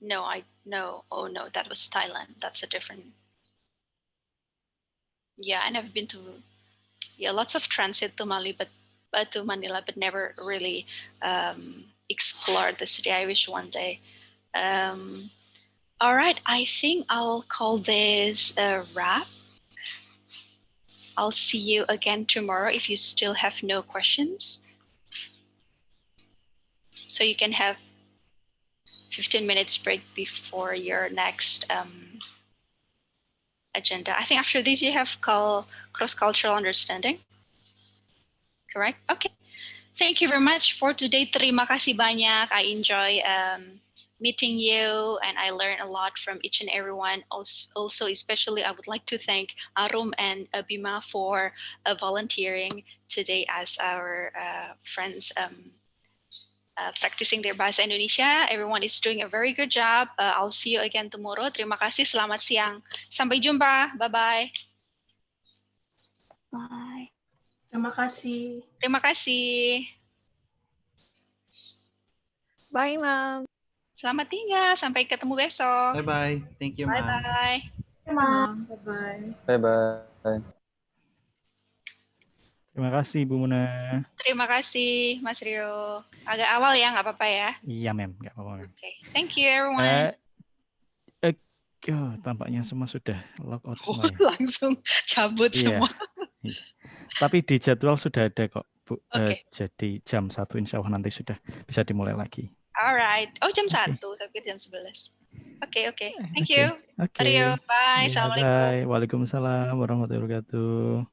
[SPEAKER 12] No. Oh no, that was Thailand. That's a different. Yeah, I never been to. Yeah, lots of transit to Mali, but to Manila, but never really explored the city. I wish one day. All right, I think I'll call this a wrap. I'll see you again tomorrow if you still have no questions. So you can have 15 minutes break before your next agenda. I think after this you have cross-cultural understanding. Correct? Okay. Thank you very much for today. Terima kasih banyak. I enjoy meeting you and I learned a lot from each and everyone. Also, especially I would like to thank Arum and Bima for volunteering today as our friends practicing their bahasa Indonesia. Everyone is doing a very good job. I'll see you again tomorrow. Terima kasih. Selamat siang. Sampai jumpa. Bye-bye.
[SPEAKER 1] Bye.
[SPEAKER 24] Terima kasih.
[SPEAKER 12] Terima kasih.
[SPEAKER 23] Bye, ma'am.
[SPEAKER 12] Selamat tinggal. Sampai ketemu besok.
[SPEAKER 20] Bye-bye. Thank you, ma'am.
[SPEAKER 12] Bye-bye.
[SPEAKER 3] Bye-bye.
[SPEAKER 21] Bye-bye.
[SPEAKER 5] Terima kasih, Bu Muna.
[SPEAKER 12] Terima kasih, Mas Rio. Agak awal ya, nggak apa-apa ya.
[SPEAKER 5] Iya, Mem. Nggak apa-apa, Mem.
[SPEAKER 12] Okay. Thank you, everyone.
[SPEAKER 5] Tampaknya semua sudah log out semua ya.
[SPEAKER 12] Langsung cabut semua.
[SPEAKER 5] Iya. Tapi di jadwal sudah ada kok, Bu.
[SPEAKER 12] Okay.
[SPEAKER 5] Jadi jam 1 insya Allah nanti sudah bisa dimulai lagi.
[SPEAKER 12] Alright. Oh, jam 1. Saya pikir jam 11. Oke. Thank you.
[SPEAKER 5] Oke.
[SPEAKER 12] Rio, bye.
[SPEAKER 5] Ya,
[SPEAKER 12] Assalamualaikum.
[SPEAKER 5] bye. Waalaikumsalam warahmatullahi wabarakatuh.